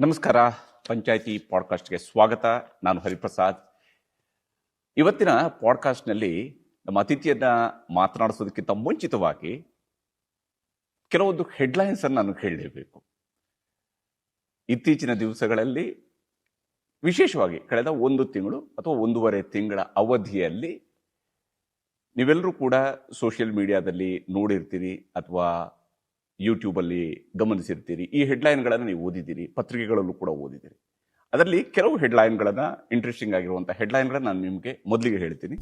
ನಮಸ್ಕಾರ. ಪಂಚಾಯಿತಿ ಪಾಡ್ಕಾಸ್ಟ್ಗೆ ಸ್ವಾಗತ. ನಾನು ಹರಿಪ್ರಸಾದ್. ಇವತ್ತಿನ ಪಾಡ್ಕಾಸ್ಟ್ನಲ್ಲಿ ನಮ್ಮ ಅತಿಥಿಯನ್ನ ಮಾತನಾಡಿಸೋದಕ್ಕಿಂತ ಮುಂಚಿತವಾಗಿ ಕೆಲವೊಂದು ಹೆಡ್ಲೈನ್ಸ್ ಅನ್ನು ನಾನು ಹೇಳಲೇಬೇಕು. ಇತ್ತೀಚಿನ ದಿವಸಗಳಲ್ಲಿ, ವಿಶೇಷವಾಗಿ ಕಳೆದ 1 ತಿಂಗಳು ಅಥವಾ 1.5 ತಿಂಗಳ ಅವಧಿಯಲ್ಲಿ ನೀವೆಲ್ಲರೂ ಕೂಡ ಸೋಷಿಯಲ್ ಮೀಡಿಯಾದಲ್ಲಿ ನೋಡಿರ್ತೀರಿ ಅಥವಾ ಯೂಟ್ಯೂಬಲ್ಲಿ ಗಮನಿಸಿರ್ತೀರಿ. ಈ ಹೆಡ್ಲೈನ್ಗಳನ್ನು ನೀವು ಓದಿದ್ದೀರಿ, ಪತ್ರಿಕೆಗಳಲ್ಲೂ ಕೂಡ ಓದಿದ್ದೀರಿ. ಅದರಲ್ಲಿ ಕೆಲವು ಹೆಡ್ಲೈನ್ಗಳನ್ನು, ಇಂಟ್ರೆಸ್ಟಿಂಗ್ ಆಗಿರುವಂಥ ಹೆಡ್ಲೈನ್ಗಳನ್ನು ನಾನು ನಿಮಗೆ ಮೊದಲಿಗೆ ಹೇಳ್ತೀನಿ.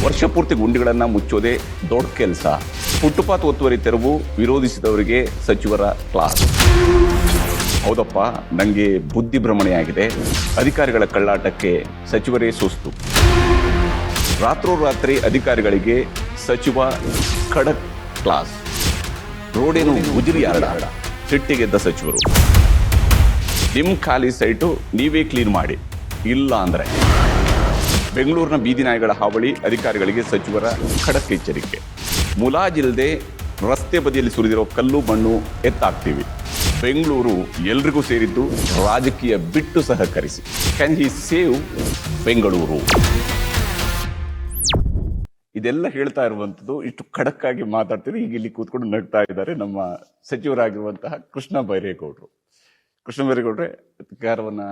ವರ್ಷ ಪೂರ್ತಿ ಗುಂಡಿಗಳನ್ನು ಮುಚ್ಚೋದೇ ದೊಡ್ಡ ಕೆಲಸ, ಫುಟ್ಪಾತ್ ಒತ್ತುವರಿ ತೆರವು ವಿರೋಧಿಸಿದವರಿಗೆ ಸಚಿವರ ಕ್ಲಾಸ್. ಹೌದಪ್ಪ, ನನಗೆ ಬುದ್ಧಿ ಭ್ರಮಣೆಯಾಗಿದೆ. ಅಧಿಕಾರಿಗಳ ಕಳ್ಳಾಟಕ್ಕೆ ಸಚಿವರೇ ಸುಸ್ತು. ರಾತ್ರೋರಾತ್ರಿ ಅಧಿಕಾರಿಗಳಿಗೆ ಸಚಿವ ಖಡಕ್ ಕ್ಲಾಸ್. ರೋಡೇನು ಗುಜರಿ ಆಡ, ಸಿಟ್ಟಿಗೆದ್ದ ಸಚಿವರು. ನಿಮ್ಮ ಖಾಲಿ ಸೈಟು ನೀವೇ ಕ್ಲೀನ್ ಮಾಡಿ, ಇಲ್ಲ ಅಂದರೆ ಬೆಂಗಳೂರಿನ ಬೀದಿ ನಾಯಿಗಳ ಹಾವಳಿ, ಅಧಿಕಾರಿಗಳಿಗೆ ಸಚಿವರ ಖಡಕ್ ಎಚ್ಚರಿಕೆ. ಮುಲಾಜಿಲ್ಲದೆ ರಸ್ತೆ ಬದಿಯಲ್ಲಿ ಸುರಿದಿರೋ ಕಲ್ಲು ಮಣ್ಣು ಎತ್ತಾಕ್ತೀವಿ. ಬೆಂಗಳೂರು ಎಲ್ರಿಗೂ ಸೇರಿದ್ದು, ರಾಜಕೀಯ ಬಿಟ್ಟು ಸಹಕರಿಸಿ. Can he save Bengaluru? ಇದೆಲ್ಲ ಹೇಳ್ತಾ ಇರುವಂಥದ್ದು, ಇಷ್ಟು ಖಡಕ್ಕಾಗಿ ಮಾತಾಡ್ತೀವಿ. ಈಗ ಇಲ್ಲಿ ಕೂತ್ಕೊಂಡು ನಗ್ತಾ ಇದ್ದಾರೆ ನಮ್ಮ ಸಚಿವರಾಗಿರುವಂತಹ ಕೃಷ್ಣ ಬೈರೇಗೌಡರು. ಕೃಷ್ಣ ಬೈರೇಗೌಡ್ರೆ, ಅಧಿಕಾರವನ್ನ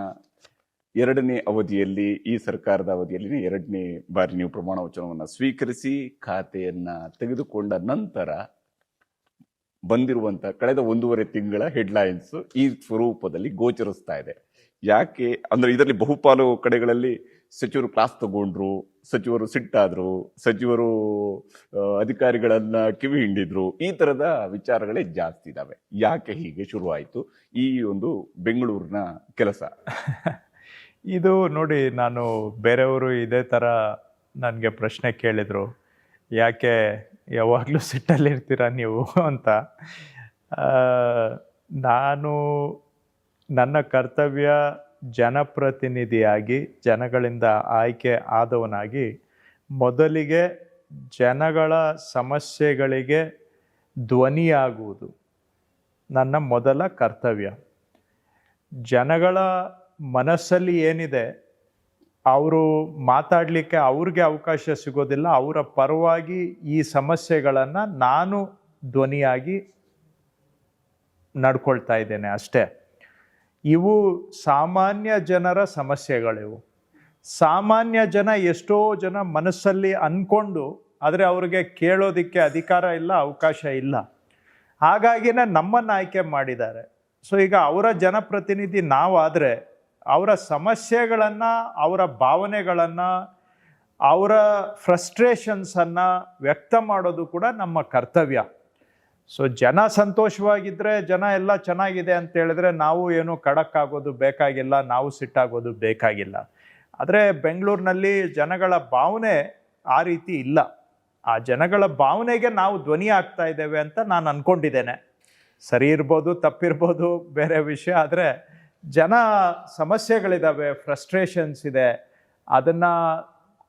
2ನೇ ಅವಧಿಯಲ್ಲಿ, ಈ ಸರ್ಕಾರದ ಅವಧಿಯಲ್ಲಿ 2ನೇ ಬಾರಿ ನೀವು ಪ್ರಮಾಣ ವಚನವನ್ನು ಸ್ವೀಕರಿಸಿ ಖಾತೆಯನ್ನ ತೆಗೆದುಕೊಂಡ ನಂತರ ಬಂದಿರುವಂತಹ ಕಳೆದ 1.5 ತಿಂಗಳ ಹೆಡ್ಲೈನ್ಸ್ ಈ ಸ್ವರೂಪದಲ್ಲಿ ಗೋಚರಿಸ್ತಾ ಇದೆ. ಯಾಕೆ ಅಂದ್ರೆ, ಇದರಲ್ಲಿ ಬಹುಪಾಲು ಕಡೆಗಳಲ್ಲಿ ಸಚಿವರು ಕ್ಲಾಸ್ ತಗೊಂಡ್ರು, ಸಚಿವರು ಸಿಟ್ಟಾದ್ರು, ಸಚಿವರು ಅಧಿಕಾರಿಗಳನ್ನ ಕಿವಿ ಹಿಂಡಿದ್ರು, ಈ ತರದ ವಿಚಾರಗಳೇ ಜಾಸ್ತಿ ಇದಾವೆ. ಯಾಕೆ ಹೀಗೆ ಶುರುವಾಯಿತು ಈ ಒಂದು ಬೆಂಗಳೂರಿನ ಕೆಲಸ? ಇದು ನೋಡಿ, ನಾನು ಬೇರೆಯವರು ಇದೇ ಥರ ನನಗೆ ಪ್ರಶ್ನೆ ಕೇಳಿದರು, ಯಾಕೆ ಯಾವಾಗಲೂ ಸಿಟ್ಟಲ್ಲಿರ್ತೀರ ನೀವು ಅಂತ. ನಾನು ನನ್ನ ಕರ್ತವ್ಯ ಜನಪ್ರತಿನಿಧಿಯಾಗಿ, ಜನಗಳಿಂದ ಆಯ್ಕೆ ಆದವನಾಗಿ, ಮೊದಲಿಗೆ ಜನಗಳ ಸಮಸ್ಯೆಗಳಿಗೆ ಧ್ವನಿಯಾಗುವುದು ನನ್ನ ಮೊದಲ ಕರ್ತವ್ಯ. ಜನಗಳ ಮನಸ್ಸಲ್ಲಿ ಏನಿದೆ, ಅವರು ಮಾತಾಡಲಿಕ್ಕೆ ಅವ್ರಿಗೆ ಅವಕಾಶ ಸಿಗೋದಿಲ್ಲ. ಅವರ ಪರವಾಗಿ ಈ ಸಮಸ್ಯೆಗಳನ್ನು ನಾನು ಧ್ವನಿಯಾಗಿ ನಡ್ಕೊಳ್ತಾ ಇದ್ದೇನೆ ಅಷ್ಟೇ. ಇವು ಸಾಮಾನ್ಯ ಜನರ ಸಮಸ್ಯೆಗಳಿವು. ಸಾಮಾನ್ಯ ಜನ, ಎಷ್ಟೋ ಜನ ಮನಸ್ಸಲ್ಲಿ ಅಂದ್ಕೊಂಡು, ಆದರೆ ಅವ್ರಿಗೆ ಕೇಳೋದಕ್ಕೆ ಅಧಿಕಾರ ಇಲ್ಲ, ಅವಕಾಶ ಇಲ್ಲ. ಹಾಗಾಗಿನೇ ನಮ್ಮನ್ನು ಆಯ್ಕೆ ಮಾಡಿದ್ದಾರೆ. ಸೊ ಈಗ ಅವರ ಜನಪ್ರತಿನಿಧಿ ನಾವಾದರೆ, ಅವರ ಸಮಸ್ಯೆಗಳನ್ನು, ಅವರ ಭಾವನೆಗಳನ್ನು, ಅವರ ಫ್ರಸ್ಟ್ರೇಷನ್ಸನ್ನು ವ್ಯಕ್ತ ಮಾಡೋದು ಕೂಡ ನಮ್ಮ ಕರ್ತವ್ಯ. ಸೊ ಜನ ಸಂತೋಷವಾಗಿದ್ದರೆ, ಜನ ಎಲ್ಲ ಚೆನ್ನಾಗಿದೆ ಅಂತ ಹೇಳಿದ್ರೆ ನಾವು ಏನು ಖಡಕ್ ಆಗೋದು ಬೇಕಾಗಿಲ್ಲ, ನಾವು ಸಿಟ್ಟಾಗೋದು ಬೇಕಾಗಿಲ್ಲ. ಆದರೆ ಬೆಂಗಳೂರಿನಲ್ಲಿ ಜನಗಳ ಭಾವನೆ ಆ ರೀತಿ ಇಲ್ಲ. ಆ ಜನಗಳ ಭಾವನೆಗೆ ನಾವು ಧ್ವನಿ ಆಗ್ತಾ ಇದ್ದೇವೆ ಅಂತ ನಾನು ಅಂದ್ಕೊಂಡಿದ್ದೇನೆ. ಸರಿ ಇರ್ಬೋದು, ತಪ್ಪಿರ್ಬೋದು, ಬೇರೆ ವಿಷಯ. ಆದರೆ ಜನ ಸಮಸ್ಯೆಗಳಿದ್ದಾವೆ, ಫ್ರಸ್ಟ್ರೇಷನ್ಸ್ ಇದೆ. ಅದನ್ನು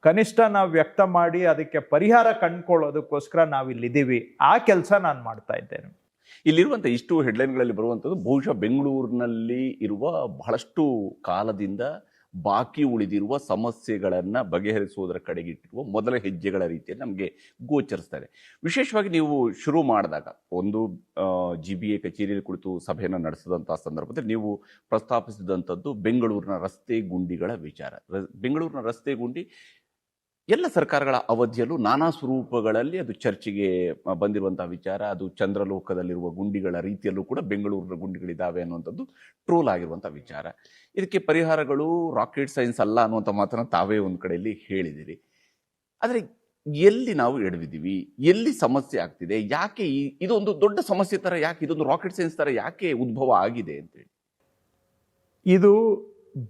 ಕನಿಷ್ಠ ನಾವು ವ್ಯಕ್ತ ಮಾಡಿ ಅದಕ್ಕೆ ಪರಿಹಾರ ಕಂಡುಕೊಳ್ಳೋದಕ್ಕೋಸ್ಕರ ನಾವಿಲ್ಲಿದ್ದೀವಿ. ಆ ಕೆಲಸ ನಾನು ಮಾಡ್ತಾ ಇದ್ದೇನೆ. ಇಲ್ಲಿರುವಂಥ ಇಷ್ಟು ಹೆಡ್ಲೈನ್ಗಳಲ್ಲಿ ಬರುವಂಥದ್ದು ಬಹುಶಃ ಬೆಂಗಳೂರಿನಲ್ಲಿ ಇರುವ ಬಹಳಷ್ಟು ಕಾಲದಿಂದ ಬಾಕಿ ಉಳಿದಿರುವ ಸಮಸ್ಯೆಗಳನ್ನು ಬಗೆಹರಿಸುವುದರ ಕಡೆಗಿಟ್ಟಿರುವ ಮೊದಲ ಹೆಜ್ಜೆಗಳ ರೀತಿಯಲ್ಲಿ ನಮಗೆ ಗೋಚರಿಸ್ತಾ ಇದೆ. ವಿಶೇಷವಾಗಿ ನೀವು ಶುರು ಮಾಡಿದಾಗ, ಒಂದು GBA ಕಚೇರಿಯಲ್ಲಿ ಕುಳಿತು ಸಭೆಯನ್ನು ನಡೆಸಿದಂಥ ಸಂದರ್ಭದಲ್ಲಿ ನೀವು ಪ್ರಸ್ತಾಪಿಸಿದಂಥದ್ದು ಬೆಂಗಳೂರಿನ ರಸ್ತೆ ಗುಂಡಿಗಳ ವಿಚಾರ. ಬೆಂಗಳೂರಿನ ರಸ್ತೆ ಗುಂಡಿ ಎಲ್ಲ ಸರ್ಕಾರಗಳ ಅವಧಿಯಲ್ಲೂ ನಾನಾ ಸ್ವರೂಪಗಳಲ್ಲಿ ಅದು ಚರ್ಚೆಗೆ ಬಂದಿರುವಂತಹ ವಿಚಾರ. ಅದು ಚಂದ್ರಲೋಕದಲ್ಲಿರುವ ಗುಂಡಿಗಳ ರೀತಿಯಲ್ಲೂ ಕೂಡ ಬೆಂಗಳೂರಿನ ಗುಂಡಿಗಳಿದ್ದಾವೆ ಅನ್ನುವಂಥದ್ದು ಟ್ರೋಲ್ ಆಗಿರುವಂಥ ವಿಚಾರ. ಇದಕ್ಕೆ ಪರಿಹಾರಗಳು ರಾಕೆಟ್ ಸೈನ್ಸ್ ಅಲ್ಲ ಅನ್ನುವಂಥ ಮಾತನ್ನು ತಾವೇ ಒಂದು ಕಡೆಯಲ್ಲಿ ಹೇಳಿದಿರಿ. ಆದರೆ ಎಲ್ಲಿ ನಾವು ಎಡವಿದ್ದೀವಿ, ಎಲ್ಲಿ ಸಮಸ್ಯೆ ಆಗ್ತಿದೆ, ಯಾಕೆ ಇದೊಂದು ದೊಡ್ಡ ಸಮಸ್ಯೆ ಥರ, ಯಾಕೆ ಇದೊಂದು ರಾಕೆಟ್ ಸೈನ್ಸ್ ಥರ ಯಾಕೆ ಉದ್ಭವ ಆಗಿದೆ ಅಂತೇಳಿ? ಇದು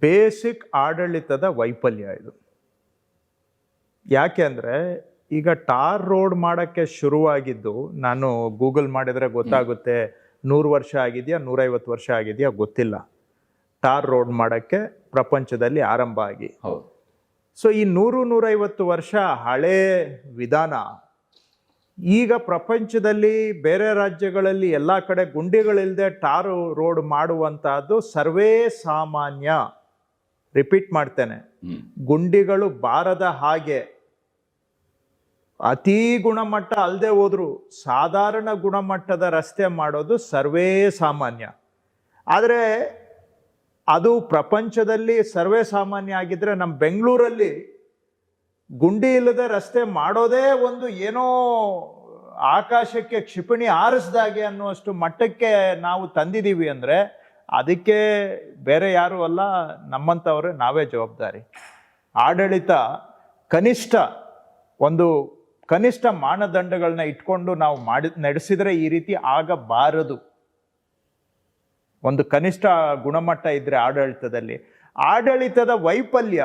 ಬೇಸಿಕ್ ಆಡಳಿತದ ವೈಫಲ್ಯ. ಇದು ಯಾಕೆ ಅಂದರೆ, ಈಗ ಟಾರ್ ರೋಡ್ ಮಾಡೋಕ್ಕೆ ಶುರುವಾಗಿದ್ದು, ನಾನು ಗೂಗಲ್ ಮಾಡಿದರೆ ಗೊತ್ತಾಗುತ್ತೆ, 100 ವರ್ಷ ಆಗಿದೆಯಾ 150 ವರ್ಷ ಆಗಿದೆಯಾ ಗೊತ್ತಿಲ್ಲ ಟಾರ್ ರೋಡ್ ಮಾಡೋಕ್ಕೆ ಪ್ರಪಂಚದಲ್ಲಿ ಆರಂಭ ಆಗಿ. ಸೊ ಈ 100-150 ವರ್ಷ ಹಳೇ ವಿಧಾನ ಈಗ ಪ್ರಪಂಚದಲ್ಲಿ ಬೇರೆ ರಾಜ್ಯಗಳಲ್ಲಿ ಎಲ್ಲ ಕಡೆ ಗುಂಡಿಗಳಿಲ್ಲದೆ ಟಾರು ರೋಡ್ ಮಾಡುವಂತಹದ್ದು ಸರ್ವೇ ಸಾಮಾನ್ಯ. ರಿಪೀಟ್ ಮಾಡ್ತೇನೆ, ಗುಂಡಿಗಳು ಬಾರದ ಹಾಗೆ ಅತಿ ಗುಣಮಟ್ಟ ಅಲ್ಲದೆ ಹೋದ್ರು ಸಾಧಾರಣ ಗುಣಮಟ್ಟದ ರಸ್ತೆ ಮಾಡೋದು ಸರ್ವೇ ಸಾಮಾನ್ಯ. ಆದರೆ ಅದು ಪ್ರಪಂಚದಲ್ಲಿ ಸರ್ವೇ ಸಾಮಾನ್ಯ ಆಗಿದ್ರೆ ನಮ್ಮ ಬೆಂಗಳೂರಲ್ಲಿ ಗುಂಡಿ ಇಲ್ಲದೆ ರಸ್ತೆ ಮಾಡೋದೇ ಒಂದು ಏನೋ ಆಕಾಶಕ್ಕೆ ಕ್ಷಿಪಣಿ ಆರಿಸ್ದಾಗೆ ಅನ್ನುವಷ್ಟು ಮಟ್ಟಕ್ಕೆ ನಾವು ತಂದಿದ್ದೀವಿ ಅಂದರೆ ಅದಕ್ಕೆ ಬೇರೆ ಯಾರೂ ಅಲ್ಲ, ನಮ್ಮಂಥವ್ರೆ ನಾವೇ ಜವಾಬ್ದಾರಿ. ಆಡಳಿತ ಕನಿಷ್ಠ ಮಾನದಂಡಗಳನ್ನ ಇಟ್ಕೊಂಡು ನಾವು ನಡೆಸಿದ್ರೆ ಈ ರೀತಿ ಆಗಬಾರದು. ಒಂದು ಕನಿಷ್ಠ ಗುಣಮಟ್ಟ ಇದ್ರೆ ಆಡಳಿತದ ವೈಫಲ್ಯ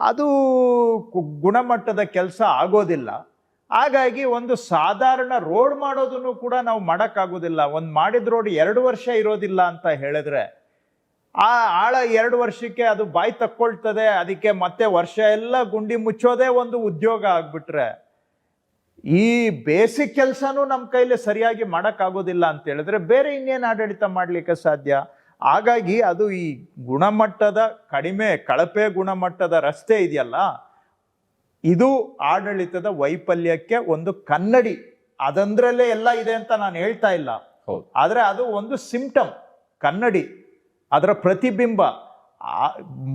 ಅದು ಗುಣಮಟ್ಟದ ಕೆಲಸ ಆಗೋದಿಲ್ಲ. ಹಾಗಾಗಿ ಒಂದು ಸಾಧಾರಣ ರೋಡ್ ಮಾಡೋದನ್ನು ಕೂಡ ನಾವು ಮಾಡೋಕ್ಕಾಗೋದಿಲ್ಲ. ಒಂದು ಮಾಡಿದ ರೋಡ್ 2 ವರ್ಷ ಇರೋದಿಲ್ಲ ಅಂತ ಹೇಳಿದ್ರೆ ಆ ಆಳ 2 ವರ್ಷಕ್ಕೆ ಅದು ಬಾಯಿ ತಕ್ಕೊಳ್ತದೆ. ಅದಕ್ಕೆ ಮತ್ತೆ ವರ್ಷ ಎಲ್ಲ ಗುಂಡಿ ಮುಚ್ಚೋದೇ ಒಂದು ಉದ್ಯೋಗ ಆಗ್ಬಿಟ್ರೆ ಈ ಬೇಸಿಕ್ ಕೆಲಸನೂ ನಮ್ಮ ಕೈಲಿ ಸರಿಯಾಗಿ ಮಾಡೋಕ್ಕಾಗೋದಿಲ್ಲ ಅಂತ ಹೇಳಿದ್ರೆ ಬೇರೆ ಇನ್ನೇನು ಆಡಳಿತ ಮಾಡಲಿಕ್ಕೆ ಸಾಧ್ಯ? ಹಾಗಾಗಿ ಅದು ಈ ಗುಣಮಟ್ಟದ ಕಳಪೆ ಗುಣಮಟ್ಟದ ರಸ್ತೆ ಇದೆಯಲ್ಲ, ಇದು ಆಡಳಿತದ ವೈಫಲ್ಯಕ್ಕೆ ಒಂದು ಕನ್ನಡಿ. ಅದಂದ್ರಲ್ಲೇ ಎಲ್ಲ ಇದೆ ಅಂತ ನಾನು ಹೇಳ್ತಾ ಇಲ್ಲ, ಆದರೆ ಅದು ಒಂದು ಸಿಂಪ್ಟಮ್, ಕನ್ನಡಿ, ಅದರ ಪ್ರತಿಬಿಂಬ.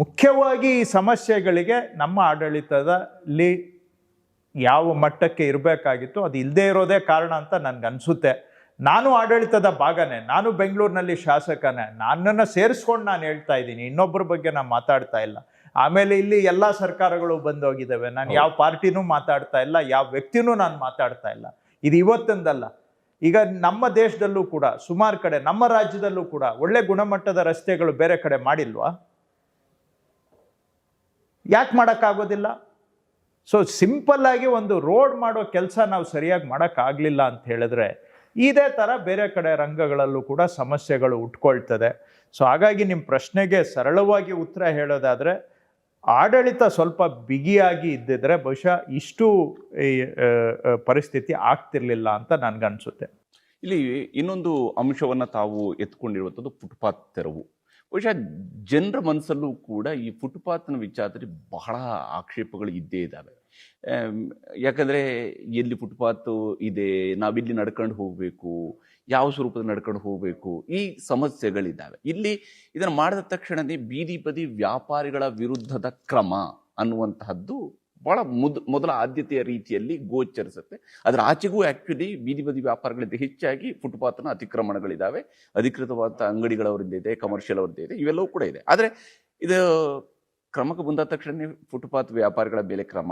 ಮುಖ್ಯವಾಗಿ ಈ ಸಮಸ್ಯೆಗಳಿಗೆ ನಮ್ಮ ಆಡಳಿತದಲ್ಲಿ ಯಾವ ಮಟ್ಟಕ್ಕೆ ಇರಬೇಕಾಗಿತ್ತು ಅದು ಇಲ್ಲದೆ ಇರೋದೇ ಕಾರಣ ಅಂತ ನನ್ಗನ್ಸುತ್ತೆ. ನಾನು ಆಡಳಿತದ ಭಾಗನೇ, ನಾನು ಬೆಂಗಳೂರಿನಲ್ಲಿ ಶಾಸಕನೇ, ನನ್ನನ್ನು ಸೇರಿಸ್ಕೊಂಡು ನಾನು ಹೇಳ್ತಾ ಇದ್ದೀನಿ, ಇನ್ನೊಬ್ಬರ ಬಗ್ಗೆ ನಾನು ಮಾತಾಡ್ತಾ ಇಲ್ಲ. ಆಮೇಲೆ ಇಲ್ಲಿ ಎಲ್ಲ ಸರ್ಕಾರಗಳು ಬಂದೋಗಿದ್ದಾವೆ, ನಾನು ಯಾವ ಪಾರ್ಟಿನೂ ಮಾತಾಡ್ತಾ ಇಲ್ಲ, ಯಾವ ವ್ಯಕ್ತಿನೂ ನಾನು ಮಾತಾಡ್ತಾ ಇಲ್ಲ. ಇದು ಇವತ್ತೊಂದಲ್ಲ, ಈಗ ನಮ್ಮ ದೇಶದಲ್ಲೂ ಕೂಡ ಸುಮಾರು ಕಡೆ, ನಮ್ಮ ರಾಜ್ಯದಲ್ಲೂ ಕೂಡ ಒಳ್ಳೆ ಗುಣಮಟ್ಟದ ರಸ್ತೆಗಳು ಬೇರೆ ಕಡೆ ಮಾಡಿಲ್ವಾ? ಯಾಕೆ ಮಾಡೋಕ್ಕಾಗೋದಿಲ್ಲ? ಸೊ ಸಿಂಪಲ್ ಆಗಿ ಒಂದು ರೋಡ್ ಮಾಡೋ ಕೆಲಸ ನಾವು ಸರಿಯಾಗಿ ಮಾಡೋಕ್ಕಾಗಲಿಲ್ಲ ಅಂತ ಹೇಳಿದ್ರೆ ಇದೇ ಥರ ಬೇರೆ ಕಡೆ ರಂಗಗಳಲ್ಲೂ ಕೂಡ ಸಮಸ್ಯೆಗಳು ಉಟ್ಕೊಳ್ತದೆ. ಸೊ ಹಾಗಾಗಿ ನಿಮ್ಮ ಪ್ರಶ್ನೆಗೆ ಸರಳವಾಗಿ ಉತ್ತರ ಹೇಳೋದಾದರೆ ಆಡಳಿತ ಸ್ವಲ್ಪ ಬಿಗಿಯಾಗಿ ಇದ್ದಿದ್ರೆ ಬಹುಶಃ ಇಷ್ಟು ಪರಿಸ್ಥಿತಿ ಆಗ್ತಿರ್ಲಿಲ್ಲ ಅಂತ ನನ್ಗನ್ಸುತ್ತೆ. ಇಲ್ಲಿ ಇನ್ನೊಂದು ಅಂಶವನ್ನು ತಾವು ಎತ್ಕೊಂಡಿರುವಂಥದ್ದು ಫುಟ್ಪಾತ್ ತೆರವು. ಬಹುಶಃ ಜನರ ಮನಸ್ಸಲ್ಲೂ ಕೂಡ ಈ ಫುಟ್ಪಾತ್ನ ವಿಚಾರದಲ್ಲಿ ಬಹಳ ಆಕ್ಷೇಪಗಳು ಇದ್ದೇ ಇದ್ದಾವೆ. ಯಾಕಂದರೆ ಎಲ್ಲಿ ಫುಟ್ಪಾತ್ ಇದೆ, ನಾವಿಲ್ಲಿ ನಡ್ಕೊಂಡು ಹೋಗಬೇಕು, ಯಾವ ಸ್ವರೂಪದ ನಡ್ಕೊಂಡು ಹೋಗಬೇಕು, ಈ ಸಮಸ್ಯೆಗಳಿದ್ದಾವೆ. ಇಲ್ಲಿ ಇದನ್ನು ಮಾಡಿದ ತಕ್ಷಣವೇ ಬೀದಿ ಬದಿ ವ್ಯಾಪಾರಿಗಳ ವಿರುದ್ಧದ ಕ್ರಮ ಅನ್ನುವಂತಹದ್ದು ಭಾಳ ಮೊದಲ ಆದ್ಯತೆಯ ರೀತಿಯಲ್ಲಿ ಗೋಚರಿಸುತ್ತೆ. ಅದರ ಆಚೆಗೂ ಆ್ಯಕ್ಚುಲಿ ಬೀದಿ ಬದಿ ವ್ಯಾಪಾರಗಳಿಂದ ಹೆಚ್ಚಾಗಿ ಫುಟ್ಪಾತ್ನ ಅತಿಕ್ರಮಣಗಳಿದ್ದಾವೆ. ಅಧಿಕೃತವಾದ ಅಂಗಡಿಗಳವರಿಂದ ಇದೆ, ಕಮರ್ಷಿಯಲ್ ಅವರಿಂದ ಇದೆ, ಇವೆಲ್ಲವೂ ಕೂಡ ಇದೆ. ಆದರೆ ಇದು ಕ್ರಮಕ್ಕೆ ಬಂದ ತಕ್ಷಣ ಫುಟ್ಪಾತ್ ವ್ಯಾಪಾರಿಗಳ ಮೇಲೆ ಕ್ರಮ,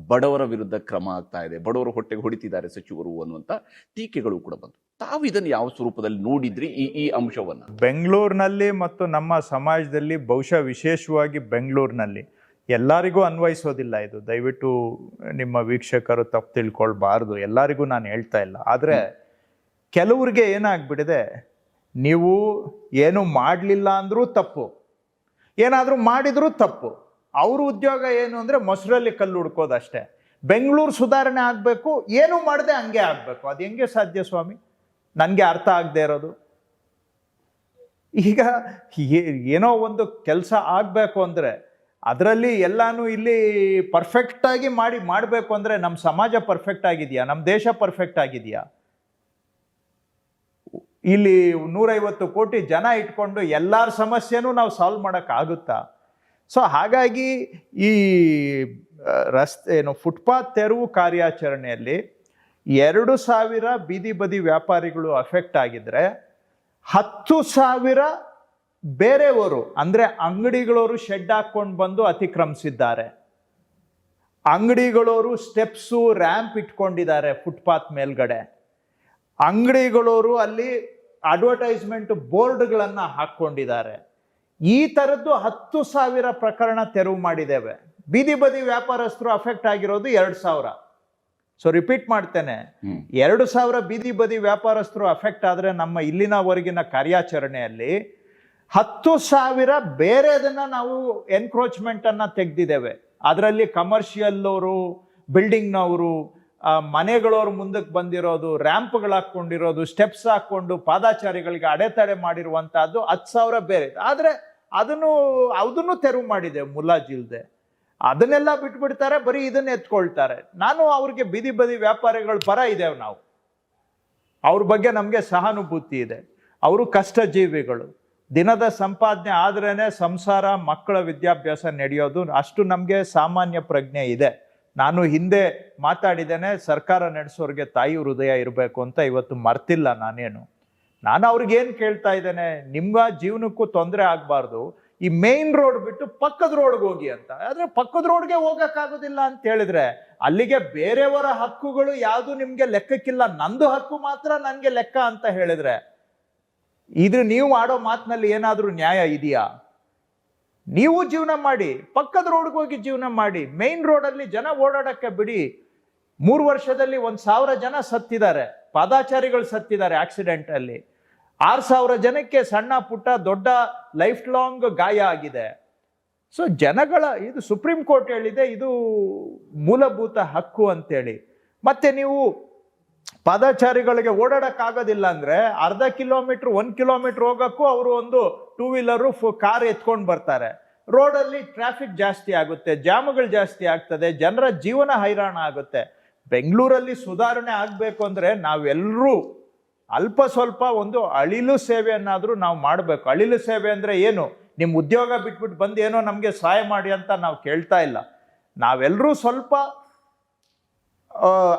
ಬಡವರ ವಿರುದ್ಧ ಕ್ರಮ ಆಗ್ತಾ ಇದೆ, ಬಡವರು ಹೊಟ್ಟೆಗೆ ಹೊಡಿತಿದ್ದಾರೆ ಸಚಿವರು ಅನ್ನುವಂಥ ಟೀಕೆಗಳು ಕೂಡ ಬಂತು. ತಾವು ಇದನ್ನು ಯಾವ ಸ್ವರೂಪದಲ್ಲಿ ನೋಡಿದ್ರಿ ಈ ಅಂಶವನ್ನು? ಬೆಂಗಳೂರಿನಲ್ಲಿ ಮತ್ತು ನಮ್ಮ ಸಮಾಜದಲ್ಲಿ ಬಹುಶಃ ವಿಶೇಷವಾಗಿ ಬೆಂಗಳೂರಿನಲ್ಲಿ ಎಲ್ಲರಿಗೂ ಅನ್ವಯಿಸೋದಿಲ್ಲ ಇದು. ದಯವಿಟ್ಟು ನಿಮ್ಮ ವೀಕ್ಷಕರು ತಪ್ಪು ತಿಳ್ಕೊಳ್ಬಾರ್ದು, ಎಲ್ಲರಿಗೂ ನಾನು ಹೇಳ್ತಾ ಇಲ್ಲ. ಆದರೆ ಕೆಲವ್ರಿಗೆ ಏನಾಗ್ಬಿಟ್ಟಿದೆ, ನೀವು ಏನು ಮಾಡಲಿಲ್ಲ ಅಂದರೂ ತಪ್ಪು, ಏನಾದರೂ ಮಾಡಿದರೂ ತಪ್ಪು. ಅವ್ರ ಉದ್ಯೋಗ ಏನು ಅಂದರೆ ಮೊಸರಲ್ಲಿ ಕಲ್ಲು ಹುಡ್ಕೋದಷ್ಟೇ. ಬೆಂಗಳೂರು ಸುಧಾರಣೆ ಆಗಬೇಕು, ಏನು ಮಾಡದೆ ಹಂಗೆ ಆಗಬೇಕು. ಅದು ಹೆಂಗೆ ಸಾಧ್ಯ ಸ್ವಾಮಿ? ನನಗೆ ಅರ್ಥ ಆಗದೆ ಇರೋದು. ಈಗ ಏನೋ ಒಂದು ಕೆಲಸ ಆಗಬೇಕು ಅಂದರೆ ಅದರಲ್ಲಿ ಎಲ್ಲಾನು ಇಲ್ಲಿ ಪರ್ಫೆಕ್ಟಾಗಿ ಮಾಡಬೇಕು ಅಂದರೆ ನಮ್ಮ ಸಮಾಜ ಪರ್ಫೆಕ್ಟ್ ಆಗಿದೆಯಾ? ನಮ್ಮ ದೇಶ ಪರ್ಫೆಕ್ಟ್ ಆಗಿದೆಯಾ? ಇಲ್ಲಿ 150 ಕೋಟಿ ಜನ ಇಟ್ಕೊಂಡು ಎಲ್ಲರ ಸಮಸ್ಯೆನೂ ನಾವು ಸಾಲ್ವ್ ಮಾಡೋಕ್ಕಾಗುತ್ತಾ? ಸೊ ಹಾಗಾಗಿ ಈ ಫುಟ್ಪಾತ್ ತೆರವು ಕಾರ್ಯಾಚರಣೆಯಲ್ಲಿ 2,000 ಬೀದಿ ಬದಿ ವ್ಯಾಪಾರಿಗಳು ಅಫೆಕ್ಟ್ ಆಗಿದ್ರೆ 10,000 ಬೇರೆಯವರು ಅಂದರೆ ಅಂಗಡಿಗಳವರು ಶೆಡ್ ಹಾಕ್ಕೊಂಡು ಬಂದು ಅತಿಕ್ರಮಿಸಿದ್ದಾರೆ. ಅಂಗಡಿಗಳವರು ಸ್ಟೆಪ್ಸು, ರ್ಯಾಂಪ್ ಇಟ್ಕೊಂಡಿದ್ದಾರೆ ಫುಟ್ಪಾತ್ ಮೇಲ್ಗಡೆ. ಅಂಗಡಿಗಳವರು ಅಲ್ಲಿ ಅಡ್ವರ್ಟೈಸ್ಮೆಂಟ್ ಬೋರ್ಡ್ಗಳನ್ನು ಹಾಕ್ಕೊಂಡಿದ್ದಾರೆ. ಈ ಥರದ್ದು 10,000 ಪ್ರಕರಣ ತೆರವು ಮಾಡಿದ್ದೇವೆ. ಬೀದಿ ಬದಿ ವ್ಯಾಪಾರಸ್ಥರು ಅಫೆಕ್ಟ್ ಆಗಿರೋದು 2,000. ಸೊ ರಿಪೀಟ್ ಮಾಡ್ತೇನೆ, 2,000 ಬೀದಿ ಬದಿ ವ್ಯಾಪಾರಸ್ಥರು ಅಫೆಕ್ಟ್ ಆದರೆ ನಮ್ಮ ಇಲ್ಲಿನವರೆಗಿನ ಕಾರ್ಯಾಚರಣೆಯಲ್ಲಿ 10,000 ಬೇರೆದನ್ನ ನಾವು ಎನ್ಕ್ರೋಚ್ಮೆಂಟನ್ನು ತೆಗೆದಿದ್ದೇವೆ. ಅದರಲ್ಲಿ ಕಮರ್ಷಿಯಲ್ ಅವರು, ಬಿಲ್ಡಿಂಗ್ನವರು, ಮನೆಗಳವ್ರ ಮುಂದಕ್ಕೆ ಬಂದಿರೋದು, ರ್ಯಾಂಪ್ಗಳು ಹಾಕ್ಕೊಂಡಿರೋದು, ಸ್ಟೆಪ್ಸ್ ಹಾಕ್ಕೊಂಡು ಪಾದಾಚಾರಿಗಳಿಗೆ ಅಡೆತಡೆ ಮಾಡಿರುವಂತಹದ್ದು 10,000 ಬೇರೆ. ಆದ್ರೆ ಅದನ್ನು ತೆರವು ಮಾಡಿದೆ ಮುಲಾಜಿಲ್ದೆ. ಅದನ್ನೆಲ್ಲ ಬಿಟ್ಬಿಡ್ತಾರೆ, ಬರೀ ಇದನ್ನ ಎತ್ಕೊಳ್ತಾರೆ. ನಾನು ಅವ್ರಿಗೆ ಬೀದಿ ಬದಿ ವ್ಯಾಪಾರಿಗಳ ಪರ ಇದ್ದೇವೆ ನಾವು. ಅವ್ರ ಬಗ್ಗೆ ನಮಗೆ ಸಹಾನುಭೂತಿ ಇದೆ. ಅವರು ಕಷ್ಟ ಜೀವಿಗಳು. ದಿನದ ಸಂಪಾದನೆ ಆದ್ರೇನೆ ಸಂಸಾರ, ಮಕ್ಕಳ ವಿದ್ಯಾಭ್ಯಾಸ ನಡೆಯೋದು. ಅಷ್ಟು ನಮಗೆ ಸಾಮಾನ್ಯ ಪ್ರಜ್ಞೆ ಇದೆ. ನಾನು ಹಿಂದೆ ಮಾತಾಡಿದ್ದೇನೆ, ಸರ್ಕಾರ ನಡೆಸೋರಿಗೆ ತಾಯಿ ಹೃದಯ ಇರಬೇಕು ಅಂತ. ಇವತ್ತು ಮರ್ತಿಲ್ಲ ನಾನು ಅವ್ರಿಗೇನು ಕೇಳ್ತಾ ಇದ್ದೇನೆ, ನಿಮ್ಗ ಜೀವನಕ್ಕೂ ತೊಂದರೆ ಆಗಬಾರ್ದು, ಈ ಮೇನ್ ರೋಡ್ ಬಿಟ್ಟು ಪಕ್ಕದ ರೋಡ್ಗೆ ಹೋಗಿ ಅಂತ. ಆದ್ರೆ ಪಕ್ಕದ ರೋಡ್ಗೆ ಹೋಗಕ್ಕಾಗೋದಿಲ್ಲ ಅಂತ ಹೇಳಿದ್ರೆ ಅಲ್ಲಿಗೆ ಬೇರೆಯವರ ಹಕ್ಕುಗಳು ಯಾವುದು ನಿಮ್ಗೆ ಲೆಕ್ಕಕ್ಕಿಲ್ಲ, ನಂದು ಹಕ್ಕು ಮಾತ್ರ ನನ್ಗೆ ಲೆಕ್ಕ ಅಂತ ಹೇಳಿದ್ರೆ ಇದು ನೀವು ಆಡೋ ಮಾತಿನಲ್ಲಿ ಏನಾದ್ರೂ ನ್ಯಾಯ ಇದೆಯಾ? ನೀವು ಜೀವನ ಮಾಡಿ, ಪಕ್ಕದ ರೋಡ್ಗೆ ಹೋಗಿ ಜೀವನ ಮಾಡಿ. ಮೇನ್ ರೋಡಲ್ಲಿ ಜನ ಓಡಾಡಕ್ಕೆ ಬಿಡಿ. 3 ವರ್ಷದಲ್ಲಿ 1,000 ಜನ ಸತ್ತಿದ್ದಾರೆ, ಪಾದಾಚಾರಿಗಳು ಸತ್ತಿದ್ದಾರೆ ಆಕ್ಸಿಡೆಂಟ್ ಅಲ್ಲಿ. 6,000 ಜನಕ್ಕೆ ಸಣ್ಣ ಪುಟ್ಟ ದೊಡ್ಡ ಲೈಫ್ ಲಾಂಗ್ ಗಾಯ ಆಗಿದೆ. ಸೊ ಇದು ಸುಪ್ರೀಂ ಕೋರ್ಟ್ ಹೇಳಿದೆ, ಇದು ಮೂಲಭೂತ ಹಕ್ಕು ಅಂತೇಳಿ. ಮತ್ತೆ ನೀವು ಪಾದಾಚಾರಿಗಳಿಗೆ ಓಡಾಡಕ್ಕಾಗೋದಿಲ್ಲ ಅಂದ್ರೆ ಅರ್ಧ ಕಿಲೋಮೀಟರ್ 1 ಕಿಲೋಮೀಟರ್ ಹೋಗಕ್ಕೂ ಅವರು ಒಂದು 2 ವೀಲರು ಕಾರ್ ಎತ್ಕೊಂಡು ಬರ್ತಾರೆ. ರೋಡಲ್ಲಿ ಟ್ರಾಫಿಕ್ ಜಾಸ್ತಿ ಆಗುತ್ತೆ, ಜಾಮುಗಳು ಜಾಸ್ತಿ ಆಗ್ತದೆ, ಜನರ ಜೀವನ ಹೈರಾಣ ಆಗುತ್ತೆ. ಬೆಂಗಳೂರಲ್ಲಿ ಸುಧಾರಣೆ ಆಗ್ಬೇಕು ಅಂದ್ರೆ ನಾವೆಲ್ಲರೂ ಅಲ್ಪ ಸ್ವಲ್ಪ ಒಂದು ಅಳಿಲು ಸೇವೆಯನ್ನಾದ್ರೂ ನಾವು ಮಾಡಬೇಕು. ಅಳಿಲು ಸೇವೆ ಅಂದ್ರೆ ಏನು? ನಿಮ್ ಉದ್ಯೋಗ ಬಿಟ್ಬಿಟ್ಟು ಬಂದು ಏನೋ ನಮ್ಗೆ ಸಹಾಯ ಮಾಡಿ ಅಂತ ನಾವು ಕೇಳ್ತಾ ಇಲ್ಲ. ನಾವೆಲ್ಲರೂ ಸ್ವಲ್ಪ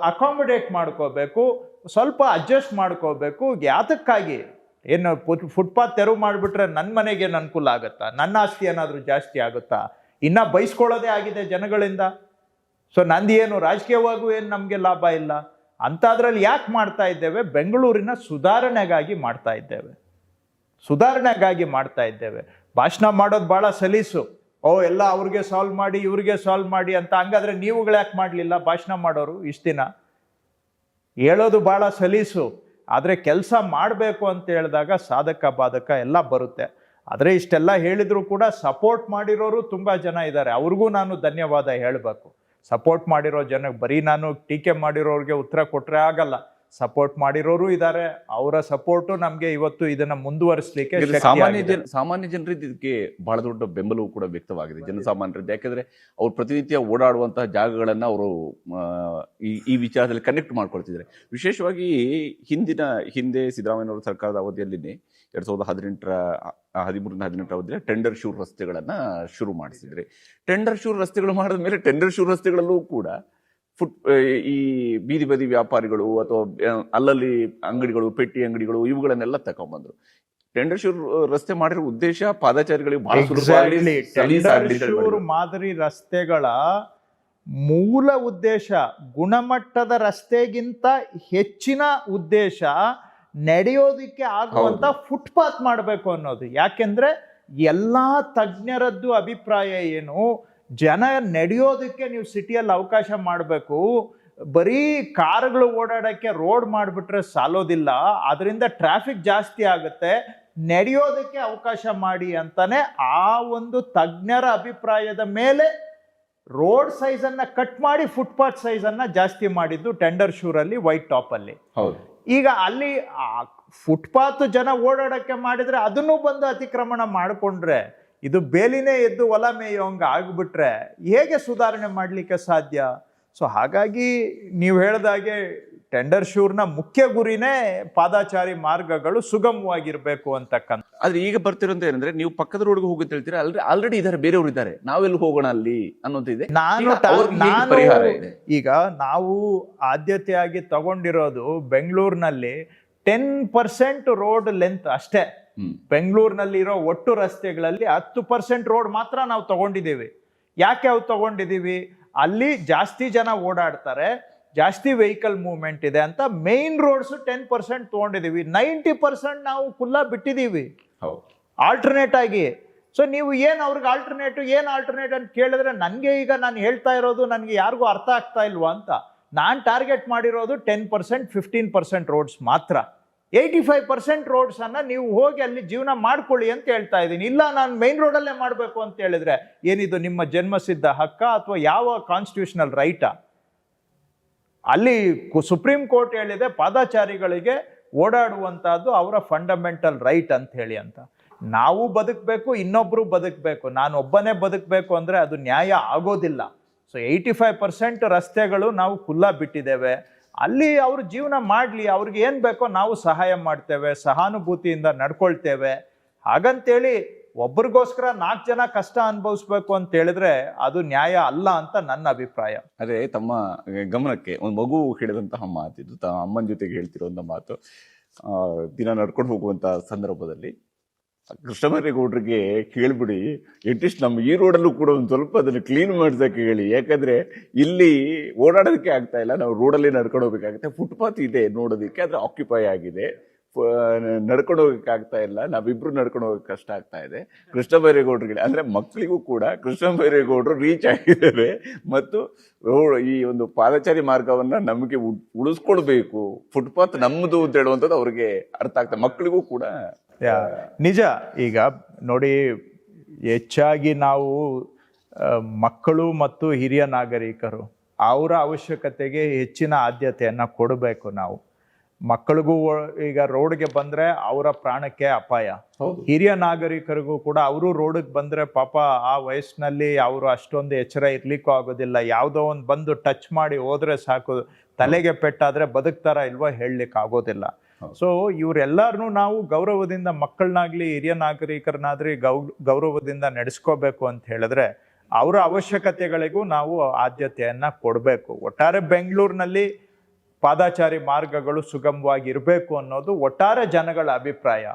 ಅಕಾಮಿಡೇಟ್ ಮಾಡ್ಕೋಬೇಕು, ಸ್ವಲ್ಪ ಅಡ್ಜಸ್ಟ್ ಮಾಡ್ಕೋಬೇಕು. ಯಾತಕ್ಕಾಗಿ? ಏನು ಫುಟ್ಪಾತ್ ತೆರವು ಮಾಡಿಬಿಟ್ರೆ ನನ್ನ ಮನೆಗೇನು ಅನುಕೂಲ ಆಗುತ್ತಾ? ನನ್ನ ಆಸ್ತಿ ಏನಾದರೂ ಜಾಸ್ತಿ ಆಗುತ್ತಾ? ಇನ್ನ ಬಯಸ್ಕೊಳ್ಳೋದೇ ಆಗಿದೆ ಜನಗಳಿಂದ. ಸೊ ನಂದು ಏನು ರಾಜಕೀಯವಾಗೂ ಏನು ನಮಗೆ ಲಾಭ ಇಲ್ಲ ಅಂತಾದ್ರಲ್ಲಿ ಯಾಕೆ ಮಾಡ್ತಾ ಇದ್ದೇವೆ? ಬೆಂಗಳೂರಿನ ಸುಧಾರಣೆಗಾಗಿ ಮಾಡ್ತಾ ಇದ್ದೇವೆ. ಭಾಷಣ ಮಾಡೋದು ಬಹಳ ಸಲೀಸು. ಎಲ್ಲ ಅವ್ರಿಗೆ ಸಾಲ್ವ್ ಮಾಡಿ, ಇವ್ರಿಗೆ ಸಾಲ್ವ್ ಮಾಡಿ ಅಂತ. ಹಂಗಾದ್ರೆ ನೀವುಗಳು ಯಾಕೆ ಮಾಡಲಿಲ್ಲ ಭಾಷಣ ಮಾಡೋರು? ಇಷ್ಟು ದಿನ ಹೇಳೋದು ಬಹಳ ಸಲೀಸು, ಆದರೆ ಕೆಲಸ ಮಾಡಬೇಕು ಅಂತ ಹೇಳಿದಾಗ ಸಾಧಕ ಬಾಧಕ ಎಲ್ಲ ಬರುತ್ತೆ. ಆದರೆ ಇಷ್ಟೆಲ್ಲ ಹೇಳಿದ್ರು ಕೂಡ ಸಪೋರ್ಟ್ ಮಾಡಿರೋರು ತುಂಬ ಜನ ಇದ್ದಾರೆ. ಅವ್ರಿಗೂ ನಾನು ಧನ್ಯವಾದ ಹೇಳಬೇಕು. ಸಪೋರ್ಟ್ ಮಾಡಿರೋ ಜನಕ್ಕೆ ಬರೀ ನಾನು ಟೀಕೆ ಮಾಡಿರೋರಿಗೆ ಉತ್ತರ ಕೊಟ್ಟರೆ ಆಗಲ್ಲ. ಸಪೋರ್ಟ್ ಮಾಡಿರೋರು ಇದ್ದಾರೆ. ಅವರ ಸಪೋರ್ಟು ನಮಗೆ ಇವತ್ತು ಇದನ್ನ ಮುಂದುವರಿಸಲಿಕ್ಕೆ ಸಾಮಾನ್ಯ ಜನರಿಂದ ಇದಕ್ಕೆ ಬಹಳ ದೊಡ್ಡ ಬೆಂಬಲವೂ ಕೂಡ ವ್ಯಕ್ತವಾಗಿದೆ ಜನಸಾಮಾನ್ಯರಿಂದ. ಯಾಕಂದ್ರೆ ಅವ್ರು ಪ್ರತಿನಿತ್ಯ ಓಡಾಡುವಂತಹ ಜಾಗಗಳನ್ನ ಅವರು ಈ ವಿಚಾರದಲ್ಲಿ ಕನೆಕ್ಟ್ ಮಾಡ್ಕೊಳ್ತಿದ್ದಾರೆ. ವಿಶೇಷವಾಗಿ ಹಿಂದೆ ಸಿದ್ದರಾಮಯ್ಯನವರ ಸರ್ಕಾರದ ಅವಧಿಯಲ್ಲಿ 2013 ಅವಧಿಯಲ್ಲಿ ಟೆಂಡರ್ ಶೂರ್ ರಸ್ತೆಗಳನ್ನ ಶುರು ಮಾಡಿಸಿದ್ರೆ, ಟೆಂಡರ್ ಶೂರ್ ರಸ್ತೆಗಳು ಮಾಡಿದ ಮೇಲೆ ಟೆಂಡರ್ ಶೂರ್ ರಸ್ತೆಗಳಲ್ಲೂ ಕೂಡ ಈ ಬೀದಿ ಬದಿ ವ್ಯಾಪಾರಿಗಳು ಅಥವಾ ಅಲ್ಲಲ್ಲಿ ಅಂಗಡಿಗಳು, ಪೆಟ್ಟಿ ಅಂಗಡಿಗಳು, ಇವುಗಳನ್ನೆಲ್ಲ ತಗೊಂಡ್ಬಂದ್ರು. ಟೆಂಡರ್ ಶೂರ್ ರಸ್ತೆ ಮಾಡಿರೋ ಉದ್ದೇಶ ಪಾದಚಾರಿಗಳಿಗೆ ಬಹಳ ಮಾದರಿ ರಸ್ತೆಗಳ ಮೂಲ ಉದ್ದೇಶ, ಗುಣಮಟ್ಟದ ರಸ್ತೆಗಿಂತ ಹೆಚ್ಚಿನ ಉದ್ದೇಶ ನಡೆಯೋದಿಕ್ಕೆ ಆಗುವಂತ ಫುಟ್ಪಾತ್ ಮಾಡಬೇಕು ಅನ್ನೋದು. ಯಾಕೆಂದ್ರೆ ಎಲ್ಲಾ ತಜ್ಞರದ್ದು ಅಭಿಪ್ರಾಯ ಏನು, ಜನ ನಡೆಯೋದಕ್ಕೆ ನೀವು ಸಿಟಿಯಲ್ಲಿ ಅವಕಾಶ ಮಾಡಬೇಕು. ಬರೀ ಕಾರುಗಳು ಓಡಾಡಕ್ಕೆ ರೋಡ್ ಮಾಡಿಬಿಟ್ರೆ ಸಾಲೋದಿಲ್ಲ, ಅದರಿಂದ ಟ್ರಾಫಿಕ್ ಜಾಸ್ತಿ ಆಗುತ್ತೆ, ನಡೆಯೋದಕ್ಕೆ ಅವಕಾಶ ಮಾಡಿ ಅಂತಾನೆ ಆ ಒಂದು ತಜ್ಞರ ಅಭಿಪ್ರಾಯದ ಮೇಲೆ ರೋಡ್ ಸೈಜ್ ಅನ್ನ ಕಟ್ ಮಾಡಿ ಫುಟ್ಪಾತ್ ಸೈಜ್ ಅನ್ನ ಜಾಸ್ತಿ ಮಾಡಿದ್ದು ಟೆಂಡರ್ ಶೂರಲ್ಲಿ, ವೈಟ್ ಟಾಪ್ ಅಲ್ಲಿ. ಈಗ ಅಲ್ಲಿ ಫುಟ್ಪಾತ್ ಜನ ಓಡಾಡಕ್ಕೆ ಮಾಡಿದ್ರೆ ಅದನ್ನು ಬಂದು ಅತಿಕ್ರಮಣ ಮಾಡಿಕೊಂಡ್ರೆ, ಇದು ಬೇಲಿನೇ ಎದ್ದು ಹೊಲ ಮೇಯೋಂಗ ಆಗ್ಬಿಟ್ರೆ ಹೇಗೆ ಸುಧಾರಣೆ ಮಾಡಲಿಕ್ಕೆ ಸಾಧ್ಯ? ಸೊ ಹಾಗಾಗಿ ನೀವು ಹೇಳ್ದಾಗೆ ಟೆಂಡರ್ ಶೂರ್ನ ಮುಖ್ಯ ಗುರಿನೇ ಪಾದಾಚಾರಿ ಮಾರ್ಗಗಳು ಸುಗಮವಾಗಿರ್ಬೇಕು ಅಂತಕ್ಕಂಥ. ಆದ್ರೆ ಈಗ ಬರ್ತಿರೋಂತ ಏನಂದ್ರೆ, ನೀವು ಪಕ್ಕದ ರೋಡ್ಗೆ ಹೋಗುತ್ತೆ ಹೇಳ್ತೀರಾ, ಆಲ್ರೆಡಿ ಇದಾರೆ, ಬೇರೆಯವರು ಇದ್ದಾರೆ, ನಾವೆಲ್ಲಿ ಹೋಗೋಣ ಅಲ್ಲಿ ಅನ್ನೋದಿದೆ. ಈಗ ನಾವು ಆದ್ಯತೆಯಾಗಿ ತಗೊಂಡಿರೋದು ಬೆಂಗಳೂರಿನಲ್ಲಿ 10% ರೋಡ್ ಲೆಂತ್ ಅಷ್ಟೇ. ಬೆಂಗಳೂರಿನಲ್ಲಿ ಇರೋ ಒಟ್ಟು ರಸ್ತೆಗಳಲ್ಲಿ 10% ರೋಡ್ ಮಾತ್ರ ನಾವು ತಗೊಂಡಿದ್ದೀವಿ. ಯಾಕೆ ಅವು ತಗೊಂಡಿದ್ದೀವಿ? ಅಲ್ಲಿ ಜಾಸ್ತಿ ಜನ ಓಡಾಡ್ತಾರೆ, ಜಾಸ್ತಿ ವೆಹಿಕಲ್ ಮೂವ್ಮೆಂಟ್ ಇದೆ ಅಂತ ಮೇನ್ ರೋಡ್ಸ್ 10% ತಗೊಂಡಿದ್ದೀವಿ. 90% ನಾವು ಕುಲ್ಲ ಬಿಟ್ಟಿದ್ದೀವಿ ಆಲ್ಟರ್ನೇಟ್ ಆಗಿ. ಸೊ ನೀವು ಅವ್ರಿಗೆ ಆಲ್ಟರ್ನೇಟ್ ಅಂತ ಕೇಳಿದ್ರೆ, ನನಗೆ ಈಗ ನಾನು ಹೇಳ್ತಾ ಇರೋದು ನನಗೆ ಯಾರಿಗೂ ಅರ್ಥ ಆಗ್ತಾ ಇಲ್ವಾ ಅಂತ. ನಾನು ಟಾರ್ಗೆಟ್ ಮಾಡಿರೋದು 10%, 15% ರೋಡ್ಸ್ ಮಾತ್ರ. 85% ರೋಡ್ಸ್ ಅನ್ನ ನೀವು ಹೋಗಿ ಅಲ್ಲಿ ಜೀವನ ಮಾಡ್ಕೊಳ್ಳಿ ಅಂತ ಹೇಳ್ತಾ ಇದ್ದೀನಿ. ಇಲ್ಲ ನಾನು ಮೈನ್ ರೋಡಲ್ಲೇ ಮಾಡಬೇಕು ಅಂತ ಹೇಳಿದ್ರೆ ಏನಿದು ನಿಮ್ಮ ಜನ್ಮಸಿದ್ಧ ಹಕ್ಕ ಅಥವಾ ಯಾವ ಕಾನ್ಸ್ಟಿಟ್ಯೂಷನಲ್ ರೈಟಾ? ಅಲ್ಲಿ ಸುಪ್ರೀಂ ಕೋರ್ಟ್ ಹೇಳಿದೆ ಪಾದಾಚಾರಿಗಳಿಗೆ ಓಡಾಡುವಂತಹದ್ದು ಅವರ ಫಂಡಮೆಂಟಲ್ ರೈಟ್ ಅಂತ ಹೇಳಿ ಅಂತ. ನಾವು ಬದುಕಬೇಕು, ಇನ್ನೊಬ್ರು ಬದುಕಬೇಕು, ನಾನು ಒಬ್ಬನೇ ಬದುಕಬೇಕು ಅಂದ್ರೆ ಅದು ನ್ಯಾಯ ಆಗೋದಿಲ್ಲ. ಸೊ 85% ರಸ್ತೆಗಳು ನಾವು ಖುಲ್ಲಾ ಬಿಟ್ಟಿದ್ದೇವೆ. ಅಲ್ಲಿ ಅವ್ರ ಜೀವನ ಮಾಡಲಿ, ಅವ್ರಿಗೆ ಏನು ಬೇಕೋ ನಾವು ಸಹಾಯ ಮಾಡ್ತೇವೆ, ಸಹಾನುಭೂತಿಯಿಂದ ನಡ್ಕೊಳ್ತೇವೆ. ಹಾಗಂತೇಳಿ ಒಬ್ರಿಗೋಸ್ಕರ 4 ಜನ ಕಷ್ಟ ಅನುಭವಿಸ್ಬೇಕು ಅಂತ ಹೇಳಿದ್ರೆ ಅದು ನ್ಯಾಯ ಅಲ್ಲ ಅಂತ ನನ್ನ ಅಭಿಪ್ರಾಯ. ಅದೇ ತಮ್ಮ ಗಮನಕ್ಕೆ ಒಂದು ಮಗು ಹೇಳಿದಂತಹ ಮಾತಿದ್ದು, ಅಮ್ಮನ ಜೊತೆಗೆ ಹೇಳ್ತಿರುವಂತ ಮಾತು, ದಿನ ನಡ್ಕೊಂಡು ಹೋಗುವಂತ ಸಂದರ್ಭದಲ್ಲಿ ಕೃಷ್ಣಬೈರೇಗೌಡರಿಗೆ ಕೇಳ್ಬಿಡಿ, ಅಟ್ಲೀಸ್ಟ್ ನಮ್ಮ ಈ ರೋಡಲ್ಲೂ ಕೂಡ ಒಂದು ಸ್ವಲ್ಪ ಅದನ್ನು ಕ್ಲೀನ್ ಮಾಡ್ಸಕ್ಕೆ ಹೇಳಿ. ಯಾಕಂದ್ರೆ ಇಲ್ಲಿ ಓಡಾಡೋದಕ್ಕೆ ಆಗ್ತಾ ಇಲ್ಲ, ನಾವು ರೋಡಲ್ಲಿ ನಡ್ಕೊಂಡು ಹೋಗ್ಬೇಕಾಗುತ್ತೆ. ಫುಟ್ಪಾತ್ ಇದೆ ನೋಡೋದಕ್ಕೆ, ಆದ್ರೆ ಆಕ್ಯುಪೈ ಆಗಿದೆ, ನಡ್ಕೊಂಡು ಹೋಗಕ್ಕೆ ಆಗ್ತಾ ಇಲ್ಲ, ನಾವಿಬ್ರು ನಡ್ಕೊಂಡು ಹೋಗಕ್ಕೆ ಕಷ್ಟ ಆಗ್ತಾ ಇದೆ. ಕೃಷ್ಣಬೈರೇಗೌಡರಿಗೆ ಅಂದ್ರೆ ಮಕ್ಕಳಿಗೂ ಕೂಡ ಕೃಷ್ಣಬೈರೇಗೌಡರು ರೀಚ್ ಆಗಿದ್ದಾರೆ ಮತ್ತು ಈ ಒಂದು ಪಾದಚಾರಿ ಮಾರ್ಗವನ್ನ ನಮಗೆ ಉಳಿಸ್ಕೊಳ್ಬೇಕು, ಫುಟ್ಪಾತ್ ನಮ್ಮದು ಅಂತ ಹೇಳುವಂಥದ್ದು ಅವ್ರಿಗೆ ಅರ್ಥ ಆಗ್ತದೆ, ಮಕ್ಕಳಿಗೂ ಕೂಡ ನಿಜ. ಈಗ ನೋಡಿ, ಹೆಚ್ಚಾಗಿ ನಾವು ಮಕ್ಕಳು ಮತ್ತು ಹಿರಿಯ ನಾಗರಿಕರು ಅವರ ಅವಶ್ಯಕತೆಗೆ ಹೆಚ್ಚಿನ ಆದ್ಯತೆಯನ್ನು ಕೊಡಬೇಕು. ನಾವು ಮಕ್ಕಳಿಗೂ ಈಗ ರೋಡ್ಗೆ ಬಂದ್ರೆ ಅವರ ಪ್ರಾಣಕ್ಕೆ ಅಪಾಯ, ಹಿರಿಯ ನಾಗರಿಕರಿಗೂ ಕೂಡ ಅವರು ರೋಡ್ಗೆ ಬಂದ್ರೆ ಪಾಪ ಆ ವಯಸ್ಸಿನಲ್ಲಿ ಅವರು ಅಷ್ಟೊಂದು ಎಚ್ಚರ ಇರ್ಲಿಕ್ಕೂ ಆಗೋದಿಲ್ಲ. ಯಾವುದೋ ಒಂದು ಬಂದು ಟಚ್ ಮಾಡಿ ಹೋದ್ರೆ ಸಾಕು, ತಲೆಗೆ ಪೆಟ್ಟಾದ್ರೆ ಬದುಕ್ತಾರ ಇಲ್ವೋ ಹೇಳಲಿಕ್ಕೆ ಆಗೋದಿಲ್ಲ. ಸೊ ಇವರೆಲ್ಲರನ್ನೂ ನಾವು ಗೌರವದಿಂದ, ಮಕ್ಕಳನ್ನಾಗ್ಲಿ ಹಿರಿಯ ನಾಗರಿಕರನ್ನಾದ್ರಿ ಗೌರವದಿಂದ ನಡೆಸ್ಕೋಬೇಕು ಅಂತ ಹೇಳಿದ್ರೆ ಅವರ ಅವಶ್ಯಕತೆಗಳಿಗೂ ನಾವು ಆದ್ಯತೆಯನ್ನ ಕೊಡಬೇಕು. ಒಟ್ಟಾರೆ ಬೆಂಗಳೂರಿನಲ್ಲಿ ಪಾದಾಚಾರಿ ಮಾರ್ಗಗಳು ಸುಗಮವಾಗಿ ಇರಬೇಕು ಅನ್ನೋದು ಒಟ್ಟಾರೆ ಜನಗಳ ಅಭಿಪ್ರಾಯ.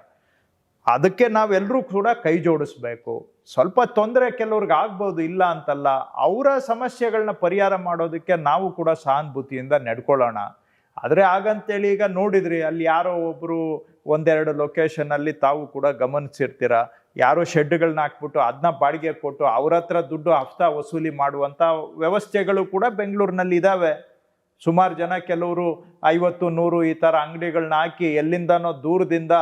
ಅದಕ್ಕೆ ನಾವೆಲ್ಲರೂ ಕೂಡ ಕೈ ಜೋಡಿಸ್ಬೇಕು. ಸ್ವಲ್ಪ ತೊಂದರೆ ಕೆಲವ್ರಿಗೆ ಆಗ್ಬೋದು, ಇಲ್ಲ ಅಂತಲ್ಲ. ಅವರ ಸಮಸ್ಯೆಗಳನ್ನ ಪರಿಹಾರ ಮಾಡೋದಕ್ಕೆ ನಾವು ಕೂಡ ಸಹಾನುಭೂತಿಯಿಂದ ನಡ್ಕೊಳ್ಳೋಣ. ಆದರೆ ಹಾಗಂತೇಳಿ ಈಗ ನೋಡಿದ್ರಿ, ಅಲ್ಲಿ ಯಾರೋ ಒಬ್ರು 1-2 ಲೊಕೇಶನ್ ಅಲ್ಲಿ ತಾವು ಕೂಡ ಗಮನಿಸಿರ್ತೀರ, ಯಾರೋ ಶೆಡ್ಗಳನ್ನ ಹಾಕ್ಬಿಟ್ಟು ಅದನ್ನ ಬಾಡಿಗೆ ಕೊಟ್ಟು ಅವ್ರ ಹತ್ರ ದುಡ್ಡು ಹಫ್ತಾ ವಸೂಲಿ ಮಾಡುವಂತ ವ್ಯವಸ್ಥೆಗಳು ಕೂಡ ಬೆಂಗಳೂರಿನಲ್ಲಿ ಇದಾವೆ. ಸುಮಾರು ಜನ ಕೆಲವರು 50-100 ಈ ತರ ಅಂಗಡಿಗಳನ್ನ ಹಾಕಿ ಎಲ್ಲಿಂದನೋ ದೂರದಿಂದ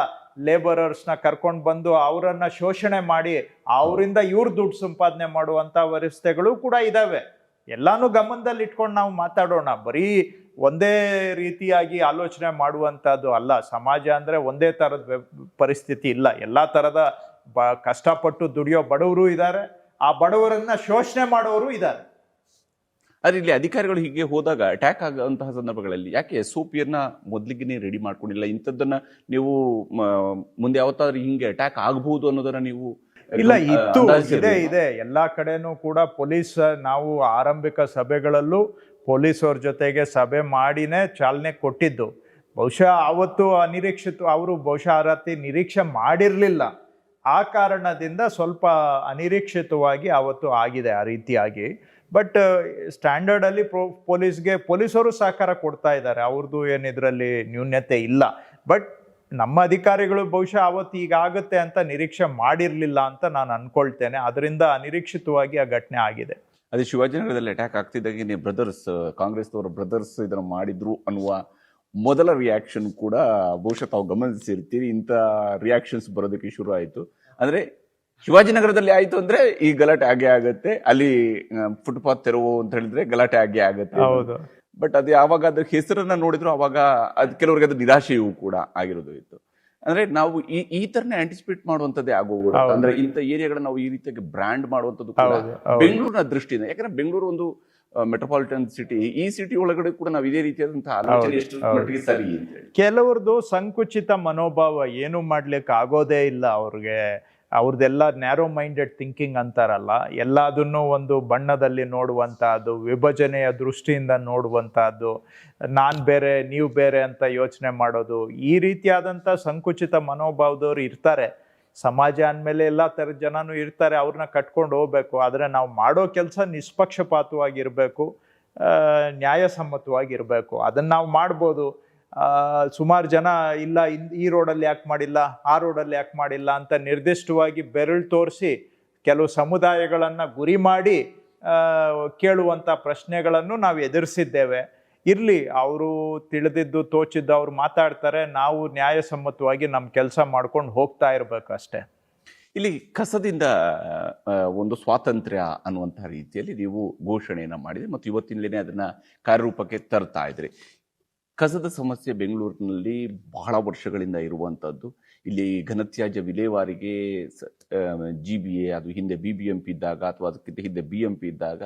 ಲೇಬರರ್ಸ್ನ ಕರ್ಕೊಂಡು ಬಂದು ಅವರನ್ನ ಶೋಷಣೆ ಮಾಡಿ ಅವರಿಂದ ಇವ್ರು ದುಡ್ಡು ಸಂಪಾದನೆ ಮಾಡುವಂತ ವ್ಯವಸ್ಥೆಗಳು ಕೂಡ ಇದಾವೆ. ಎಲ್ಲಾನು ಗಮನದಲ್ಲಿ ಇಟ್ಕೊಂಡು ನಾವು ಮಾತಾಡೋಣ. ಬರೀ ಒಂದೇ ರೀತಿಯಾಗಿ ಆಲೋಚನೆ ಮಾಡುವಂತದ್ದು ಅಲ್ಲ. ಸಮಾಜ ಅಂದ್ರೆ ಒಂದೇ ತರದ ಪರಿಸ್ಥಿತಿ ಇಲ್ಲ. ಎಲ್ಲಾ ತರದ ಕಷ್ಟಪಟ್ಟು ದುಡಿಯೋ ಬಡವರು ಇದ್ದಾರೆ, ಆ ಬಡವರನ್ನ ಶೋಷಣೆ ಮಾಡೋರು ಇದ್ದಾರೆ. ಆದ್ರೆ ಇಲ್ಲಿ ಅಧಿಕಾರಿಗಳು ಹೀಗೆ ಹೋದಾಗ ಅಟ್ಯಾಕ್ ಆಗುವಂತಹ ಸಂದರ್ಭಗಳಲ್ಲಿ ಯಾಕೆ SOP ಮೊದ್ಲಿಗೆ ರೆಡಿ ಮಾಡ್ಕೊಂಡಿಲ್ಲ? ಇಂಥದ್ದನ್ನ ನೀವು ಮುಂದೆ ಯಾವತ್ತಾದ್ರೂ ಹಿಂಗೆ ಅಟ್ಯಾಕ್ ಆಗಬಹುದು ಅನ್ನೋದನ್ನ ನೀವು ಇಲ್ಲ, ಇತ್ತು, ಇದೆ ಎಲ್ಲಾ ಕಡೆನೂ ಕೂಡ ಪೊಲೀಸ್, ನಾವು ಆರಂಭಿಕ ಸಭೆಗಳಲ್ಲೂ ಪೊಲೀಸವ್ರ ಜೊತೆಗೆ ಸಭೆ ಮಾಡಿನೇ ಚಾಲನೆ ಕೊಟ್ಟಿದ್ದು. ಬಹುಶಃ ಅವತ್ತು ಅನಿರೀಕ್ಷಿತ, ಅವರು ಬಹುಶಃ ಆ ರಾತ್ರಿ ನಿರೀಕ್ಷೆ ಮಾಡಿರ್ಲಿಲ್ಲ. ಆ ಕಾರಣದಿಂದ ಸ್ವಲ್ಪ ಅನಿರೀಕ್ಷಿತವಾಗಿ ಅವತ್ತು ಆಗಿದೆ ಆ ರೀತಿಯಾಗಿ. ಬಟ್ ಸ್ಟ್ಯಾಂಡರ್ಡ್ ಅಲ್ಲಿ ಪೊಲೀಸರು ಸಹಕಾರ ಕೊಡ್ತಾ ಇದ್ದಾರೆ, ಅವ್ರದ್ದು ಏನಿದ್ರಲ್ಲಿ ನ್ಯೂನ್ಯತೆ ಇಲ್ಲ. ಬಟ್ ನಮ್ಮ ಅಧಿಕಾರಿಗಳು ಬಹುಶಃ ಅವತ್ತು ಈಗ ಆಗುತ್ತೆ ಅಂತ ನಿರೀಕ್ಷೆ ಮಾಡಿರ್ಲಿಲ್ಲ ಅಂತ ನಾನು ಅನ್ಕೊಳ್ತೇನೆ. ಅದರಿಂದ ಅನಿರೀಕ್ಷಿತವಾಗಿ ಆ ಘಟನೆ ಆಗಿದೆ. ಅದೇ ಶಿವಾಜಿನಗರದಲ್ಲಿ ಅಟ್ಯಾಕ್ ಆಗ್ತಿದ್ದಾಗೆ ನೀವು ಬ್ರದರ್ಸ್, ಕಾಂಗ್ರೆಸ್ನವರ ಬ್ರದರ್ಸ್ ಇದನ್ನು ಮಾಡಿದ್ರು ಅನ್ನುವ ಮೊದಲ ರಿಯಾಕ್ಷನ್ ಕೂಡ ಬಹುಶಃ ತಾವು ಗಮನಿಸಿರ್ತೀರಿ. ಇಂಥ ರಿಯಾಕ್ಷನ್ಸ್ ಬರೋದಕ್ಕೆ ಶುರು ಆಯಿತು. ಅಂದ್ರೆ ಶಿವಾಜಿನಗರದಲ್ಲಿ ಆಯ್ತು ಅಂದ್ರೆ ಈ ಗಲಾಟೆ ಆಗೇ ಆಗತ್ತೆ, ಅಲ್ಲಿ ಫುಟ್ಪಾತ್ ತೆರವು ಅಂತ ಹೇಳಿದ್ರೆ ಗಲಾಟೆ ಆಗೇ ಆಗತ್ತೆ. ಬಟ್ ಅದು ಯಾವಾಗ ಅದ್ರ ಹೆಸರನ್ನ ನೋಡಿದ್ರು ಅವಾಗ ಅದು ಕೆಲವರಿಗೆ ಅದು ನಿರಾಶೆಯೂ ಕೂಡ ಆಗಿರೋದು ಇತ್ತು. ಅಂದ್ರೆ ನಾವು ಈ ತರನೇ ಆಂಟಿಸಿಪೇಟ್ ಮಾಡುವಂತದ್ದೇ ಆಗೋದು. ಅಂದ್ರೆ ಇಂಥ ಏರಿಯಾಗಳನ್ನ ನಾವು ಈ ರೀತಿಯಾಗಿ ಬ್ರ್ಯಾಂಡ್ ಮಾಡುವಂತದ್ದು ಕೂಡ ಬೆಂಗಳೂರಿನ ದೃಷ್ಟಿಯಿಂದ. ಯಾಕಂದ್ರೆ ಬೆಂಗಳೂರು ಒಂದು ಮೆಟ್ರೋಪಾಲಿಟನ್ ಸಿಟಿ, ಈ ಸಿಟಿ ಒಳಗಡೆ ಕೂಡ ನಾವು ಇದೇ ರೀತಿಯಾದಂತಹ ಆಲೋಚನೆ ಎಷ್ಟು ಮಟ್ಟಿಗೆ ಸರಿ ಅಂತ ಹೇಳಿ ಕೆಲವರದು ಸಂಕುಚಿತ ಮನೋಭಾವ, ಏನು ಮಾಡ್ಲಿಕ್ಕೆ ಆಗೋದೇ ಇಲ್ಲ ಅವ್ರಿಗೆ. ಅವ್ರದ್ದೆಲ್ಲ ನ್ಯಾರೋ ಮೈಂಡೆಡ್ ಥಿಂಕಿಂಗ್ ಅಂತಾರಲ್ಲ, ಎಲ್ಲದನ್ನು ಒಂದು ಬಣ್ಣದಲ್ಲಿ ನೋಡುವಂತಹದ್ದು, ವಿಭಜನೆಯ ದೃಷ್ಟಿಯಿಂದ ನೋಡುವಂತಹದ್ದು, ನಾನು ಬೇರೆ ನೀವು ಬೇರೆ ಅಂತ ಯೋಚನೆ ಮಾಡೋದು, ಈ ರೀತಿಯಾದಂಥ ಸಂಕುಚಿತ ಮನೋಭಾವದವ್ರು ಇರ್ತಾರೆ. ಸಮಾಜ ಅಂದಮೇಲೆ ಎಲ್ಲ ಥರದ ಜನನೂ ಇರ್ತಾರೆ, ಅವ್ರನ್ನ ಕಟ್ಕೊಂಡು ಹೋಗ್ಬೇಕು. ಆದರೆ ನಾವು ಮಾಡೋ ಕೆಲಸ ನಿಷ್ಪಕ್ಷಪಾತವಾಗಿರಬೇಕು, ನ್ಯಾಯಸಮ್ಮತವಾಗಿರಬೇಕು. ಅದನ್ನು ನಾವು ಮಾಡ್ಬೋದು. ಸುಮಾರು ಜನ ಇಲ್ಲ ಈ ರೋಡಲ್ಲಿ ಯಾಕೆ ಮಾಡಿಲ್ಲ, ಆ ರೋಡಲ್ಲಿ ಯಾಕೆ ಮಾಡಿಲ್ಲ ಅಂತ ನಿರ್ದಿಷ್ಟವಾಗಿ ಬೆರಳು ತೋರಿಸಿ ಕೆಲವು ಸಮುದಾಯಗಳನ್ನು ಗುರಿ ಮಾಡಿ ಕೇಳುವಂಥ ಪ್ರಶ್ನೆಗಳನ್ನು ನಾವು ಎದುರಿಸಿದ್ದೇವೆ. ಇರಲಿ, ಅವರು ತಿಳಿದಿದ್ದು ತೋಚಿದ್ದು ಅವ್ರು ಮಾತಾಡ್ತಾರೆ, ನಾವು ನ್ಯಾಯಸಮ್ಮತವಾಗಿ ನಮ್ಮ ಕೆಲಸ ಮಾಡ್ಕೊಂಡು ಹೋಗ್ತಾ ಇರಬೇಕು ಅಷ್ಟೇ. ಇಲ್ಲಿ ಕಸದಿಂದ ಒಂದು ಸ್ವಾತಂತ್ರ್ಯ ಅನ್ನುವಂತಹ ರೀತಿಯಲ್ಲಿ ನೀವು ಘೋಷಣೆಯನ್ನು ಮಾಡಿದ್ರಿ ಮತ್ತು ಇವತ್ತಿನಲ್ಲೇ ಅದನ್ನ ಕಾರ್ಯರೂಪಕ್ಕೆ ತರ್ತಾ ಇದ್ರಿ. ಕಸದ ಸಮಸ್ಯೆ ಬೆಂಗಳೂರಿನಲ್ಲಿ ಬಹಳ ವರ್ಷಗಳಿಂದ ಇರುವಂಥದ್ದು. ಇಲ್ಲಿ ಘನತ್ಯಾಜ್ಯ ವಿಲೇವಾರಿಗೆ GBA, ಅದು ಹಿಂದೆ BBMP ಇದ್ದಾಗ ಅಥವಾ ಅದಕ್ಕಿಂತ ಹಿಂದೆ BMP ಇದ್ದಾಗ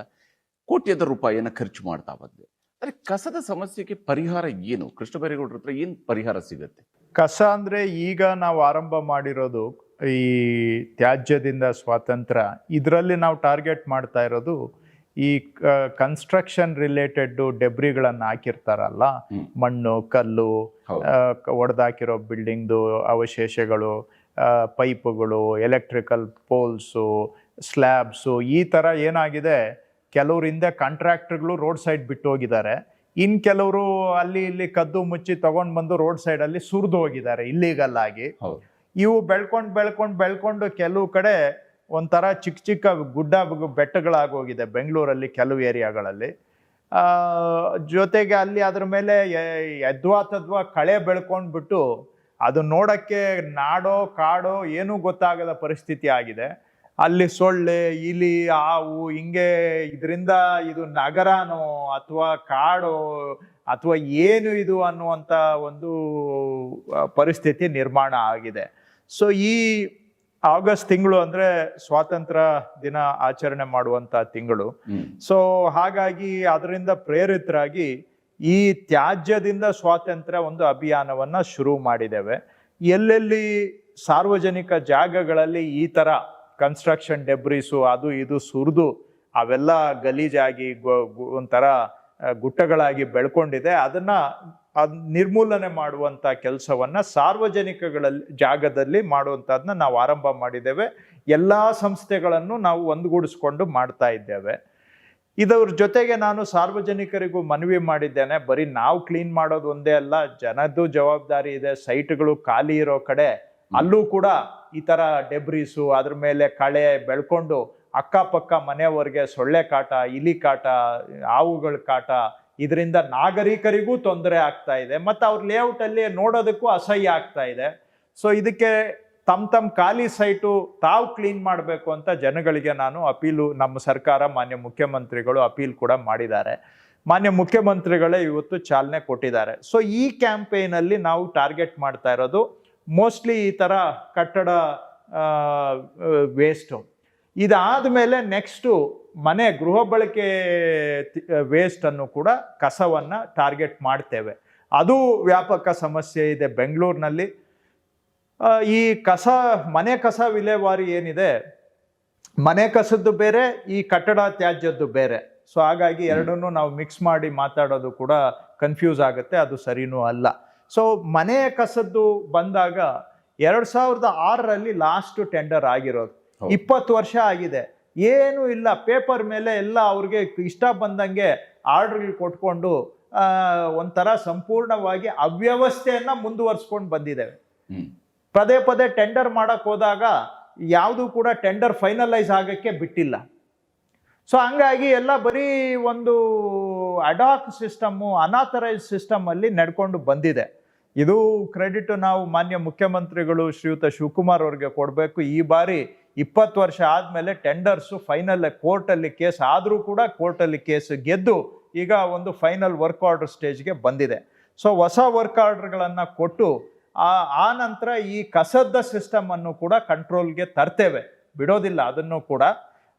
ಕೋಟ್ಯಂತರ ರೂಪಾಯಿಯನ್ನು ಖರ್ಚು ಮಾಡ್ತಾ ಬಂದೆ. ಆದರೆ ಕಸದ ಸಮಸ್ಯೆಗೆ ಪರಿಹಾರ ಏನು? ಕೃಷ್ಣ ಬೈರೇಗೌಡರ ಹತ್ರ ಏನು ಪರಿಹಾರ ಸಿಗುತ್ತೆ? ಕಸ ಅಂದರೆ ಈಗ ನಾವು ಆರಂಭ ಮಾಡಿರೋದು ಈ ತ್ಯಾಜ್ಯದಿಂದ ಸ್ವಾತಂತ್ರ್ಯ, ಇದರಲ್ಲಿ ನಾವು ಟಾರ್ಗೆಟ್ ಮಾಡ್ತಾ ಇರೋದು ಈ ಕನ್ಸ್ಟ್ರಕ್ಷನ್ ರಿಲೇಟೆಡ್ ಡೆಬ್ರಿಗಳನ್ನು ಹಾಕಿರ್ತಾರಲ್ಲ, ಮಣ್ಣು, ಕಲ್ಲು, ಒಡೆದಾಕಿರೋ ಬಿಲ್ಡಿಂಗ್ದು ಅವಶೇಷಗಳು, ಪೈಪುಗಳು, ಎಲೆಕ್ಟ್ರಿಕಲ್ ಪೋಲ್ಸು, ಸ್ಲ್ಯಾಬ್ಸು, ಈ ಥರ ಏನಾಗಿದೆ, ಕೆಲವರಿಂದ ಕಾಂಟ್ರಾಕ್ಟರ್ಗಳು ರೋಡ್ ಸೈಡ್ ಬಿಟ್ಟು ಹೋಗಿದ್ದಾರೆ. ಇನ್ನು ಕೆಲವರು ಅಲ್ಲಿ ಇಲ್ಲಿ ಕದ್ದು ಮುಚ್ಚಿ ತಗೊಂಡು ಬಂದು ರೋಡ್ ಸೈಡಲ್ಲಿ ಸುರಿದು ಹೋಗಿದ್ದಾರೆ ಇಲ್ಲೀಗಲ್ ಆಗಿ. ಇವು ಬೆಳ್ಕೊಂಡು ಕೆಲವು ಕಡೆ ಒಂಥರ ಚಿಕ್ಕ ಚಿಕ್ಕ ಗುಡ್ಡ ಬೆಟ್ಟಗಳಾಗೋಗಿದೆ ಬೆಂಗಳೂರಲ್ಲಿ ಕೆಲವು ಏರಿಯಾಗಳಲ್ಲಿ. ಜೊತೆಗೆ ಅಲ್ಲಿ ಅದ್ರ ಮೇಲೆ ಯದ್ವಾ ಕಳೆ ಬೆಳ್ಕೊಂಡ್ಬಿಟ್ಟು ಅದು ನೋಡೋಕ್ಕೆ ನಾಡೋ ಕಾಡೋ ಏನೂ ಗೊತ್ತಾಗದ ಪರಿಸ್ಥಿತಿ ಆಗಿದೆ. ಅಲ್ಲಿ ಸೊಳ್ಳೆ, ಇಲಿ, ಹಾವು, ಹಿಂಗೆ ಇದರಿಂದ ಇದು ನಗರನೋ ಅಥವಾ ಕಾಡೋ ಅಥವಾ ಏನು ಇದು ಅನ್ನುವಂಥ ಒಂದು ಪರಿಸ್ಥಿತಿ ನಿರ್ಮಾಣ ಆಗಿದೆ. ಸೊ ಈ ಆಗಸ್ಟ್ ತಿಂಗಳು ಅಂದರೆ ಸ್ವಾತಂತ್ರ್ಯ ದಿನ ಆಚರಣೆ ಮಾಡುವಂಥ ತಿಂಗಳು. ಸೊ ಹಾಗಾಗಿ ಅದರಿಂದ ಪ್ರೇರಿತರಾಗಿ ಈ ತ್ಯಾಜ್ಯದಿಂದ ಸ್ವಾತಂತ್ರ್ಯ ಒಂದು ಅಭಿಯಾನವನ್ನು ಶುರು ಮಾಡಿದ್ದೇವೆ. ಎಲ್ಲೆಲ್ಲಿ ಸಾರ್ವಜನಿಕ ಜಾಗಗಳಲ್ಲಿ ಈ ಥರ ಕನ್ಸ್ಟ್ರಕ್ಷನ್ ಡೆಬ್ರಿಸು ಅದು ಇದು ಸುರಿದು ಅವೆಲ್ಲ ಗಲೀಜಾಗಿ ಒಂಥರ ಗುಟ್ಟಗಳಾಗಿ ಬೆಳ್ಕೊಂಡಿದೆ, ಅದನ್ನ ನಿರ್ಮೂಲನೆ ಮಾಡುವಂಥ ಕೆಲಸವನ್ನ ಸಾರ್ವಜನಿಕಗಳಲ್ಲಿ ಜಾಗದಲ್ಲಿ ಮಾಡುವಂಥದ್ದನ್ನ ನಾವು ಆರಂಭ ಮಾಡಿದ್ದೇವೆ. ಎಲ್ಲ ಸಂಸ್ಥೆಗಳನ್ನು ನಾವು ಒಂದುಗೂಡಿಸ್ಕೊಂಡು ಮಾಡ್ತಾ ಇದ್ದೇವೆ. ಇದರ ಜೊತೆಗೆ ನಾನು ಸಾರ್ವಜನಿಕರಿಗೂ ಮನವಿ ಮಾಡಿದ್ದೇನೆ, ಬರೀ ನಾವು ಕ್ಲೀನ್ ಮಾಡೋದು ಒಂದೇ ಅಲ್ಲ, ಜನದ್ದು ಜವಾಬ್ದಾರಿ ಇದೆ. ಸೈಟ್ಗಳು ಖಾಲಿ ಇರೋ ಕಡೆ ಅಲ್ಲೂ ಕೂಡ ಈ ಥರ ಡೆಬ್ರಿಸು ಅದ್ರ ಮೇಲೆ ಕಳೆ ಬೆಳ್ಕೊಂಡು ಅಕ್ಕಪಕ್ಕ ಮನೆಯವರೆಗೆ ಸೊಳ್ಳೆ ಕಾಟ, ಇಲಿ ಕಾಟ, ಹಾವುಗಳ ಕಾಟ, ಇದರಿಂದ ನಾಗರಿಕರಿಗೂ ತೊಂದರೆ ಆಗ್ತಾ ಇದೆ ಮತ್ತು ಅವ್ರ ಲೇಔಟಲ್ಲಿ ನೋಡೋದಕ್ಕೂ ಅಸಹ್ಯ ಆಗ್ತಾ ಇದೆ. ಸೊ ಇದಕ್ಕೆ ತಮ್ಮ ಖಾಲಿ ಸೈಟು ತಾವು ಕ್ಲೀನ್ ಮಾಡಬೇಕು ಅಂತ ಜನಗಳಿಗೆ ನಾನು ಅಪೀಲು, ನಮ್ಮ ಸರ್ಕಾರ ಮಾನ್ಯ ಮುಖ್ಯಮಂತ್ರಿಗಳು ಅಪೀಲ್ ಕೂಡ ಮಾಡಿದ್ದಾರೆ. ಮಾನ್ಯ ಮುಖ್ಯಮಂತ್ರಿಗಳೇ ಇವತ್ತು ಚಾಲನೆ ಕೊಟ್ಟಿದ್ದಾರೆ. ಸೊ ಈ ಕ್ಯಾಂಪೇನಲ್ಲಿ ನಾವು ಟಾರ್ಗೆಟ್ ಮಾಡ್ತಾ ಇರೋದು ಮೋಸ್ಟ್ಲಿ ಈ ಥರ ಕಟ್ಟಡ ವೇಸ್ಟು. ಇದಾದ ಮೇಲೆ ನೆಕ್ಸ್ಟು ಮನೆ ಗೃಹ ಬಳಕೆ ವೇಸ್ಟನ್ನು ಕೂಡ ಕಸವನ್ನು ಟಾರ್ಗೆಟ್ ಮಾಡ್ತೇವೆ. ಅದು ವ್ಯಾಪಕ ಸಮಸ್ಯೆ ಇದೆ ಬೆಂಗಳೂರಿನಲ್ಲಿ. ಈ ಮನೆ ಕಸ ವಿಲೇವಾರಿ ಏನಿದೆ, ಮನೆ ಕಸದ್ದು ಬೇರೆ, ಈ ಕಟ್ಟಡ ತ್ಯಾಜ್ಯದ್ದು ಬೇರೆ. ಸೊ ಹಾಗಾಗಿ ಎರಡನ್ನೂ ನಾವು ಮಿಕ್ಸ್ ಮಾಡಿ ಮಾತಾಡೋದು ಕೂಡ ಕನ್ಫ್ಯೂಸ್ ಆಗುತ್ತೆ, ಅದು ಸರಿನೂ ಅಲ್ಲ. ಸೊ ಮನೆ ಕಸದ್ದು ಬಂದಾಗ 2006ರಲ್ಲಿ ಲಾಸ್ಟ್ ಟೆಂಡರ್ ಆಗಿರೋದು, 20 ವರ್ಷ ಆಗಿದೆ, ಏನೂ ಇಲ್ಲ. ಪೇಪರ್ ಮೇಲೆ ಎಲ್ಲ ಅವ್ರಿಗೆ ಇಷ್ಟ ಬಂದಂಗೆ ಆರ್ಡರ್ಗಳು ಕೊಟ್ಕೊಂಡು ಒಂಥರ ಸಂಪೂರ್ಣವಾಗಿ ಅವ್ಯವಸ್ಥೆಯನ್ನ ಮುಂದುವರ್ಸ್ಕೊಂಡು ಬಂದಿದ್ದೇವೆ. ಪದೇ ಟೆಂಡರ್ ಮಾಡಕ್ ಹೋದಾಗ ಯಾವುದು ಕೂಡ ಟೆಂಡರ್ ಫೈನಲೈಸ್ ಆಗಕ್ಕೆ ಬಿಟ್ಟಿಲ್ಲ. ಸೊ ಹಂಗಾಗಿ ಎಲ್ಲ ಬರೀ ಒಂದು ಅಡಾಕ್ ಸಿಸ್ಟಮ್ಮು, ಅನಾಥರೈಸ್ ಸಿಸ್ಟಮಲ್ಲಿ ನಡ್ಕೊಂಡು ಬಂದಿದೆ. ಇದು ಕ್ರೆಡಿಟ್ ನಾವು ಮಾನ್ಯ ಮುಖ್ಯಮಂತ್ರಿಗಳು ಶ್ರೀಯುತ ಶಿವಕುಮಾರ್ ಅವ್ರಿಗೆ ಕೊಡಬೇಕು. ಈ ಬಾರಿ 20 ವರ್ಷ ಆದಮೇಲೆ ಟೆಂಡರ್ಸು ಫೈನಲ್ ಕೋರ್ಟಲ್ಲಿ ಕೇಸ್ ಆದರೂ ಕೂಡ ಕೋರ್ಟಲ್ಲಿ ಕೇಸ್ ಗೆದ್ದು ಈಗ ಒಂದು ಫೈನಲ್ ವರ್ಕ್ ಆರ್ಡರ್ ಸ್ಟೇಜ್ಗೆ ಬಂದಿದೆ. ಸೊ ಹೊಸ ವರ್ಕ್ ಆರ್ಡರ್ಗಳನ್ನು ಕೊಟ್ಟು ಆ ನಂತರ ಈ ಕಸದ ಸಿಸ್ಟಮನ್ನು ಕೂಡ ಕಂಟ್ರೋಲ್ಗೆ ತರ್ತೇವೆ, ಬಿಡೋದಿಲ್ಲ ಅದನ್ನು ಕೂಡ.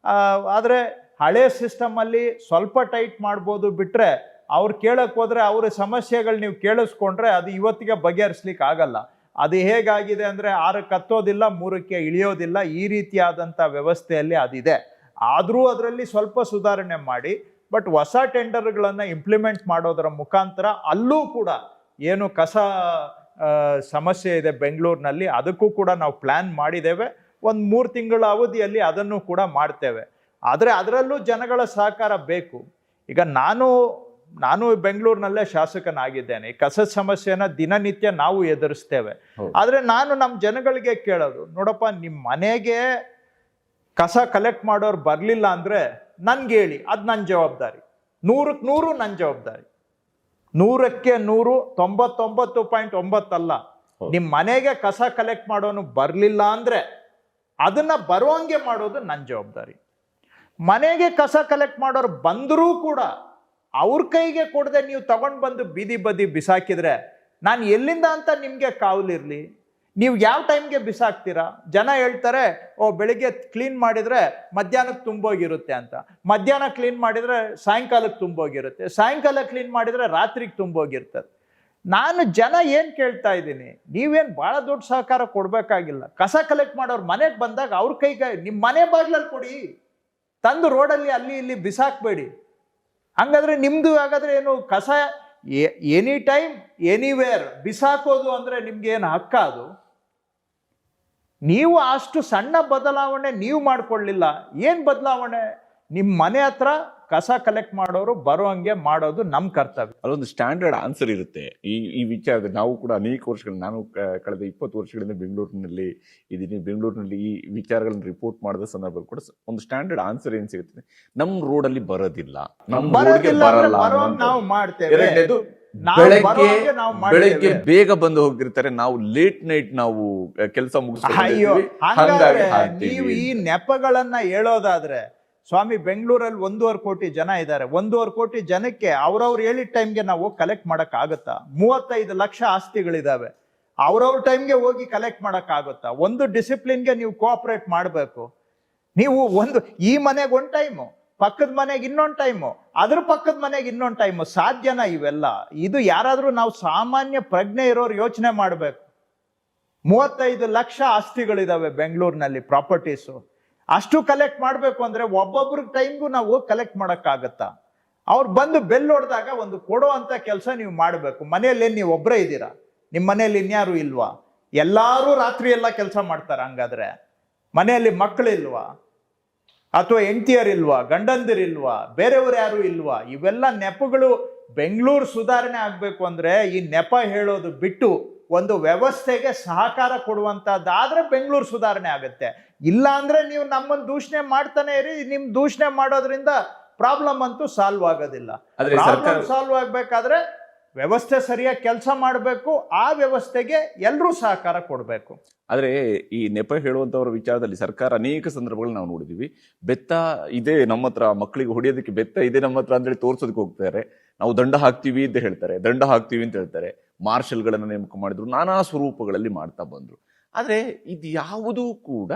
ಆದರೆ ಹಳೆ ಸಿಸ್ಟಮಲ್ಲಿ ಸ್ವಲ್ಪ ಟೈಟ್ ಮಾಡ್ಬೋದು, ಬಿಟ್ಟರೆ ಅವ್ರು ಕೇಳಕ್ಕೆ ಹೋದರೆ ಅವ್ರ ಸಮಸ್ಯೆಗಳು ನೀವು ಕೇಳಿಸ್ಕೊಂಡ್ರೆ ಅದು ಇವತ್ತಿಗೆ ಬಗೆಹರಿಸ್ಲಿಕ್ಕೆ ಆಗಲ್ಲ. ಅದು ಹೇಗಾಗಿದೆ ಅಂದರೆ 6ಕ್ಕೆ ಹತ್ತೋದಿಲ್ಲ, 3ಕ್ಕೆ ಇಳಿಯೋದಿಲ್ಲ, ಈ ರೀತಿಯಾದಂಥ ವ್ಯವಸ್ಥೆಯಲ್ಲಿ ಅದಿದೆ. ಆದರೂ ಅದರಲ್ಲಿ ಸ್ವಲ್ಪ ಸುಧಾರಣೆ ಮಾಡಿ, ಬಟ್ ಹೊಸ ಟೆಂಡರ್ಗಳನ್ನು ಇಂಪ್ಲಿಮೆಂಟ್ ಮಾಡೋದರ ಮುಖಾಂತರ ಅಲ್ಲೂ ಕೂಡ ಏನು ಕಸ ಸಮಸ್ಯೆ ಇದೆ ಬೆಂಗಳೂರಿನಲ್ಲಿ, ಅದಕ್ಕೂ ಕೂಡ ನಾವು ಪ್ಲ್ಯಾನ್ ಮಾಡಿದ್ದೇವೆ. ಒಂದು 3 ತಿಂಗಳ ಅವಧಿಯಲ್ಲಿ ಅದನ್ನು ಕೂಡ ಮಾಡ್ತೇವೆ. ಆದರೆ ಅದರಲ್ಲೂ ಜನಗಳ ಸಹಕಾರ ಬೇಕು. ಈಗ ನಾನು ಬೆಂಗಳೂರಿನಲ್ಲೇ ಶಾಸಕನಾಗಿದ್ದೇನೆ. ಈ ಕಸದ ಸಮಸ್ಯೆನ ದಿನನಿತ್ಯ ನಾವು ಎದುರಿಸ್ತೇವೆ. ಆದರೆ ನಾನು ನಮ್ಮ ಜನಗಳಿಗೆ ಕೇಳೋದು, ನೋಡಪ್ಪ, ನಿಮ್ಮ ಮನೆಗೆ ಕಸ ಕಲೆಕ್ಟ್ ಮಾಡೋರು ಬರಲಿಲ್ಲ ಅಂದರೆ ನನ್ಗೆ ಹೇಳಿ, ಅದು ನನ್ನ ಜವಾಬ್ದಾರಿ. 100ಕ್ಕೆ 100 ನನ್ನ ಜವಾಬ್ದಾರಿ. 100ಕ್ಕೆ 100, 99.9 ಅಲ್ಲ. ನಿಮ್ಮ ಮನೆಗೆ ಕಸ ಕಲೆಕ್ಟ್ ಮಾಡೋನು ಬರಲಿಲ್ಲ ಅಂದರೆ ಅದನ್ನ ಬರುವಂಗೆ ಮಾಡೋದು ನನ್ನ ಜವಾಬ್ದಾರಿ. ಮನೆಗೆ ಕಸ ಕಲೆಕ್ಟ್ ಮಾಡೋರು ಬಂದರೂ ಕೂಡ ಅವ್ರ ಕೈಗೆ ಕೊಡದೆ ನೀವು ತಗೊಂಡು ಬಂದು ಬೀದಿ ಬದಿ ಬಿಸಾಕಿದ್ರೆ ನಾನು ಎಲ್ಲಿಂದ ಅಂತ ನಿಮಗೆ ಕಾವಲಿರ್ಲಿ? ನೀವು ಯಾವ ಟೈಮ್ಗೆ ಬಿಸಾಕ್ತೀರಾ? ಜನ ಹೇಳ್ತಾರೆ, ಓ ಬೆಳಿಗ್ಗೆ ಕ್ಲೀನ್ ಮಾಡಿದ್ರೆ ಮಧ್ಯಾಹ್ನಕ್ಕೆ ತುಂಬೋಗಿರುತ್ತೆ ಅಂತ. ಮಧ್ಯಾಹ್ನ ಕ್ಲೀನ್ ಮಾಡಿದ್ರೆ ಸಾಯಂಕಾಲಕ್ಕೆ ತುಂಬೋಗಿರುತ್ತೆ, ಸಾಯಂಕಾಲ ಕ್ಲೀನ್ ಮಾಡಿದ್ರೆ ರಾತ್ರಿಗೆ ತುಂಬೋಗಿರ್ತದೆ. ನಾನು ಜನ ಏನು ಕೇಳ್ತಾ ಇದ್ದೀನಿ, ನೀವೇನು ಭಾಳ ದೊಡ್ಡ ಸಹಕಾರ ಕೊಡಬೇಕಾಗಿಲ್ಲ. ಕಸ ಕಲೆಕ್ಟ್ ಮಾಡೋರು ಮನೆಗೆ ಬಂದಾಗ ಅವ್ರ ಕೈಗೆ ನಿಮ್ಮ ಮನೆ ಬಾಗ್ಲಲ್ಲಿ ಕೊಡಿ, ತಂದು ರೋಡಲ್ಲಿ ಅಲ್ಲಿ ಇಲ್ಲಿ ಬಿಸಾಕಬೇಡಿ. ಹಂಗಾದ್ರೆ ನಿಮ್ಮದು ಹಾಗಾದ್ರೆ ಏನು ಕಸ ಎನಿ ಟೈಮ್ ಎನಿವೇರ್ ಬಿಸಾಕೋದು ಅಂದರೆ ನಿಮ್ಗೆ ಏನು ಹಕ್ಕ? ಅದು ನೀವು ಅಷ್ಟು ಸಣ್ಣ ಬದಲಾವಣೆ ನೀವು ಮಾಡ್ಕೊಳ್ಳಿಲ್ಲ. ಏನು ಬದಲಾವಣೆ? ನಿಮ್ಮ ಮನೆ ಹತ್ರ ಕಸ ಕಲೆಕ್ಟ್ ಮಾಡೋರು ಬರುವಂಗೆ ಮಾಡೋದು ನಮ್ಮ ಕರ್ತವ್ಯ. ಅಲ್ಲೊಂದು ಸ್ಟ್ಯಾಂಡರ್ಡ್ ಆನ್ಸರ್ ಇರುತ್ತೆ ಈ ವಿಚಾರದ. ನಾವು ಕೂಡ ಅನೇಕ ವರ್ಷಗಳು, ನಾನು ಕಳೆದ 20 ವರ್ಷಗಳಿಂದ ಬೆಂಗಳೂರಿನಲ್ಲಿ ಇದ್ದೀನಿ. ಬೆಂಗಳೂರಿನಲ್ಲಿ ಈ ವಿಚಾರಗಳನ್ನ ರಿಪೋರ್ಟ್ ಮಾಡಿದ ಸಂದರ್ಭ ಕೂಡ ಒಂದು ಸ್ಟ್ಯಾಂಡರ್ಡ್ ಆನ್ಸರ್ ಏನ್ ಸಿಗುತ್ತೆ, ನಮ್ಮ ರೋಡಲ್ಲಿ ಬರೋದಿಲ್ಲ, ನಮ್ಮ ರೋಡ್ಗೆ ಬರಲ್ಲ. ನಾವು ಮಾಡ್ತೇವೆ. ಎರಡನೇದು, ಬೆಳಗ್ಗೆ ಬೇಗ ಬಂದು ಹೋಗಿರ್ತಾರೆ, ನಾವು ಲೇಟ್ ನೈಟ್ ನಾವು ಕೆಲಸ ನೀವು ಈ ನೆಪಗಳನ್ನ ಹೇಳೋದಾದ್ರೆ ಸ್ವಾಮಿ, ಬೆಂಗಳೂರಲ್ಲಿ 1.5 ಕೋಟಿ ಜನ ಇದ್ದಾರೆ. 1.5 ಕೋಟಿ ಜನಕ್ಕೆ ಅವ್ರವ್ರು ಹೇಳಿದ ಟೈಮ್ಗೆ ನಾವು ಕಲೆಕ್ಟ್ ಮಾಡಕ್ ಆಗುತ್ತಾ? 35 ಲಕ್ಷ ಆಸ್ತಿಗಳಿದಾವೆ, ಅವ್ರವ್ರ ಟೈಮ್ಗೆ ಹೋಗಿ ಕಲೆಕ್ಟ್ ಮಾಡಕ್ ಆಗುತ್ತಾ? ಒಂದು ಡಿಸಿಪ್ಲಿನ್ಗೆ ನೀವು ಕೋಆಪರೇಟ್ ಮಾಡಬೇಕು. ನೀವು ಈ ಮನೆಗೆ ಒಂದು ಟೈಮು, ಪಕ್ಕದ ಮನೆಗೆ ಇನ್ನೊಂದು ಟೈಮು, ಅದ್ರ ಪಕ್ಕದ ಮನೆಗೆ ಇನ್ನೊಂದು ಟೈಮು. ಸಾಧ್ಯನಾ ಇವೆಲ್ಲ? ಇದು ಯಾರಾದ್ರೂ ನಾವು ಸಾಮಾನ್ಯ ಪ್ರಜ್ಞೆ ಇರೋರು ಯೋಚನೆ ಮಾಡಬೇಕು. 35 ಲಕ್ಷ ಆಸ್ತಿಗಳಿದಾವೆ ಬೆಂಗಳೂರಿನಲ್ಲಿ, ಪ್ರಾಪರ್ಟೀಸು. ಅಷ್ಟು ಕಲೆಕ್ಟ್ ಮಾಡಬೇಕು ಅಂದ್ರೆ ಒಬ್ಬೊಬ್ರ ಟೈಮ್ಗೂ ನಾವು ಕಲೆಕ್ಟ್ ಮಾಡೋಕ್ಕಾಗತ್ತಾ? ಅವ್ರು ಬಂದು ಬೆಲ್ ಹೊಡೆದಾಗ ಒಂದು ಕೊಡೋ ಅಂತ ಕೆಲಸ ನೀವು ಮಾಡಬೇಕು. ಮನೆಯಲ್ಲಿ ನೀವು ಒಬ್ಬರೇ ಇದ್ದೀರಾ? ನಿಮ್ಮ ಮನೆಯಲ್ಲಿ ಇನ್ಯಾರು ಇಲ್ವಾ? ಎಲ್ಲರೂ ರಾತ್ರಿ ಎಲ್ಲ ಕೆಲಸ ಮಾಡ್ತಾರೆ. ಹಂಗಾದ್ರೆ ಮನೆಯಲ್ಲಿ ಮಕ್ಕಳಿಲ್ವಾ? ಅಥವಾ ಹೆಂಡತಿಯರಿಲ್ವಾ? ಗಂಡಂದಿರಿಲ್ವಾ? ಬೇರೆಯವರು ಯಾರು ಇಲ್ವಾ? ಇವೆಲ್ಲ ನೆಪಗಳು. ಬೆಂಗಳೂರು ಸುಧಾರಣೆ ಆಗಬೇಕು ಅಂದ್ರೆ ಈ ನೆಪ ಹೇಳೋದು ಬಿಟ್ಟು ಒಂದು ವ್ಯವಸ್ಥೆಗೆ ಸಹಕಾರ ಕೊಡುವಂತದ್ದಾದ್ರೆ ಬೆಂಗಳೂರು ಸುಧಾರಣೆ ಆಗುತ್ತೆ. ಇಲ್ಲ ಅಂದ್ರೆ ನೀವು ನಮ್ಮನ್ನು ದೂಷಣೆ ಮಾಡ್ತಾನೆ ಇರಿ. ನಿಮ್ ದೂಷಣೆ ಮಾಡೋದ್ರಿಂದ ಪ್ರಾಬ್ಲಮ್ ಅಂತೂ ಸಾಲ್ವ್ ಆಗೋದಿಲ್ಲ. ಸಾಲ್ವ್ ಆಗ್ಬೇಕಾದ್ರೆ ವ್ಯವಸ್ಥೆ ಸರಿಯಾಗಿ ಕೆಲಸ ಮಾಡಬೇಕು. ಆ ವ್ಯವಸ್ಥೆಗೆ ಎಲ್ಲರೂ ಸಹಕಾರ ಕೊಡಬೇಕು. ಆದರೆ ಈ ನೆಪ ಹೇಳುವಂಥವ್ರ ವಿಚಾರದಲ್ಲಿ ಸರ್ಕಾರ ಅನೇಕ ಸಂದರ್ಭಗಳು ನಾವು ನೋಡಿದ್ದೀವಿ. ಬೆತ್ತ ಇದೆ ನಮ್ಮ ಹತ್ರ, ಮಕ್ಕಳಿಗೆ ಹೊಡೆಯೋದಕ್ಕೆ ಬೆತ್ತ ಇದೆ ನಮ್ಮ ಹತ್ರ ಅಂತೇಳಿ ತೋರ್ಸೋದಕ್ಕೆ ಹೋಗ್ತಾರೆ. ನಾವು ದಂಡ ಹಾಕ್ತೀವಿ ಅಂತ ಹೇಳ್ತಾರೆ, ದಂಡ ಹಾಕ್ತೀವಿ ಅಂತ ಹೇಳ್ತಾರೆ. ಮಾರ್ಷಲ್ಗಳನ್ನು ನೇಮಕ ಮಾಡಿದ್ರು, ನಾನಾ ಸ್ವರೂಪಗಳಲ್ಲಿ ಮಾಡ್ತಾ ಬಂದ್ರು. ಆದರೆ ಇದು ಯಾವುದೂ ಕೂಡ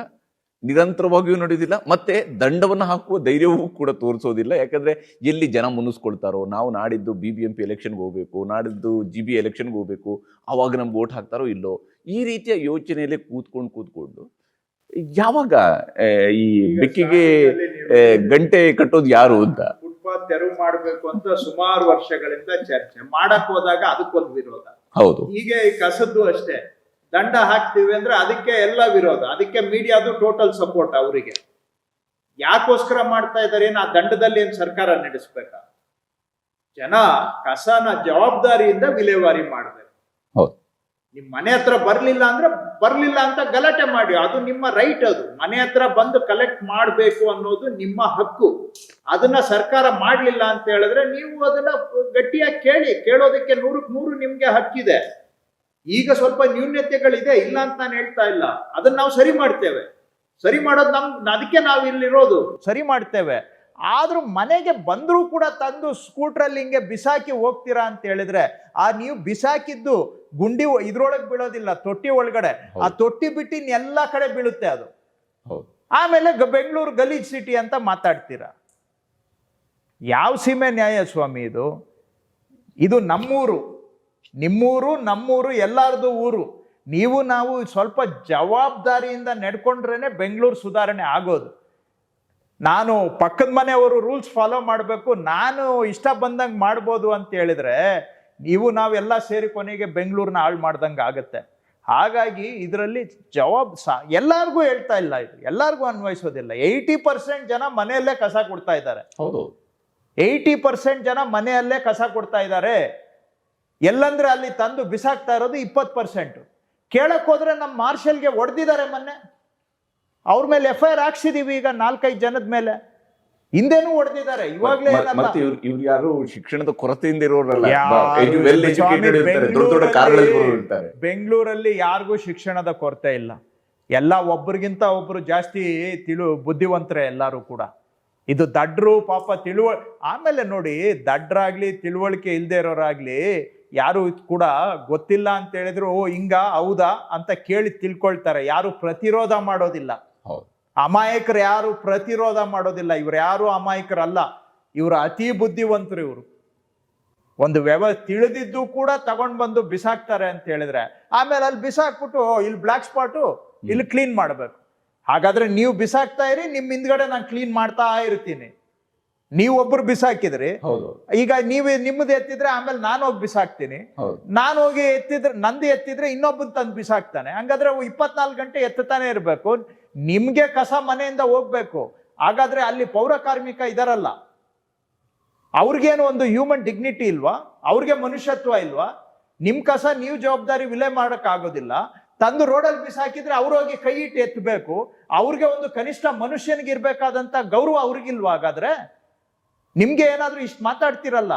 ನಿರಂತರವಾಗಿಯೂ ನಡೆಯೋದಿಲ್ಲ, ಮತ್ತೆ ದಂಡವನ್ನು ಹಾಕುವ ಧೈರ್ಯವೂ ಕೂಡ ತೋರಿಸೋದಿಲ್ಲ. ಯಾಕಂದ್ರೆ ಎಲ್ಲಿ ಜನ ಮುನಿಸ್ಕೊಳ್ತಾರೋ, ನಾವು ನಾಡಿದ್ದು BBMP ಎಲೆಕ್ಷನ್ಗೆ ಹೋಗ್ಬೇಕು, ನಾಡಿದ್ದು GB ಎಲೆಕ್ಷನ್ಗೆ ಹೋಗ್ಬೇಕು, ಆವಾಗ ನಮ್ಗೆ ಓಟ್ ಹಾಕ್ತಾರೋ ಇಲ್ಲೋ, ಈ ರೀತಿಯ ಯೋಚನೆಯಲ್ಲೇ ಕೂತ್ಕೊಂಡು ಯಾವಾಗ ಈ ಬೆಕ್ಕಿಗೆ ಗಂಟೆ ಕಟ್ಟೋದು ಯಾರು ಅಂತ ಫುಟ್ಪಾತ್ ತೆರವು ಮಾಡಬೇಕು ಅಂತ ಸುಮಾರು ವರ್ಷಗಳಿಂದ ಚರ್ಚೆ ಮಾಡಕ್ ಹೋದಾಗ ಅದಕ್ಕೊಂದು ವಿರೋಧ. ಹೌದು, ಹೀಗೆ ಈ ಕಸದ್ದು ಅಷ್ಟೇ. ದಂಡ ಹಾಕ್ತೀವಿ ಅಂದ್ರೆ ಅದಕ್ಕೆ ಎಲ್ಲ ವಿರೋಧ. ಅದಕ್ಕೆ ಮೀಡಿಯಾದು ಟೋಟಲ್ ಸಪೋರ್ಟ್ ಅವರಿಗೆ. ಯಾಕೋಸ್ಕರ ಮಾಡ್ತಾ ಇದ್ದಾರೆ? ಆ ದಂಡದಲ್ಲಿ ಏನ್ ಸರ್ಕಾರ ನಡೆಸ್ಬೇಕಾ? ಜನ ಕಸನ ಜವಾಬ್ದಾರಿಯಿಂದ ವಿಲೇವಾರಿ ಮಾಡ್ಬೇಕು. ಹೌದು, ನಿಮ್ ಮನೆ ಹತ್ರ ಬರ್ಲಿಲ್ಲ ಅಂದ್ರೆ ಬರ್ಲಿಲ್ಲ ಅಂತ ಗಲಾಟೆ ಮಾಡಿ, ಅದು ನಿಮ್ಮ ರೈಟ್. ಅದು ಮನೆ ಹತ್ರ ಬಂದು ಕಲೆಕ್ಟ್ ಮಾಡ್ಬೇಕು ಅನ್ನೋದು ನಿಮ್ಮ ಹಕ್ಕು. ಅದನ್ನ ಸರ್ಕಾರ ಮಾಡ್ಲಿಲ್ಲ ಅಂತ ಹೇಳಿದ್ರೆ ನೀವು ಅದನ್ನ ಗಟ್ಟಿಯಾಗಿ ಕೇಳೋದಕ್ಕೆ 100ಕ್ಕೆ 100 ನಿಮ್ಗೆ ಹಕ್ಕಿದೆ. ಈಗ ಸ್ವಲ್ಪ ನ್ಯೂನ್ಯತೆಗಳಿದೆ, ಇಲ್ಲ ಅಂತ ನಾನು ಹೇಳ್ತಾ ಇಲ್ಲ. ಅದನ್ನ ನಾವು ಸರಿ ಮಾಡ್ತೇವೆ. ಸರಿ ಮಾಡೋದು ಅದಕ್ಕೆ ನಾವು ಇಲ್ಲಿರೋದು, ಸರಿ ಮಾಡ್ತೇವೆ. ಆದ್ರೂ ಮನೆಗೆ ಬಂದರೂ ಕೂಡ ತಂದು ಸ್ಕೂಟ್ರಲ್ಲಿ ಹಿಂಗೆ ಬಿಸಾಕಿ ಹೋಗ್ತೀರಾ ಅಂತ ಹೇಳಿದ್ರೆ, ನೀವು ಬಿಸಾಕಿದ್ದು ಗುಂಡಿ ಇದ್ರೊಳಗೆ ಬೀಳೋದಿಲ್ಲ, ತೊಟ್ಟಿ ಒಳಗಡೆ. ಆ ತೊಟ್ಟಿ ಬಿಟ್ಟು ಎಲ್ಲ ಕಡೆ ಬೀಳುತ್ತೆ ಅದು. ಆಮೇಲೆ ಬೆಂಗಳೂರು ಗಲೀಜ್ ಸಿಟಿ ಅಂತ ಮಾತಾಡ್ತೀರಾ. ಯಾವ ಸೀಮೆ ನ್ಯಾಯ ಸ್ವಾಮಿ ಇದು? ಇದು ನಮ್ಮೂರು, ನಿಮ್ಮೂರು, ನಮ್ಮೂರು, ಎಲ್ಲಾರ್ದು ಊರು. ನೀವು ನಾವು ಸ್ವಲ್ಪ ಜವಾಬ್ದಾರಿಯಿಂದ ನಡ್ಕೊಂಡ್ರೇನೆ ಬೆಂಗಳೂರು ಸುಧಾರಣೆ ಆಗೋದು. ನಾನು ಪಕ್ಕದ ಮನೆಯವರು ರೂಲ್ಸ್ ಫಾಲೋ ಮಾಡಬೇಕು, ನಾನು ಇಷ್ಟ ಬಂದಂಗೆ ಮಾಡ್ಬೋದು ಅಂತ ಹೇಳಿದ್ರೆ ನಾವೆಲ್ಲ ಸೇರಿ ಕೊನೆಗೆ ಬೆಂಗಳೂರನ್ನ ಹಾಳು ಮಾಡ್ದಂಗೆ ಆಗುತ್ತೆ. ಹಾಗಾಗಿ ಇದರಲ್ಲಿ ಎಲ್ಲರಿಗೂ ಹೇಳ್ತಾ ಇಲ್ಲ, ಇದು ಎಲ್ಲರಿಗೂ ಅನ್ವಯಿಸೋದಿಲ್ಲ. 80% ಜನ ಮನೆಯಲ್ಲೇ ಕಸ ಕೊಡ್ತಾ ಇದ್ದಾರೆ. ಹೌದು, 80% ಜನ ಮನೆಯಲ್ಲೇ ಕಸ ಕೊಡ್ತಾ ಇದ್ದಾರೆ. ಎಲ್ಲಂದ್ರೆ ಅಲ್ಲಿ ತಂದು ಬಿಸಾಕ್ತಾ ಇರೋದು 20%. ಕೇಳಕ್ ಹೋದ್ರೆ ನಮ್ಮ ಮಾರ್ಷಲ್ಗೆ ಹೊಡೆದಿದ್ದಾರೆ ಮೊನ್ನೆ. ಅವ್ರ ಮೇಲೆ FIR ಹಾಕ್ಸಿದೀವಿ ಈಗ 4-5 ಜನದ ಮೇಲೆ. ಹಿಂದೆನೂ ಹೊಡೆದಿದ್ದಾರೆ, ಇವಾಗ್ಲೇ. ಇವ್ರು ಯಾರು ಶಿಕ್ಷಣದ ಕೊರತೆಯಿಂದ ಇರೋರಲ್ಲ, ಬೆಂಗಳೂರಲ್ಲಿ ಯಾರಿಗೂ ಶಿಕ್ಷಣದ ಕೊರತೆ ಇಲ್ಲ. ಎಲ್ಲ ಒಬ್ರಿಗಿಂತ ಒಬ್ರು ಜಾಸ್ತಿ ಬುದ್ಧಿವಂತರೇ ಎಲ್ಲರೂ ಕೂಡ. ಇದು ದಡ್ರು ಪಾಪ ಆಮೇಲೆ ನೋಡಿ, ದಡ್ರಾಗ್ಲಿ ತಿಳುವಳಿಕೆ ಇಲ್ಲದೆ ಇರೋರಾಗ್ಲಿ ಯಾರು ಕೂಡ ಗೊತ್ತಿಲ್ಲ ಅಂತ ಹೇಳಿದ್ರು ಓ ಹಿಂಗ ಹೌದಾ ಅಂತ ಕೇಳಿ ತಿಳ್ಕೊಳ್ತಾರೆ. ಯಾರು ಪ್ರತಿರೋಧ ಮಾಡೋದಿಲ್ಲ. ಹೌದು, ಅಮಾಯಕರು ಯಾರು ಪ್ರತಿರೋಧ ಮಾಡೋದಿಲ್ಲ. ಇವ್ರು ಯಾರು ಅಮಾಯಕರಲ್ಲ, ಇವರು ಅತಿ ಬುದ್ಧಿವಂತರು. ಇವರು ಒಂದು ತಿಳಿದಿದ್ದು ಕೂಡ ತಗೊಂಡ್ ಬಂದು ಬಿಸಾಕ್ತಾರೆ ಅಂತ ಹೇಳಿದ್ರೆ, ಆಮೇಲೆ ಅಲ್ಲಿ ಬಿಸಾಕ್ಬಿಟ್ಟು ಇಲ್ಲಿ ಬ್ಲಾಕ್ ಸ್ಪಾಟು ಇಲ್ಲಿ ಕ್ಲೀನ್ ಮಾಡ್ಬೇಕು. ಹಾಗಾದ್ರೆ ನೀವು ಬಿಸಾಕ್ತಾ ಇರಿ, ನಿಮ್ ಹಿಂದ್ಗಡೆ ನಾನು ಕ್ಲೀನ್ ಮಾಡ್ತಾ ಇರ್ತೀನಿ. ನೀವೊಬ್ರು ಬಿಸಾಕಿದ್ರಿ, ಈಗ ನಿಮ್ಮದು ಎತ್ತಿದ್ರೆ ಆಮೇಲೆ ನಾನು ಹೋಗಿ ಬಿಸಾಕ್ತೀನಿ. ನಾನು ಹೋಗಿ ನಂದು ಎತ್ತಿದ್ರೆ ಇನ್ನೊಬ್ಬನ್ ತಂದು ಬಿಸಾಕ್ತಾನೆ. ಹಂಗಾದ್ರೆ 24 ಗಂಟೆ ಎತ್ತತಾನೆ ಇರ್ಬೇಕು. ನಿಮ್ಗೆ ಕಸ ಮನೆಯಿಂದ ಹೋಗ್ಬೇಕು. ಹಾಗಾದ್ರೆ ಅಲ್ಲಿ ಪೌರ ಕಾರ್ಮಿಕ ಇದಾರಲ್ಲ, ಅವ್ರಿಗೇನು ಒಂದು ಹ್ಯೂಮನ್ ಡಿಗ್ನಿಟಿ ಇಲ್ವಾ? ಅವ್ರಿಗೆ ಮನುಷ್ಯತ್ವ ಇಲ್ವಾ? ನಿಮ್ ಕಸ ನೀವು ಜವಾಬ್ದಾರಿ ವಿಲೆ ಮಾಡಕ್ ಆಗೋದಿಲ್ಲ. ತಂದು ರೋಡಲ್ಲಿ ಬಿಸಾಕಿದ್ರೆ ಅವ್ರು ಹೋಗಿ ಕೈ ಇಟ್ಟು ಎತ್ತಬೇಕು. ಅವ್ರಿಗೆ ಒಂದು ಕನಿಷ್ಠ ಮನುಷ್ಯನಿಗೆ ಇರ್ಬೇಕಾದಂತ ಗೌರವ ಅವ್ರಿಗಿಲ್ವಾ? ಹಾಗಾದ್ರೆ ನಿಮ್ಗೆ ಏನಾದ್ರೂ ಇಷ್ಟು ಮಾತಾಡ್ತಿರಲ್ಲ,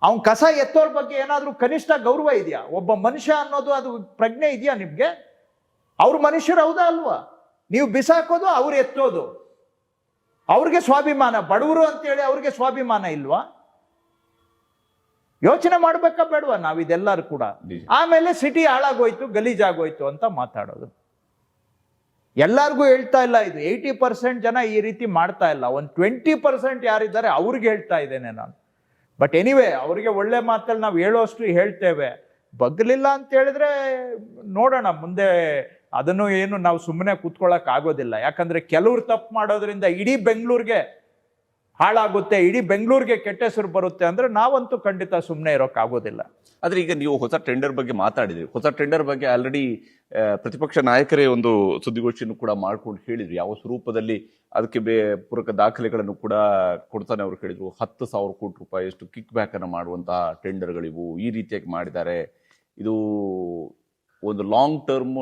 ಅವ್ನ್ ಕಸ ಎತ್ತೋರ್ ಬಗ್ಗೆ ಏನಾದ್ರೂ ಕನಿಷ್ಠ ಗೌರವ ಇದೆಯಾ? ಒಬ್ಬ ಮನುಷ್ಯ ಅನ್ನೋದು ಅದು ಪ್ರಜ್ಞೆ ಇದೆಯಾ ನಿಮ್ಗೆ? ಅವ್ರು ಮನುಷ್ಯರು ಹೌದಾ ಅಲ್ವಾ? ನೀವು ಬಿಸಾಕೋದು, ಅವ್ರು ಎತ್ತೋದು. ಅವ್ರಿಗೆ ಸ್ವಾಭಿಮಾನ, ಬಡವರು ಅಂತೇಳಿ ಅವ್ರಿಗೆ ಸ್ವಾಭಿಮಾನ ಇಲ್ವಾ? ಯೋಚನೆ ಮಾಡ್ಬೇಕಾ ಬೇಡವಾ ನಾವಿದೆಲ್ಲರೂ ಕೂಡ? ಆಮೇಲೆ ಸಿಟಿ ಹಾಳಾಗೋಯ್ತು, ಗಲೀಜಾಗೋಯ್ತು ಅಂತ ಮಾತಾಡೋದು. ಎಲ್ಲರಿಗೂ ಹೇಳ್ತಾ ಇಲ್ಲ ಇದು. 80% ಜನ ಈ ರೀತಿ ಮಾಡ್ತಾ ಇಲ್ಲ. ಒಂದು 20% ಯಾರಿದ್ದಾರೆ ಅವ್ರಿಗೆ ಹೇಳ್ತಾ ಇದ್ದೇನೆ ನಾನು. ಬಟ್ ಎನಿವೇ, ಅವ್ರಿಗೆ ಒಳ್ಳೆ ಮಾತಲ್ಲಿ ನಾವು ಹೇಳೋಷ್ಟು ಹೇಳ್ತೇವೆ. ಬಗ್ಲಿಲ್ಲ ಅಂತ ಹೇಳಿದ್ರೆ ನೋಡೋಣ ಮುಂದೆ. ಅದನ್ನು ಏನು ನಾವು ಸುಮ್ಮನೆ ಕೂತ್ಕೊಳ್ಳೋಕೆ ಆಗೋದಿಲ್ಲ. ಯಾಕಂದ್ರೆ ಕೆಲವ್ರು ತಪ್ಪು ಮಾಡೋದ್ರಿಂದ ಇಡೀ ಬೆಂಗಳೂರಿಗೆ ಹಾಳಾಗುತ್ತೆ, ಇಡೀ ಬೆಂಗಳೂರಿಗೆ ಕೆಟ್ಟ ಹೆಸರು ಬರುತ್ತೆ ಅಂದ್ರೆ ನಾವಂತೂ ಖಂಡಿತ ಸುಮ್ಮನೆ ಇರೋಕೆ ಆಗೋದಿಲ್ಲ. ಆದ್ರೆ ಈಗ ನೀವು ಹೊಸ ಟೆಂಡರ್ ಬಗ್ಗೆ ಮಾತಾಡಿದ್ರಿ. ಹೊಸ ಟೆಂಡರ್ ಬಗ್ಗೆ ಆಲ್ರೆಡಿ ಪ್ರತಿಪಕ್ಷ ನಾಯಕರೇ ಒಂದು ಸುದ್ದಿಗೋಷ್ಠಿಯನ್ನು ಕೂಡ ಮಾಡ್ಕೊಂಡು ಹೇಳಿದ್ರು ಯಾವ ಸ್ವರೂಪದಲ್ಲಿ ಅದಕ್ಕೆ ಪೂರಕ ದಾಖಲೆಗಳನ್ನು ಕೂಡ ಕೊಡ್ತಾನೆ ಅವರು ಹೇಳಿದ್ರು. 10,000 ಕೋಟಿ ರೂಪಾಯಿಯಷ್ಟು ಕಿಕ್ ಬ್ಯಾಕ್ ಅನ್ನು ಮಾಡುವಂತಹ ಟೆಂಡರ್ಗಳಿವು, ಈ ರೀತಿಯಾಗಿ ಮಾಡಿದ್ದಾರೆ. ಇದು ಒಂದು ಲಾಂಗ್ ಟರ್ಮ್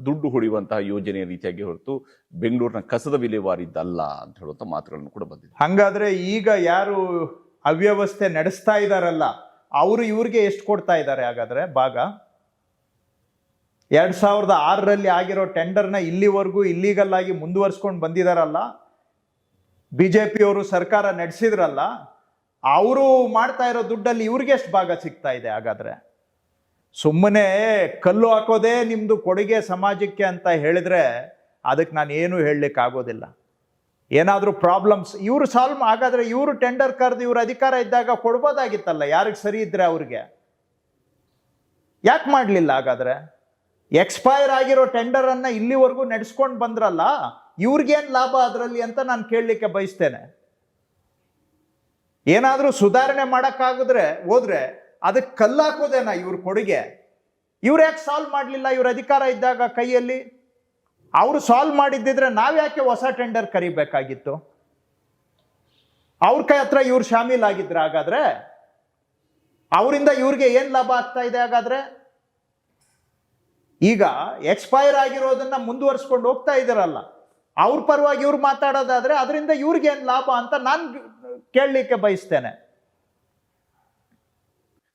ದುಡ್ಡು ಹೊಡೆಯುವಂತಹ ಯೋಜನೆಯ ರೀತಿಯಾಗಿ ಹೊರತು ಬೆಂಗಳೂರಿನ ಕಸದ ವಿಲೇವಾರಿದ್ದಲ್ಲ ಅಂತ ಹೇಳುವಂತ ಮಾತುಗಳನ್ನು ಕೂಡ ಬಂದಿದೆ. ಹಂಗಾದ್ರೆ ಈಗ ಯಾರು ಅವ್ಯವಸ್ಥೆ ನಡೆಸ್ತಾ ಇದಾರಲ್ಲ ಅವರು ಇವ್ರಿಗೆ ಎಷ್ಟು ಕೊಡ್ತಾ ಇದ್ದಾರೆ? ಹಾಗಾದ್ರೆ ಭಾಗ 2006ರಲ್ಲಿ ಆಗಿರೋ ಟೆಂಡರ್ನ ಇಲ್ಲಿವರೆಗೂ ಇಲ್ಲೀಗಲ್ ಆಗಿ ಮುಂದುವರ್ಸ್ಕೊಂಡು ಬಂದಿದಾರಲ್ಲ, ಬಿಜೆಪಿಯವರು ಸರ್ಕಾರ ನಡೆಸಿದ್ರಲ್ಲ, ಅವರು ಮಾಡ್ತಾ ಇರೋ ದುಡ್ಡಲ್ಲಿ ಇವ್ರಿಗೆ ಎಷ್ಟು ಭಾಗ ಸಿಗ್ತಾ ಇದೆ? ಹಾಗಾದ್ರೆ ಸುಮ್ಮನೆ ಕಲ್ಲು ಹಾಕೋದೇ ನಿಮ್ದು ಕೊಡುಗೆ ಸಮಾಜಕ್ಕೆ ಅಂತ ಹೇಳಿದ್ರೆ ಅದಕ್ಕೆ ನಾನು ಏನು ಹೇಳಲಿಕ್ಕೆ ಆಗೋದಿಲ್ಲ. ಏನಾದರೂ ಪ್ರಾಬ್ಲಮ್ಸ್ ಇವರು ಸಾಲ್ವ್ ಹಾಗಾದ್ರೆ ಇವರು ಟೆಂಡರ್ ಕರೆದು ಇವ್ರ ಅಧಿಕಾರ ಇದ್ದಾಗ ಕೊಡ್ಬೋದಾಗಿತ್ತಲ್ಲ, ಯಾರಿಗೆ ಸರಿ ಇದ್ರೆ ಅವ್ರಿಗೆ. ಯಾಕೆ ಮಾಡಲಿಲ್ಲ? ಹಾಗಾದ್ರೆ ಎಕ್ಸ್ಪೈರ್ ಆಗಿರೋ ಟೆಂಡರ್ ಅನ್ನ ಇಲ್ಲಿವರೆಗೂ ನಡೆಸ್ಕೊಂಡು ಬಂದ್ರಲ್ಲ, ಇವ್ರಿಗೇನು ಲಾಭ ಅದರಲ್ಲಿ ಅಂತ ನಾನು ಕೇಳಲಿಕ್ಕೆ ಬಯಸ್ತೇನೆ. ಏನಾದರೂ ಸುಧಾರಣೆ ಮಾಡೋಕ್ಕಾಗಿದ್ರೆ ಹೋದ್ರೆ ಅದಕ್ಕೆ ಕಲ್ಲಾಕೋದೇನಾ ಇವ್ರ ಕೊಡುಗೆ? ಇವ್ರು ಯಾಕೆ ಸಾಲ್ವ್ ಮಾಡಲಿಲ್ಲ ಇವ್ರ ಅಧಿಕಾರ ಇದ್ದಾಗ ಕೈಯಲ್ಲಿ? ಅವರು ಸಾಲ್ವ್ ಮಾಡಿದ್ದಿದ್ರೆ ನಾವ್ಯಾಕೆ ಹೊಸ ಟೆಂಡರ್ ಕರಿಬೇಕಾಗಿತ್ತು? ಅವ್ರ ಕೈ ಹತ್ರ ಇವ್ರು ಶಾಮೀಲಾಗಿದ್ರೆ ಹಾಗಾದ್ರೆ ಅವರಿಂದ ಇವ್ರಿಗೆ ಏನ್ ಲಾಭ ಆಗ್ತಾ ಇದೆ? ಹಾಗಾದ್ರೆ ಈಗ ಎಕ್ಸ್ಪೈರ್ ಆಗಿರೋದನ್ನ ಮುಂದುವರ್ಸ್ಕೊಂಡು ಹೋಗ್ತಾ ಇದಾರಲ್ಲ, ಅವ್ರ ಪರವಾಗಿ ಇವ್ರು ಮಾತಾಡೋದಾದ್ರೆ ಅದರಿಂದ ಇವ್ರಿಗೆ ಏನ್ ಲಾಭ ಅಂತ ನಾನು ಕೇಳಲಿಕ್ಕೆ ಬಯಸ್ತೇನೆ.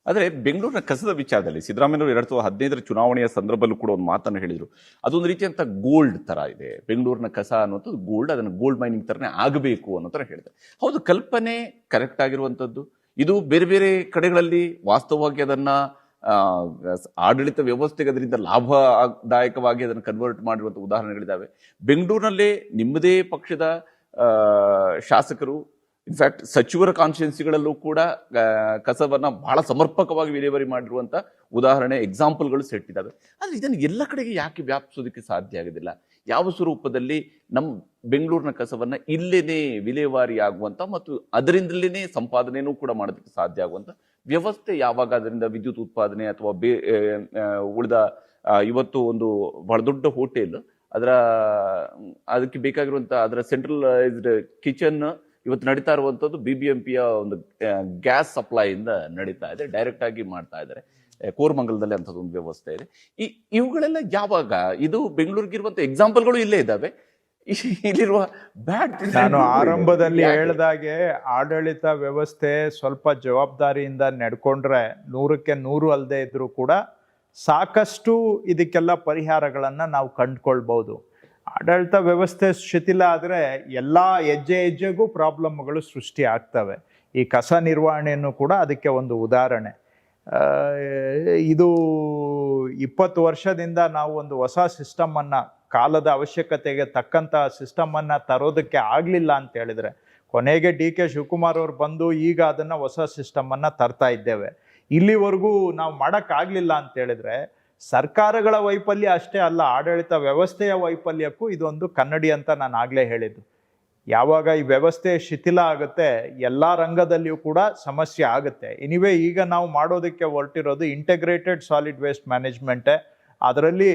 ಆದರೆ ಬೆಂಗಳೂರಿನ ಕಸದ ವಿಚಾರದಲ್ಲಿ ಸಿದ್ದರಾಮಯ್ಯವರು 2015ರ ಚುನಾವಣೆಯ ಸಂದರ್ಭದಲ್ಲೂ ಕೂಡ ಒಂದು ಮಾತನ್ನು ಹೇಳಿದರು. ಅದೊಂದು ರೀತಿಯಂತ ಗೋಲ್ಡ್ ತರ ಇದೆ ಬೆಂಗಳೂರಿನ ಕಸ ಅನ್ನುವಂಥದ್ದು, ಗೋಲ್ಡ್, ಅದನ್ನು ಗೋಲ್ಡ್ ಮೈನಿಂಗ್ ತರನೇ ಆಗಬೇಕು ಅನ್ನೋ ಥರ ಹೇಳಿದೆ. ಹೌದು, ಕಲ್ಪನೆ ಕರೆಕ್ಟ್ ಆಗಿರುವಂಥದ್ದು. ಇದು ಬೇರೆ ಬೇರೆ ಕಡೆಗಳಲ್ಲಿ ವಾಸ್ತವವಾಗಿ ಅದನ್ನ ಆಡಳಿತ ವ್ಯವಸ್ಥೆಗೆ ಅದರಿಂದ ಲಾಭದಾಯಕವಾಗಿ ಅದನ್ನು ಕನ್ವರ್ಟ್ ಮಾಡಿರುವಂಥ ಉದಾಹರಣೆಗಳಿದ್ದಾವೆ. ಬೆಂಗಳೂರಿನಲ್ಲೇ ನಿಮ್ಮದೇ ಪಕ್ಷದ ಶಾಸಕರು, ಇನ್ಫ್ಯಾಕ್ಟ್ ಸಚಿವರ ಕಾನ್ಸ್ಟಿಟ್ಯೂನ್ಸಿಗಳಲ್ಲೂ ಕೂಡ ಕಸವನ್ನ ಬಹಳ ಸಮರ್ಪಕವಾಗಿ ವಿಲೇವಾರಿ ಮಾಡಿರುವಂತ ಉದಾಹರಣೆ, ಎಕ್ಸಾಂಪಲ್ಗಳು ಸೆಟ್ ಇದ್ದಾವೆ. ಆದ್ರೆ ಇದನ್ನು ಎಲ್ಲ ಕಡೆಗೆ ಯಾಕೆ ವ್ಯಾಪಿಸೋದಕ್ಕೆ ಸಾಧ್ಯ ಆಗೋದಿಲ್ಲ? ಯಾವ ಸ್ವರೂಪದಲ್ಲಿ ನಮ್ಮ ಬೆಂಗಳೂರಿನ ಕಸವನ್ನ ಇಲ್ಲೇನೆ ವಿಲೇವಾರಿ ಆಗುವಂತ ಮತ್ತು ಅದರಿಂದಲೇ ಸಂಪಾದನೆಯೂ ಕೂಡ ಮಾಡೋದಕ್ಕೆ ಸಾಧ್ಯ ಆಗುವಂತ ವ್ಯವಸ್ಥೆ ಯಾವಾಗ ಅದರಿಂದ ವಿದ್ಯುತ್ ಉತ್ಪಾದನೆ ಅಥವಾ ಉಳಿದ ಇವತ್ತು ಒಂದು ಬಹಳ ದೊಡ್ಡ ಹೋಟೆಲ್ ಅದಕ್ಕೆ ಬೇಕಾಗಿರುವಂತ ಅದರ ಸೆಂಟ್ರಲೈಸ್ಡ್ ಕಿಚನ್ ಇವತ್ತು ನಡೀತಾ ಇರುವಂತದ್ದು BBMPಯ ಒಂದು ಗ್ಯಾಸ್ ಸಪ್ಲೈಯಿಂದ ನಡೀತಾ ಇದೆ, ಡೈರೆಕ್ಟ್ ಆಗಿ ಮಾಡ್ತಾ ಇದ್ದಾರೆ. ಕೋರಮಂಗಲದಲ್ಲಿ ಅಂಥದ್ದೊಂದು ವ್ಯವಸ್ಥೆ ಇದೆ. ಇವುಗಳೆಲ್ಲ ಯಾವಾಗ? ಇದು ಬೆಂಗಳೂರಿಗಿರುವಂತ ಎಕ್ಸಾಂಪಲ್ಗಳು ಇಲ್ಲೇ ಇದ್ದಾವೆ. ಇಲ್ಲಿರುವ ಬ್ಯಾಡ್, ನಾನು ಆರಂಭದಲ್ಲಿ ಹೇಳಿದಾಗೆ ಆಡಳಿತ ವ್ಯವಸ್ಥೆ ಸ್ವಲ್ಪ ಜವಾಬ್ದಾರಿಯಿಂದ ನಡ್ಕೊಂಡ್ರೆ 100ಕ್ಕೆ 100 ಅಲ್ಲದೆ ಇದ್ರೂ ಕೂಡ ಸಾಕಷ್ಟು ಇದಕ್ಕೆಲ್ಲ ಪರಿಹಾರಗಳನ್ನು ನಾವು ಕಂಡುಕೊಳ್ಬೋದು. ಆಡಳಿತ ವ್ಯವಸ್ಥೆ ಶಿಥಿಲ ಆದರೆ ಎಲ್ಲ ಹೆಜ್ಜೆ ಹೆಜ್ಜೆಗೂ ಪ್ರಾಬ್ಲಮ್ಗಳು ಸೃಷ್ಟಿ ಆಗ್ತವೆ. ಈ ಕಸ ನಿರ್ವಹಣೆಯನ್ನು ಕೂಡ ಅದಕ್ಕೆ ಒಂದು ಉದಾಹರಣೆ. ಇದು 20 ವರ್ಷದಿಂದ ನಾವು ಒಂದು ಹೊಸ ಸಿಸ್ಟಮನ್ನು, ಕಾಲದ ಅವಶ್ಯಕತೆಗೆ ತಕ್ಕಂಥ ಸಿಸ್ಟಮನ್ನು ತರೋದಕ್ಕೆ ಆಗಲಿಲ್ಲ ಅಂತ ಹೇಳಿದರೆ, ಕೊನೆಗೆ DK ಶಿವಕುಮಾರ್ ಅವರು ಬಂದು ಈಗ ಅದನ್ನು ಹೊಸ ಸಿಸ್ಟಮನ್ನು ತರ್ತಾ ಇದ್ದೇವೆ. ಇಲ್ಲಿವರೆಗೂ ನಾವು ಮಾಡೋಕ್ಕಾಗಲಿಲ್ಲ ಅಂತ ಹೇಳಿದ್ರೆ ಸರ್ಕಾರಗಳ ವೈಫಲ್ಯ ಅಷ್ಟೇ ಅಲ್ಲ, ಆಡಳಿತ ವ್ಯವಸ್ಥೆಯ ವೈಫಲ್ಯಕ್ಕೂ ಇದೊಂದು ಕನ್ನಡಿ ಅಂತ ನಾನು ಆಗಲೇ ಹೇಳಿದ್ದು. ಯಾವಾಗ ಈ ವ್ಯವಸ್ಥೆ ಶಿಥಿಲ ಆಗುತ್ತೆ ಎಲ್ಲ ರಂಗದಲ್ಲಿಯೂ ಕೂಡ ಸಮಸ್ಯೆ ಆಗುತ್ತೆ. ಎನಿವೇ ಈಗ ನಾವು ಮಾಡೋದಕ್ಕೆ ಹೊರಟಿರೋದು ಇಂಟಗ್ರೇಟೆಡ್ ಸಾಲಿಡ್ ವೇಸ್ಟ್ ಮ್ಯಾನೇಜ್ಮೆಂಟೇ. ಅದರಲ್ಲಿ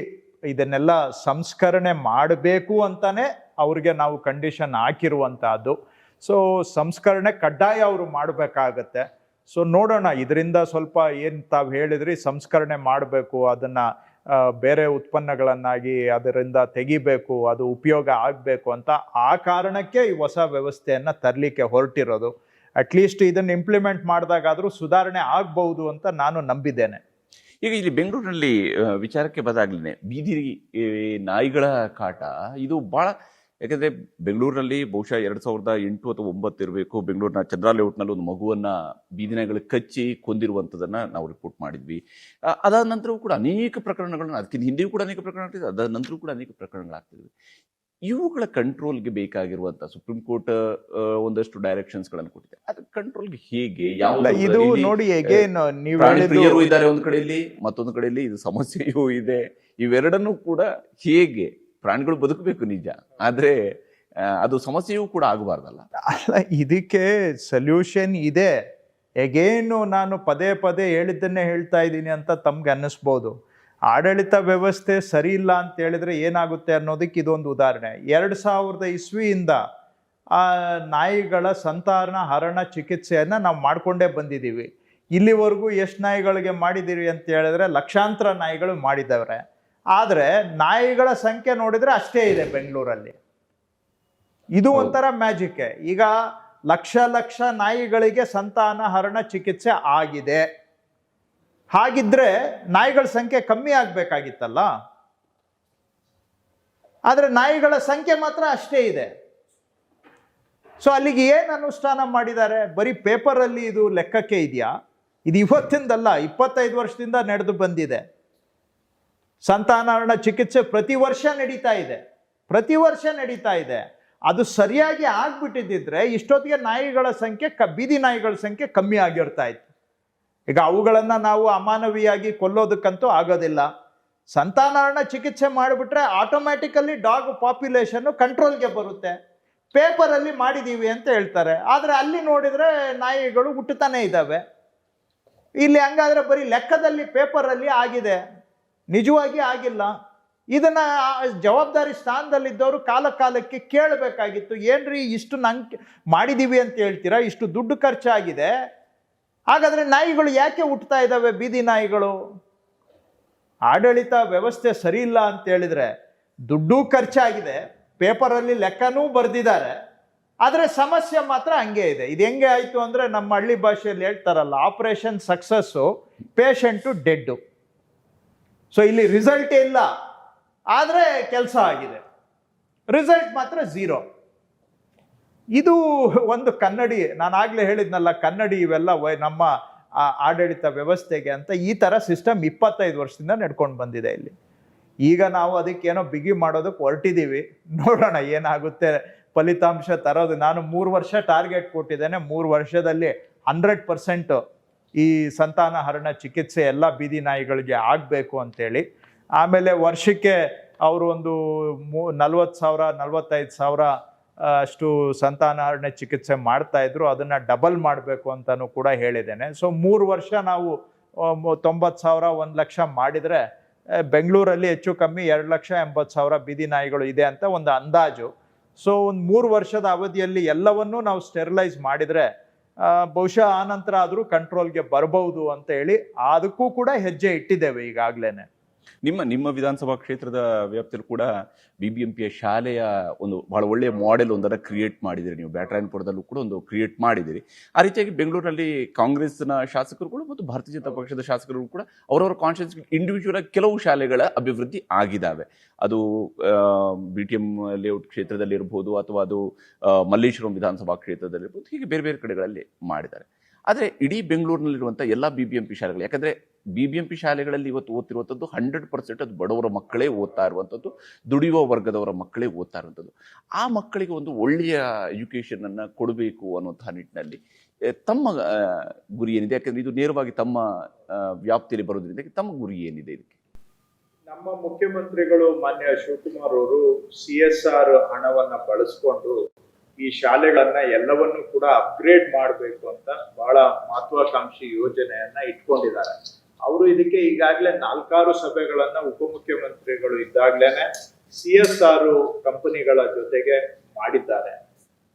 ಇದನ್ನೆಲ್ಲ ಸಂಸ್ಕರಣೆ ಮಾಡಬೇಕು ಅಂತಾನೆ ಅವ್ರಿಗೆ ನಾವು ಕಂಡೀಷನ್ ಹಾಕಿರುವಂತಹದ್ದು. ಸೊ ಸಂಸ್ಕರಣೆ ಕಡ್ಡಾಯ ಅವರು ಮಾಡಬೇಕಾಗತ್ತೆ. ಸೊ ನೋಡೋಣ, ಇದರಿಂದ ಸ್ವಲ್ಪ ಏನು ತಾವು ಹೇಳಿದ್ರಿ ಸಂಸ್ಕರಣೆ ಮಾಡಬೇಕು, ಅದನ್ನು ಬೇರೆ ಉತ್ಪನ್ನಗಳನ್ನಾಗಿ ಅದರಿಂದ ತೆಗಿಬೇಕು, ಅದು ಉಪಯೋಗ ಆಗಬೇಕು ಅಂತ ಆ ಕಾರಣಕ್ಕೆ ಈ ಹೊಸ ವ್ಯವಸ್ಥೆಯನ್ನು ತರಲಿಕ್ಕೆ ಹೊರಟಿರೋದು. ಅಟ್ಲೀಸ್ಟ್ ಇದನ್ನು ಇಂಪ್ಲಿಮೆಂಟ್ ಮಾಡಿದಾಗಾದರೂ ಸುಧಾರಣೆ ಆಗ್ಬಹುದು ಅಂತ ನಾನು ನಂಬಿದ್ದೇನೆ. ಈಗ ಇಲ್ಲಿ ಬೆಂಗಳೂರಿನಲ್ಲಿ ವಿಚಾರಕ್ಕೆ ಬಂದಾಗಲೇ ಬೀದಿ ನಾಯಿಗಳ ಕಾಟ ಇದು ಭಾಳ, ಯಾಕಂದರೆ ಬೆಂಗಳೂರಿನಲ್ಲಿ ಬಹುಶಃ 2008 ಅಥವಾ 2009 ಇರಬೇಕು, ಬೆಂಗಳೂರಿನ ಚಂದ್ರ ಲೇಔಟ್ನಲ್ಲಿ ಒಂದು ಮಗುವನ್ನು ಬೀದಿ ನಾಯಿಗಳು ಕಚ್ಚಿ ಕೊಂದಿರುವಂಥದ್ದನ್ನು ನಾವು ರಿಪೋರ್ಟ್ ಮಾಡಿದ್ವಿ. ಅದಾದ ನಂತರವೂ ಕೂಡ ಅನೇಕ ಪ್ರಕರಣಗಳನ್ನ, ಅದಕ್ಕಿಂತ ಹಿಂದೆಯೂ ಕೂಡ ಅನೇಕ ಪ್ರಕರಣಗಳಿದೆ, ಅದಾದ ನಂತರವೂ ಕೂಡ ಅನೇಕ ಪ್ರಕರಣಗಳಾಗ್ತಿದ್ವಿ. ಇವುಗಳ ಕಂಟ್ರೋಲ್ಗೆ ಬೇಕಾಗಿರುವಂಥ ಸುಪ್ರೀಂ ಕೋರ್ಟ್ ಒಂದಷ್ಟು ಡೈರೆಕ್ಷನ್ಸ್ಗಳನ್ನು ಕೊಟ್ಟಿದೆ. ಅದು ಕಂಟ್ರೋಲ್ಗೆ ಹೇಗೆ, ಇದು ನೋಡಿ ಪ್ರಿಯರು ಇದ್ದಾರೆ ಒಂದು ಕಡೆಯಲ್ಲಿ, ಮತ್ತೊಂದು ಕಡೆಯಲ್ಲಿ ಇದು ಸಮಸ್ಯೆಯೂ ಇದೆ. ಇವೆರಡನ್ನೂ ಕೂಡ ಹೇಗೆ, ಪ್ರಾಣಿಗಳು ಬದುಕಬೇಕು ನಿಜ, ಆದ್ರೆ ಅದು ಸಮಸ್ಯೆಯೂ ಕೂಡ ಆಗಬಾರ್ದಲ್ಲ. ಅಲ್ಲ, ಇದಕ್ಕೆ ಸೊಲ್ಯೂಷನ್ ಇದೆ. ಎಗೇನು ನಾನು ಪದೇ ಪದೇ ಹೇಳಿದ್ದನ್ನೇ ಹೇಳ್ತಾ ಇದ್ದೀನಿ ಅಂತ ತಮ್ಗೆ ಅನ್ನಿಸ್ಬೋದು. ಆಡಳಿತ ವ್ಯವಸ್ಥೆ ಸರಿ ಇಲ್ಲ ಅಂತ ಹೇಳಿದ್ರೆ ಏನಾಗುತ್ತೆ ಅನ್ನೋದಕ್ಕೆ ಇದೊಂದು ಉದಾಹರಣೆ. 2000 ಇಸ್ವಿಯಿಂದ ಆ ನಾಯಿಗಳ ಸಂತಾನ ಹರಣ ಚಿಕಿತ್ಸೆಯನ್ನು ನಾವು ಮಾಡಿಕೊಂಡೇ ಬಂದಿದ್ದೀವಿ. ಇಲ್ಲಿವರೆಗೂ ಎಷ್ಟು ನಾಯಿಗಳಿಗೆ ಮಾಡಿದ್ದೀವಿ ಅಂತ ಹೇಳಿದ್ರೆ ಲಕ್ಷಾಂತರ ನಾಯಿಗಳು ಮಾಡಿದವ್ರೆ. ಆದರೆ ನಾಯಿಗಳ ಸಂಖ್ಯೆ ನೋಡಿದ್ರೆ ಅಷ್ಟೇ ಇದೆ ಬೆಂಗಳೂರಲ್ಲಿ. ಇದು ಒಂಥರ ಮ್ಯಾಜಿಕ್. ಈಗ ಲಕ್ಷ ನಾಯಿಗಳಿಗೆ ಸಂತಾನ ಹರಣ ಚಿಕಿತ್ಸೆ ಆಗಿದೆ. ಹಾಗಿದ್ರೆ ನಾಯಿಗಳ ಸಂಖ್ಯೆ ಕಮ್ಮಿ ಆಗ್ಬೇಕಾಗಿತ್ತಲ್ಲ, ಆದ್ರೆ ನಾಯಿಗಳ ಸಂಖ್ಯೆ ಮಾತ್ರ ಅಷ್ಟೇ ಇದೆ. ಸೊ ಅಲ್ಲಿಗೆ ಏನು ಅನುಷ್ಠಾನ ಮಾಡಿದ್ದಾರೆ? ಬರೀ ಪೇಪರಲ್ಲಿ ಇದು ಲೆಕ್ಕಕ್ಕೆ ಇದೆಯಾ? ಇದು ಇವತ್ತಿಂದಲ್ಲ, 25 ವರ್ಷದಿಂದ ನಡೆದು ಬಂದಿದೆ. ಸಂತಾನಹರಣ ಚಿಕಿತ್ಸೆ ಪ್ರತಿ ವರ್ಷ ನಡೀತಾ ಇದೆ. ಅದು ಸರಿಯಾಗಿ ಆಗ್ಬಿಟ್ಟಿದ್ದಿದ್ರೆ ಇಷ್ಟೊತ್ತಿಗೆ ನಾಯಿಗಳ ಸಂಖ್ಯೆ, ಬೀದಿ ನಾಯಿಗಳ ಸಂಖ್ಯೆ ಕಮ್ಮಿ ಆಗಿರ್ತಾ ಇತ್ತು. ಈಗ ಅವುಗಳನ್ನು ನಾವು ಅಮಾನವೀಯಾಗಿ ಕೊಲ್ಲೋದಕ್ಕಂತೂ ಆಗೋದಿಲ್ಲ. ಸಂತಾನಹರಣ ಚಿಕಿತ್ಸೆ ಮಾಡಿಬಿಟ್ರೆ ಆಟೋಮ್ಯಾಟಿಕಲಿ ಡಾಗ್ ಪಾಪ್ಯುಲೇಷನ್ ಕಂಟ್ರೋಲ್ಗೆ ಬರುತ್ತೆ. ಪೇಪರಲ್ಲಿ ಮಾಡಿದ್ದೀವಿ ಅಂತ ಹೇಳ್ತಾರೆ, ಆದರೆ ಅಲ್ಲಿ ನೋಡಿದರೆ ನಾಯಿಗಳು ಹುಟ್ಟುತ್ತಾನೆ ಇದ್ದಾವೆ. ಇಲ್ಲಿ ಹಂಗಾದ್ರೆ ಬರೀ ಲೆಕ್ಕದಲ್ಲಿ ಪೇಪರಲ್ಲಿ ಆಗಿದೆ, ನಿಜವಾಗಿ ಆಗಿಲ್ಲ. ಇದನ್ನ ಜವಾಬ್ದಾರಿ ಸ್ಥಾನದಲ್ಲಿದ್ದವರು ಕಾಲಕ್ಕೆ ಕೇಳಬೇಕಾಗಿತ್ತು. ಏನ್ರಿ ಇಷ್ಟು ನಂಗೆ ಮಾಡಿದೀವಿ ಅಂತ ಹೇಳ್ತೀರಾ, ಇಷ್ಟು ದುಡ್ಡು ಖರ್ಚಾಗಿದೆ, ಹಾಗಾದ್ರೆ ನಾಯಿಗಳು ಯಾಕೆ ಹುಟ್ಟುತ್ತಾ ಇದ್ದಾವೆ ಬೀದಿ ನಾಯಿಗಳು? ಆಡಳಿತ ವ್ಯವಸ್ಥೆ ಸರಿ ಇಲ್ಲ ಅಂತ ಹೇಳಿದ್ರೆ ದುಡ್ಡು ಖರ್ಚಾಗಿದೆ, ಪೇಪರಲ್ಲಿ ಲೆಕ್ಕನೂ ಬರೆದಿದ್ದಾರೆ, ಆದರೆ ಸಮಸ್ಯೆ ಮಾತ್ರ ಹಂಗೆ ಇದೆ. ಇದು ಹೆಂಗೆ ಆಯಿತು ಅಂದರೆ ನಮ್ಮ ಹಳ್ಳಿ ಭಾಷೆಯಲ್ಲಿ ಹೇಳ್ತಾರಲ್ಲ, operation success, patient dead. So ಇಲ್ಲಿ ರಿಸಲ್ಟ್ ಇಲ್ಲ, ಆದರೆ ಕೆಲಸ ಆಗಿದೆ, ರಿಸಲ್ಟ್ ಮಾತ್ರ 0. ಇದು ಒಂದು ಕನ್ನಡಿ. ನಾನು ಆಗಲೇ ಹೇಳಿದ್ನಲ್ಲ, ಕನ್ನಡಿ ಇವೆಲ್ಲ ನಮ್ಮ ಆಡಳಿತ ವ್ಯವಸ್ಥೆಗೆ ಅಂತ. ಈ ಥರ ಸಿಸ್ಟಮ್ 25 ವರ್ಷದಿಂದ ನಡ್ಕೊಂಡು ಬಂದಿದೆ ಇಲ್ಲಿ. ಈಗ ನಾವು ಅದಕ್ಕೇನೋ ಬಿಗಿ ಮಾಡೋದಕ್ಕೆ ಹೊರಟಿದ್ದೀವಿ. ನೋಡೋಣ ಏನಾಗುತ್ತೆ ಫಲಿತಾಂಶ ತರೋದು. ನಾನು 3 ವರ್ಷ ಟಾರ್ಗೆಟ್ ಕೊಟ್ಟಿದ್ದೇನೆ. 3 ವರ್ಷದಲ್ಲಿ 100% ಈ ಸಂತಾನ ಹರಣ ಚಿಕಿತ್ಸೆ ಎಲ್ಲ ಬೀದಿ ನಾಯಿಗಳಿಗೆ ಆಗಬೇಕು ಅಂತೇಳಿ. ಆಮೇಲೆ ವರ್ಷಕ್ಕೆ ಅವರು ಒಂದು 40,000 45,000 ಅಷ್ಟು ಸಂತಾನಹರಣ ಚಿಕಿತ್ಸೆ ಮಾಡ್ತಾ ಇದ್ರು. ಅದನ್ನ ಡಬಲ್ ಮಾಡಬೇಕು ಅಂತಾನು ಕೂಡ ಹೇಳಿದ್ದೇನೆ. ಸೊ 3 ವರ್ಷ ನಾವು 90,000 1 ಲಕ್ಷ ಮಾಡಿದರೆ ಬೆಂಗಳೂರಲ್ಲಿ ಹೆಚ್ಚು ಕಮ್ಮಿ 2,80,000 ಬೀದಿ ನಾಯಿಗಳು ಇದೆ ಅಂತ ಒಂದು ಅಂದಾಜು. ಸೊ ಒಂದು 3 ವರ್ಷದ ಅವಧಿಯಲ್ಲಿ ಎಲ್ಲವನ್ನೂ ನಾವು ಸ್ಟೆರಿಲೈಸ್ ಮಾಡಿದರೆ ಬಹುಶಃ ಆನಂತರ ಆದರೂ ಕಂಟ್ರೋಲ್ಗೆ ಬರಬಹುದು ಅಂತ ಹೇಳಿ ಅದಕ್ಕೂ ಕೂಡ ಹೆಜ್ಜೆ ಇಟ್ಟಿದ್ದೇವೆ ಈಗಾಗಲೇ. ನಿಮ್ಮ ವಿಧಾನಸಭಾ ಕ್ಷೇತ್ರದ ವ್ಯಾಪ್ತಿಯಲ್ಲಿ ಕೂಡ BBMPಯ ಶಾಲೆಯ ಒಂದು ಬಹಳ ಒಳ್ಳೆಯ ಮಾಡೆಲ್ ಒಂದನ್ನು ಕ್ರಿಯೇಟ್ ಮಾಡಿದಿರಿ ನೀವು. ಬ್ಯಾಟರಾಯನಪುರದಲ್ಲೂ ಕೂಡ ಒಂದು ಕ್ರಿಯೇಟ್ ಮಾಡಿದಿರಿ. ಆ ರೀತಿಯಾಗಿ ಬೆಂಗಳೂರಿನಲ್ಲಿ ಕಾಂಗ್ರೆಸ್ನ ಶಾಸಕರುಗಳು ಮತ್ತು ಭಾರತೀಯ ಜನತಾ ಪಕ್ಷದ ಶಾಸಕರು ಕೂಡ ಅವರವರ ಕಾನ್ಶಿಯಸ್ ಇಂಡಿವಿಜುವಲ್ ಆಗಿ ಕೆಲವು ಶಾಲೆಗಳ ಅಭಿವೃದ್ಧಿ ಆಗಿದ್ದಾವೆ. ಅದು BTM ಲೇಔಟ್ ಕ್ಷೇತ್ರದಲ್ಲಿ ಇರಬಹುದು, ಅಥವಾ ಅದು ಮಲ್ಲೇಶ್ವರಂ ವಿಧಾನಸಭಾ ಕ್ಷೇತ್ರದಲ್ಲಿರ್ಬೋದು, ಹೀಗೆ ಬೇರೆ ಬೇರೆ ಕಡೆಗಳಲ್ಲಿ ಮಾಡಿದ್ದಾರೆ. ಆದರೆ ಇಡೀ ಬೆಂಗಳೂರಿನಲ್ಲಿರುವಂಥ ಎಲ್ಲ BBMP ಶಾಲೆಗಳು, ಯಾಕಂದರೆ BBMP ಶಾಲೆಗಳಲ್ಲಿ ಇವತ್ತು ಓದ್ತಿರುವಂಥದ್ದು 100% ಅದು ಬಡವರ ಮಕ್ಕಳೇ ಓದ್ತಾ ಇರುವಂಥದ್ದು, ದುಡಿಯುವ ವರ್ಗದವರ ಮಕ್ಕಳೇ ಓದ್ತಾ ಇರುವಂಥದ್ದು. ಆ ಮಕ್ಕಳಿಗೆ ಒಂದು ಒಳ್ಳೆಯ ಎಜುಕೇಷನನ್ನು ಕೊಡಬೇಕು ಅನ್ನುವಂಥ ನಿಟ್ಟಿನಲ್ಲಿ ತಮ್ಮ ಗುರಿ ಏನಿದೆ? ಯಾಕಂದರೆ ಇದು ನೇರವಾಗಿ ತಮ್ಮ ವ್ಯಾಪ್ತಿಯಲ್ಲಿ ಬರೋದ್ರಿಂದ ತಮ್ಮ ಗುರಿ ಏನಿದೆ ಇದಕ್ಕೆ? ನಮ್ಮ ಮುಖ್ಯಮಂತ್ರಿಗಳು ಮಾನ್ಯ ಶಿವಕುಮಾರ್ ಅವರು CSR ಹಣವನ್ನ ಬಳಸ್ಕೊಂಡು ಈ ಶಾಲೆಗಳನ್ನ ಎಲ್ಲವನ್ನೂ ಕೂಡ ಅಪ್ಗ್ರೇಡ್ ಮಾಡಬೇಕು ಅಂತ ಬಹಳ ಮಹತ್ವಾಕಾಂಕ್ಷಿ ಯೋಜನೆಯನ್ನ ಇಟ್ಕೊಂಡಿದ್ದಾರೆ. ಅವರು ಇದಕ್ಕೆ ಈಗಾಗಲೇ 4 ಸಭೆಗಳನ್ನ ಉಪಮುಖ್ಯಮಂತ್ರಿಗಳು ಇದ್ದಾಗ್ಲೇನೆ CSR ಕಂಪನಿಗಳ ಜೊತೆಗೆ ಮಾಡಿದ್ದಾರೆ.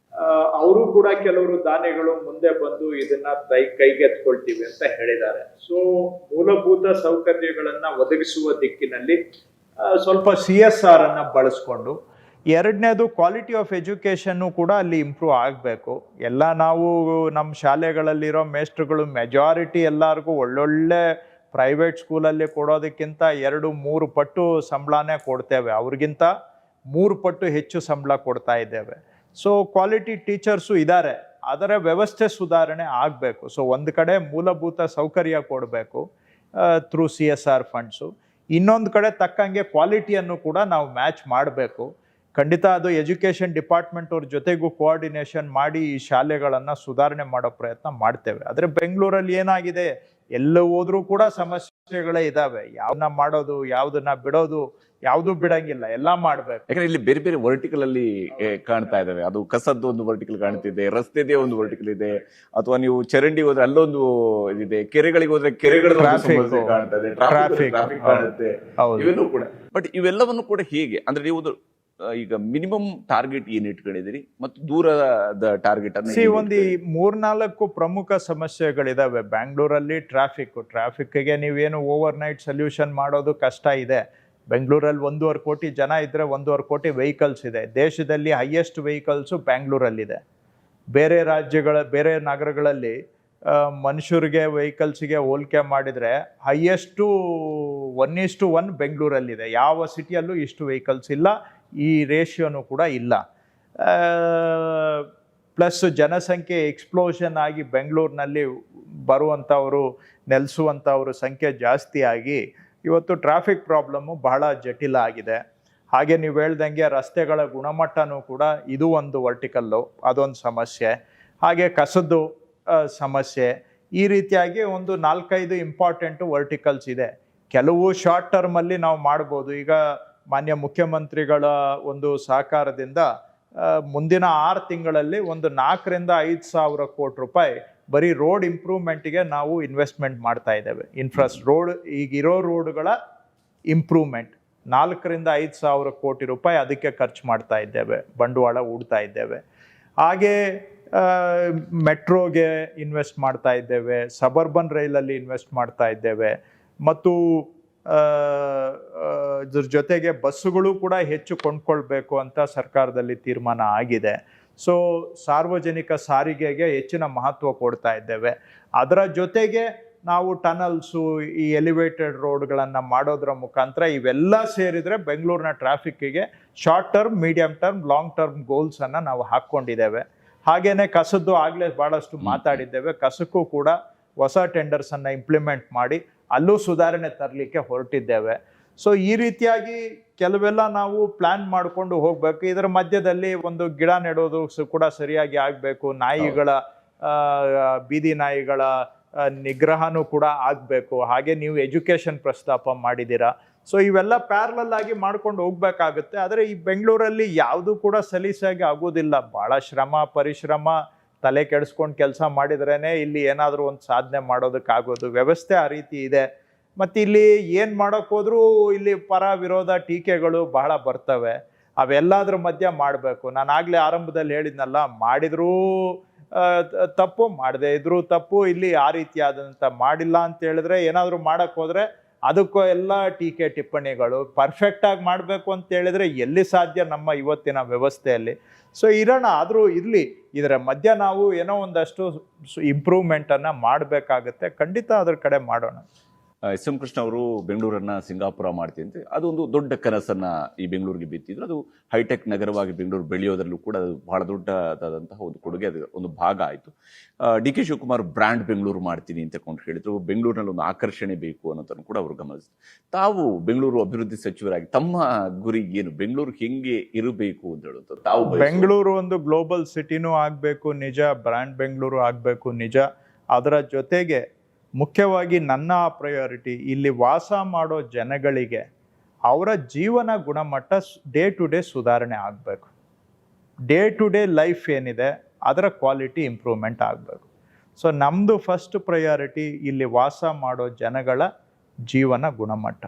ಅವರು ಕೂಡ ಕೆಲವರು ದಾನಿಗಳು ಮುಂದೆ ಬಂದು ಇದನ್ನ ಕೈಗೆತ್ಕೊಳ್ತೀವಿ ಅಂತ ಹೇಳಿದ್ದಾರೆ. ಸೊ ಮೂಲಭೂತ ಸೌಕರ್ಯಗಳನ್ನ ಒದಗಿಸುವ ದಿಕ್ಕಿನಲ್ಲಿ ಸ್ವಲ್ಪ CSR ಅನ್ನ ಬಳಸ್ಕೊಂಡು, ಎರಡನೇದು ಕ್ವಾಲಿಟಿ ಆಫ್ ಎಜುಕೇಷನ್ನು ಕೂಡ ಅಲ್ಲಿ ಇಂಪ್ರೂವ್ ಆಗಬೇಕು. ಎಲ್ಲ ನಾವು ನಮ್ಮ ಶಾಲೆಗಳಲ್ಲಿರೋ ಮೇಸ್ಟ್ರುಗಳು ಮೆಜಾರಿಟಿ ಎಲ್ಲರಿಗೂ ಒಳ್ಳೊಳ್ಳೆ ಪ್ರೈವೇಟ್ ಸ್ಕೂಲಲ್ಲಿ ಕೊಡೋದಕ್ಕಿಂತ 2-3 ಪಟ್ಟು ಸಂಬಳನೇ ಕೊಡ್ತೇವೆ, ಅವ್ರಿಗಿಂತ 3 ಪಟ್ಟು ಹೆಚ್ಚು ಸಂಬಳ ಕೊಡ್ತಾ ಇದ್ದೇವೆ. ಸೊ ಕ್ವಾಲಿಟಿ ಟೀಚರ್ಸು ಇದ್ದಾರೆ, ಅದರ ವ್ಯವಸ್ಥೆ ಸುಧಾರಣೆ ಆಗಬೇಕು. ಸೊ ಒಂದು ಕಡೆ ಮೂಲಭೂತ ಸೌಕರ್ಯ ಕೊಡಬೇಕು ಥ್ರೂ CSR ಫಂಡ್ಸು, ಇನ್ನೊಂದು ಕಡೆ ತಕ್ಕಂಗೆ ಕ್ವಾಲಿಟಿಯನ್ನು ಕೂಡ ನಾವು ಮ್ಯಾಚ್ ಮಾಡಬೇಕು. ಖಂಡಿತ ಅದು ಎಜುಕೇಷನ್ ಡಿಪಾರ್ಟ್ಮೆಂಟ್ ಅವ್ರ ಜೊತೆಗೂ ಕೋಆರ್ಡಿನೇಷನ್ ಮಾಡಿ ಈ ಶಾಲೆಗಳನ್ನು ಸುಧಾರಣೆ ಮಾಡೋ ಪ್ರಯತ್ನ ಮಾಡ್ತೇವೆ. ಆದರೆ ಬೆಂಗಳೂರಲ್ಲಿ ಏನಾಗಿದೆ, ಎಲ್ಲ ಹೋದ್ರೂ ಕೂಡ ಸಮಸ್ಯೆಗಳೇ ಇದಾವೆ. ಯಾವನ್ನ ಮಾಡೋದು, ಯಾವ್ದನ್ನ ಬಿಡೋದು, ಯಾವುದು ಬಿಡಂಗಿಲ್ಲ, ಎಲ್ಲ ಮಾಡ್ಬೇಕು. ಯಾಕಂದ್ರೆ ಇಲ್ಲಿ ಬೇರೆ ಬೇರೆ ವರ್ಟಿಕಲ್ ಅಲ್ಲಿ ಕಾಣ್ತಾ ಇದಾವೆ. ಅದು ಕಸದ್ದು ಒಂದು ವರ್ಟಿಕಲ್ ಕಾಣ್ತಿದೆ, ರಸ್ತೆದೇ ಒಂದು ವರ್ಟಿಕಲ್ ಇದೆ, ಅಥವಾ ನೀವು ಚರಂಡಿ ಹೋದ್ರೆ ಅಲ್ಲೊಂದು ಇದಿದೆ, ಕೆರೆಗಳಿಗೆ ಹೋದ್ರೆ ಕೆರೆಗಳ ಕಾಣ್ತಾ ಇದೆ, ಟ್ರಾಫಿಕ್ ಕಾಣುತ್ತೆ, ಇವೆಲ್ಲವೂ ಕೂಡ. ಬಟ್ ಇವೆಲ್ಲವನ್ನು ಕೂಡ ಹೇಗೆ ಅಂದ್ರೆ ನೀವು ಈಗ ಮಿನಿಮಮ್ ಟಾರ್ಗೆಟ್ ಏನ್ ಇಟ್ಕೊಂಡಿದ್ದೀರಿ ಮತ್ತು ದೂರದ ಟಾರ್ಗೆಟ್ ಅನ್ನು? ಒಂದು 3-4 ಪ್ರಮುಖ ಸಮಸ್ಯೆಗಳಿದಾವೆ ಬೆಂಗಳೂರಲ್ಲಿ. ಟ್ರಾಫಿಕ್ಗೆ ನೀವೇನು ಓವರ್ ನೈಟ್ ಸೊಲ್ಯೂಷನ್ ಮಾಡೋದು ಕಷ್ಟ ಇದೆ. ಬೆಂಗಳೂರಲ್ಲಿ 1.5 ಕೋಟಿ ಜನ ಇದ್ರೆ 1.5 ಕೋಟಿ ವೆಹಿಕಲ್ಸ್ ಇದೆ. ದೇಶದಲ್ಲಿ ಹೈಯೆಸ್ಟ್ ವೆಹಿಕಲ್ಸು ಬೆಂಗಳೂರಲ್ಲಿದೆ. ಬೇರೆ ನಗರಗಳಲ್ಲಿ ಮನುಷ್ಯರಿಗೆ ವೆಹಿಕಲ್ಸ್ಗೆ ಹೋಲಿಕೆ ಮಾಡಿದರೆ ಹೈಯೆಸ್ಟು 1:1 ಬೆಂಗಳೂರಲ್ಲಿದೆ. ಯಾವ ಸಿಟಿಯಲ್ಲೂ ಇಷ್ಟು ವೆಹಿಕಲ್ಸ್ ಇಲ್ಲ, ಈ ರೇಷಿಯೋನು ಕೂಡ ಇಲ್ಲ. ಪ್ಲಸ್ ಜನಸಂಖ್ಯೆ ಎಕ್ಸ್ಪ್ಲೋಷನ್ ಆಗಿ ಬೆಂಗಳೂರಿನಲ್ಲಿ ಬರುವಂಥವರು, ನೆಲೆಸುವಂಥವ್ರ ಸಂಖ್ಯೆ ಜಾಸ್ತಿ ಆಗಿ ಇವತ್ತು ಟ್ರಾಫಿಕ್ ಪ್ರಾಬ್ಲಮ್ಮು ಬಹಳ ಜಟಿಲ ಆಗಿದೆ. ಹಾಗೆ ನೀವು ಹೇಳ್ದಂಗೆ ರಸ್ತೆಗಳ ಗುಣಮಟ್ಟನೂ ಕೂಡ ಇದು ಒಂದು ವರ್ಟಿಕಲ್ಲು, ಅದೊಂದು ಸಮಸ್ಯೆ. ಹಾಗೆ ಕಸದ್ದು ಸಮಸ್ಯೆ. ಈ ರೀತಿಯಾಗಿ ಒಂದು 4-5 ಇಂಪಾರ್ಟೆಂಟು ವರ್ಟಿಕಲ್ಸ್ ಇದೆ. ಕೆಲವು ಶಾರ್ಟ್ ಟರ್ಮಲ್ಲಿ ನಾವು ಮಾಡ್ಬೋದು. ಈಗ ಮಾನ್ಯ ಮುಖ್ಯಮಂತ್ರಿಗಳ ಒಂದು ಸಹಕಾರದಿಂದ ಮುಂದಿನ 6 ತಿಂಗಳಲ್ಲಿ ಒಂದು 4,000-5 ಸಾವಿರ ಕೋಟಿ ರೂಪಾಯಿ ಬರೀ ರೋಡ್ ಇಂಪ್ರೂವ್ಮೆಂಟ್ಗೆ ನಾವು ಇನ್ವೆಸ್ಟ್ಮೆಂಟ್ ಮಾಡ್ತಾ ಇದ್ದೇವೆ. ಈಗಿರೋ ರೋಡ್ಗಳ ಇಂಪ್ರೂವ್ಮೆಂಟ್ 4,000-5 ಸಾವಿರ ಕೋಟಿ ರೂಪಾಯಿ ಅದಕ್ಕೆ ಖರ್ಚು ಮಾಡ್ತಾ ಇದ್ದೇವೆ, ಬಂಡವಾಳ ಹೂಡ್ತಾ ಇದ್ದೇವೆ. ಹಾಗೆ ಮೆಟ್ರೋಗೆ ಇನ್ವೆಸ್ಟ್ ಮಾಡ್ತಾ ಇದ್ದೇವೆ, ಸಬರ್ಬನ್ ರೈಲಲ್ಲಿ ಇನ್ವೆಸ್ಟ್ ಮಾಡ್ತಾ ಇದ್ದೇವೆ, ಮತ್ತು ಇದ್ರ ಜೊತೆಗೆ ಬಸ್ಸುಗಳು ಕೂಡ ಹೆಚ್ಚು ಕೊಂಡ್ಕೊಳ್ಬೇಕು ಅಂತ ಸರ್ಕಾರದಲ್ಲಿ ತೀರ್ಮಾನ ಆಗಿದೆ. ಸೊ ಸಾರ್ವಜನಿಕ ಸಾರಿಗೆಗೆ ಹೆಚ್ಚಿನ ಮಹತ್ವ ಕೊಡ್ತಾ ಇದ್ದೇವೆ. ಅದರ ಜೊತೆಗೆ ನಾವು ಟನಲ್ಸು, ಈ ಎಲಿವೇಟೆಡ್ ರೋಡ್ಗಳನ್ನು ಮಾಡೋದ್ರ ಮುಖಾಂತರ ಇವೆಲ್ಲ ಸೇರಿದರೆ ಬೆಂಗಳೂರಿನ ಟ್ರಾಫಿಕ್ಕಿಗೆ short term, medium term, long term ಗೋಲ್ಸನ್ನು ನಾವು ಹಾಕ್ಕೊಂಡಿದ್ದೇವೆ. ಹಾಗೇನೆ ಕಸದ್ದು ಆಗಲೇ ಭಾಳಷ್ಟು ಮಾತಾಡಿದ್ದೇವೆ. ಕಸಕ್ಕೂ ಕೂಡ ಹೊಸ ಟೆಂಡರ್ಸನ್ನು ಇಂಪ್ಲಿಮೆಂಟ್ ಮಾಡಿ ಅಲ್ಲೂ ಸುಧಾರಣೆ ತರಲಿಕ್ಕೆ ಹೊರಟಿದ್ದೇವೆ. ಸೊ ಈ ರೀತಿಯಾಗಿ ಕೆಲವೆಲ್ಲ ನಾವು ಪ್ಲ್ಯಾನ್ ಮಾಡಿಕೊಂಡು ಹೋಗಬೇಕು. ಇದರ ಮಧ್ಯದಲ್ಲಿ ಒಂದು ಗಿಡ ನೆಡೋದು ಕೂಡ ಸರಿಯಾಗಿ ಆಗಬೇಕು. ಬೀದಿ ನಾಯಿಗಳ ನಿಗ್ರಹನೂ ಕೂಡ ಆಗಬೇಕು. ಹಾಗೆ ನೀವು ಎಜುಕೇಷನ್ ಪ್ರಸ್ತಾಪ ಮಾಡಿದ್ದೀರಾ. ಸೊ ಇವೆಲ್ಲ ಪ್ಯಾರಲಲ್ ಆಗಿ ಮಾಡ್ಕೊಂಡು ಹೋಗ್ಬೇಕಾಗುತ್ತೆ. ಆದರೆ ಈ ಬೆಂಗಳೂರಲ್ಲಿ ಯಾವುದು ಕೂಡ ಸಲೀಸಾಗಿ ಆಗೋದಿಲ್ಲ. ಭಾಳ ಪರಿಶ್ರಮ, ತಲೆ ಕೆಡಿಸ್ಕೊಂಡು ಕೆಲಸ ಮಾಡಿದ್ರೇ ಇಲ್ಲಿ ಏನಾದರೂ ಒಂದು ಸಾಧನೆ ಮಾಡೋದಕ್ಕಾಗೋದು. ವ್ಯವಸ್ಥೆ ಆ ರೀತಿ ಇದೆ. ಮತ್ತು ಇಲ್ಲಿ ಏನು ಮಾಡೋಕ್ಕೋದ್ರೂ ಇಲ್ಲಿ ಪರ ವಿರೋಧ ಟೀಕೆಗಳು ಬಹಳ ಬರ್ತವೆ. ಅವೆಲ್ಲದ್ರ ಮಧ್ಯೆ ಮಾಡಬೇಕು. ನಾನು ಆಗಲೇ ಆರಂಭದಲ್ಲಿ ಹೇಳಿದ್ನಲ್ಲ, ಮಾಡಿದ್ರೂ ತಪ್ಪು, ಮಾಡದೇ ಇದ್ರೂ ತಪ್ಪು. ಇಲ್ಲಿ ಆ ರೀತಿಯಾದಂಥ ಮಾಡಿಲ್ಲ ಅಂತ ಹೇಳಿದ್ರೆ, ಏನಾದರೂ ಮಾಡೋಕ್ಕೆ ಹೋದರೆ ಅದಕ್ಕೂ ಎಲ್ಲ ಟೀಕೆ ಟಿಪ್ಪಣಿಗಳು. ಪರ್ಫೆಕ್ಟಾಗಿ ಮಾಡಬೇಕು ಅಂತ ಹೇಳಿದ್ರೆ ಎಲ್ಲಿ ಸಾಧ್ಯ ನಮ್ಮ ಇವತ್ತಿನ ವ್ಯವಸ್ಥೆಯಲ್ಲಿ. ಸೊ ಇರೋಣ, ಆದರೂ ಇರಲಿ, ಇದರ ಮಧ್ಯ ನಾವು ಏನೋ ಒಂದಷ್ಟು ಇಂಪ್ರೂವ್ಮೆಂಟನ್ನು ಮಾಡಬೇಕಾಗತ್ತೆ. ಖಂಡಿತ ಅದ್ರ ಕಡೆ ಮಾಡೋಣ. ಎಸ್ ಎಂ ಕೃಷ್ಣ ಅವರು ಬೆಂಗಳೂರನ್ನ ಸಿಂಗಾಪುರ ಮಾಡ್ತೀನಿ ಅಂತ ಅದೊಂದು ದೊಡ್ಡ ಕನಸನ್ನ ಈ ಬೆಂಗಳೂರಿಗೆ ಬಿತ್ತಿದ್ರು. ಅದು ಹೈಟೆಕ್ ನಗರವಾಗಿ ಬೆಂಗಳೂರು ಬೆಳೆಯೋದ್ರಲ್ಲೂ ಕೂಡ ಅದು ಬಹಳ ದೊಡ್ಡದಾದಂತಹ ಒಂದು ಕೊಡುಗೆ, ಅದು ಒಂದು ಭಾಗ ಆಯಿತು. D K Shivakumar brand Bengaluru ಮಾಡ್ತೀನಿ ಅಂತ ಹೇಳಿದ್ರು. ಬೆಂಗಳೂರಿನಲ್ಲಿ ಒಂದು ಆಕರ್ಷಣೆ ಬೇಕು ಅನ್ನೋದನ್ನು ಕೂಡ ಅವರು ಗಮನಿಸಿದ್ರು. ತಾವು ಬೆಂಗಳೂರು ಅಭಿವೃದ್ಧಿ ಸಚಿವರಾಗಿ ತಮ್ಮ ಗುರಿ ಏನು, ಬೆಂಗಳೂರು ಹೆಂಗೆ ಇರಬೇಕು ಅಂತ ಹೇಳುತ್ತೆ ತಾವು? ಬೆಂಗಳೂರು ಒಂದು ಗ್ಲೋಬಲ್ ಸಿಟಿನೂ ಆಗಬೇಕು ನಿಜ, ಬ್ರ್ಯಾಂಡ್ ಬೆಂಗಳೂರು ಆಗಬೇಕು ನಿಜ. ಅದರ ಜೊತೆಗೆ ಮುಖ್ಯವಾಗಿ ನನ್ನ ಪ್ರಯಾರಿಟಿ ಇಲ್ಲಿ ವಾಸ ಮಾಡೋ ಜನಗಳಿಗೆ ಅವರ ಜೀವನ ಗುಣಮಟ್ಟ ಡೇ ಟು ಡೇ ಸುಧಾರಣೆ ಆಗಬೇಕು. ಡೇ ಟು ಡೇ ಲೈಫ್ ಏನಿದೆ ಅದರ ಕ್ವಾಲಿಟಿ ಇಂಪ್ರೂವ್ಮೆಂಟ್ ಆಗಬೇಕು. ಸೊ ನಮ್ಮದು ಫಸ್ಟ್ ಪ್ರಯಾರಿಟಿ ಇಲ್ಲಿ ವಾಸ ಮಾಡೋ ಜನಗಳ ಜೀವನ ಗುಣಮಟ್ಟ.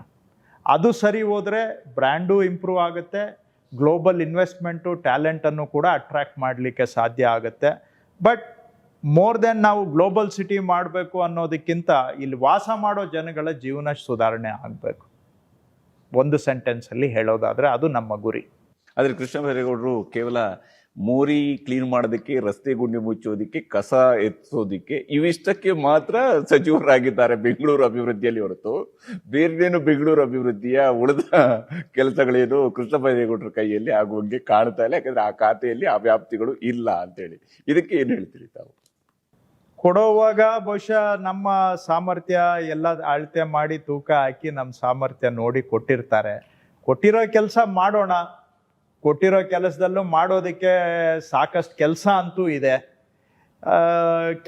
ಅದು ಸರಿ ಹೋದರೆ ಬ್ರ್ಯಾಂಡು ಇಂಪ್ರೂವ್ ಆಗುತ್ತೆ, ಗ್ಲೋಬಲ್ ಇನ್ವೆಸ್ಟ್ಮೆಂಟು ಟ್ಯಾಲೆಂಟನ್ನು ಕೂಡ ಅಟ್ರ್ಯಾಕ್ಟ್ ಮಾಡಲಿಕ್ಕೆ ಸಾಧ್ಯ ಆಗುತ್ತೆ. ಬಟ್ ಮೋರ್ ದೆನ್ ನಾವು ಗ್ಲೋಬಲ್ ಸಿಟಿ ಮಾಡಬೇಕು ಅನ್ನೋದಕ್ಕಿಂತ ಇಲ್ಲಿ ವಾಸ ಮಾಡೋ ಜನಗಳ ಜೀವನ ಸುಧಾರಣೆ ಆಗಬೇಕು. ಒಂದು ಸೆಂಟೆನ್ಸಲ್ಲಿ ಹೇಳೋದಾದರೆ ಅದು ನಮ್ಮ ಗುರಿ. ಆದರೆ ಕೃಷ್ಣ ಬೈರೇಗೌಡರು ಕೇವಲ ಮೋರಿ ಕ್ಲೀನ್ ಮಾಡೋದಕ್ಕೆ, ರಸ್ತೆ ಗುಂಡಿ ಮುಚ್ಚೋದಕ್ಕೆ, ಕಸ ಎತ್ತೋದಕ್ಕೆ ಇವಿಷ್ಟಕ್ಕೆ ಮಾತ್ರ ಸಚಿವರಾಗಿದ್ದಾರೆ ಬೆಂಗಳೂರು ಅಭಿವೃದ್ಧಿಯಲ್ಲಿ ಹೊರತು ಬೇರೇನು ಬೆಂಗಳೂರು ಅಭಿವೃದ್ಧಿಯ ಉಳಿದ ಕೆಲಸಗಳೇನು ಕೃಷ್ಣ ಬೈರೇಗೌಡರ ಕೈಯಲ್ಲಿ ಆಗುವಂಗೆ ಕಾಣ್ತಾ ಇಲ್ಲ. ಯಾಕಂದ್ರೆ ಆ ಖಾತೆಯಲ್ಲಿ ಆ ವ್ಯಾಪ್ತಿಗಳು ಇಲ್ಲ ಅಂತೇಳಿ. ಇದಕ್ಕೆ ಏನು ಹೇಳ್ತೀರಿ ತಾವು? ಕೊಡೋವಾಗ ಬಹುಶಃ ನಮ್ಮ ಸಾಮರ್ಥ್ಯ ಎಲ್ಲ ಅಳತೆ ಮಾಡಿ ತೂಕ ಹಾಕಿ ನಮ್ಮ ಸಾಮರ್ಥ್ಯ ನೋಡಿ ಕೊಟ್ಟಿರ್ತಾರೆ. ಕೊಟ್ಟಿರೋ ಕೆಲಸ ಮಾಡೋಣ. ಕೊಟ್ಟಿರೋ ಕೆಲಸದಲ್ಲೂ ಮಾಡೋದಕ್ಕೆ ಸಾಕಷ್ಟು ಕೆಲಸ ಅಂತೂ ಇದೆ.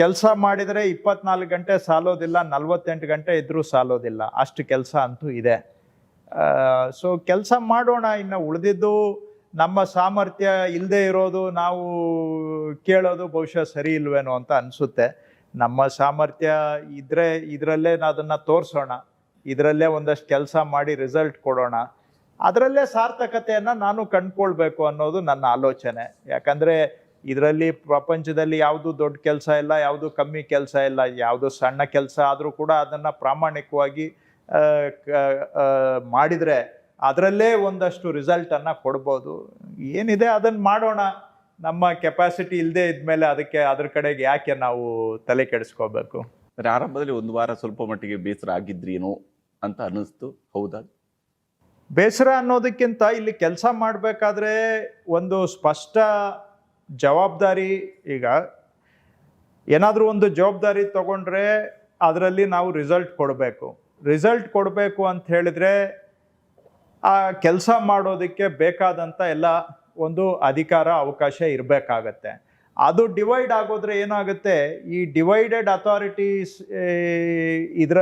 ಕೆಲಸ ಮಾಡಿದರೆ 24 ಗಂಟೆ ಸಾಲೋದಿಲ್ಲ, 48 ಗಂಟೆ ಇದ್ರೂ ಸಾಲೋದಿಲ್ಲ, ಅಷ್ಟು ಕೆಲಸ ಅಂತೂ ಇದೆ. ಸೊ ಕೆಲಸ ಮಾಡೋಣ. ಇನ್ನು ಉಳಿದಿದ್ದು ನಮ್ಮ ಸಾಮರ್ಥ್ಯ ಇಲ್ಲದೆ ಇರೋದು ನಾವು ಕೇಳೋದು ಬಹುಶಃ ಸರಿ ಇಲ್ವೇನೋ ಅಂತ ಅನಿಸುತ್ತೆ. ನಮ್ಮ ಸಾಮರ್ಥ್ಯ ಇದ್ರೆ ಇದರಲ್ಲೇ ಅದನ್ನು ತೋರಿಸೋಣ, ಇದರಲ್ಲೇ ಒಂದಷ್ಟು ಕೆಲಸ ಮಾಡಿ ರಿಸಲ್ಟ್ ಕೊಡೋಣ, ಅದರಲ್ಲೇ ಸಾರ್ಥಕತೆಯನ್ನು ನಾನು ಕಂಡುಕೊಳ್ಬೇಕು ಅನ್ನೋದು ನನ್ನ ಆಲೋಚನೆ. ಯಾಕಂದರೆ ಇದರಲ್ಲಿ ಪ್ರಪಂಚದಲ್ಲಿ ಯಾವುದು ದೊಡ್ಡ ಕೆಲಸ ಇಲ್ಲ, ಯಾವುದು ಕಮ್ಮಿ ಕೆಲಸ ಇಲ್ಲ. ಯಾವುದು ಸಣ್ಣ ಕೆಲಸ ಆದರೂ ಕೂಡ ಅದನ್ನು ಪ್ರಾಮಾಣಿಕವಾಗಿ ಮಾಡಿದರೆ ಅದರಲ್ಲೇ ಒಂದಷ್ಟು ರಿಸಲ್ಟನ್ನು ಕೊಡ್ಬೋದು. ಏನಿದೆ ಅದನ್ನು ಮಾಡೋಣ. ನಮ್ಮ ಕೆಪಾಸಿಟಿ ಇಲ್ಲದೆ ಇದ್ಮೇಲೆ ಅದಕ್ಕೆ ಅದ್ರ ಕಡೆಗೆ ಯಾಕೆ ನಾವು ತಲೆ ಕೆಡಿಸ್ಕೋಬೇಕು? ಆರಂಭದಲ್ಲಿ ಒಂದು ವಾರ ಸ್ವಲ್ಪ ಮಟ್ಟಿಗೆ ಬೇಸರ ಆಗಿದ್ರೇನೋ ಅಂತ ಅನ್ನಿಸ್ತು, ಹೌದಾ? ಬೇಸರ ಅನ್ನೋದಕ್ಕಿಂತ ಇಲ್ಲಿ ಕೆಲಸ ಮಾಡಬೇಕಾದ್ರೆ ಒಂದು ಸ್ಪಷ್ಟ ಜವಾಬ್ದಾರಿ. ಈಗ ಏನಾದರೂ ಒಂದು ಜವಾಬ್ದಾರಿ ತಗೊಂಡ್ರೆ ಅದರಲ್ಲಿ ನಾವು ರಿಸಲ್ಟ್ ಕೊಡಬೇಕು ಅಂತ ಹೇಳಿದ್ರೆ ಆ ಕೆಲಸ ಮಾಡೋದಕ್ಕೆ ಬೇಕಾದಂಥ ಎಲ್ಲ ಒಂದು ಅಧಿಕಾರ ಅವಕಾಶ ಇರಬೇಕಾಗತ್ತೆ. ಅದು ಡಿವೈಡ್ ಆಗೋದ್ರೆ ಏನಾಗುತ್ತೆ, ಈ ಡಿವೈಡೆಡ್ ಅಥಾರಿಟೀಸ್ ಇದರ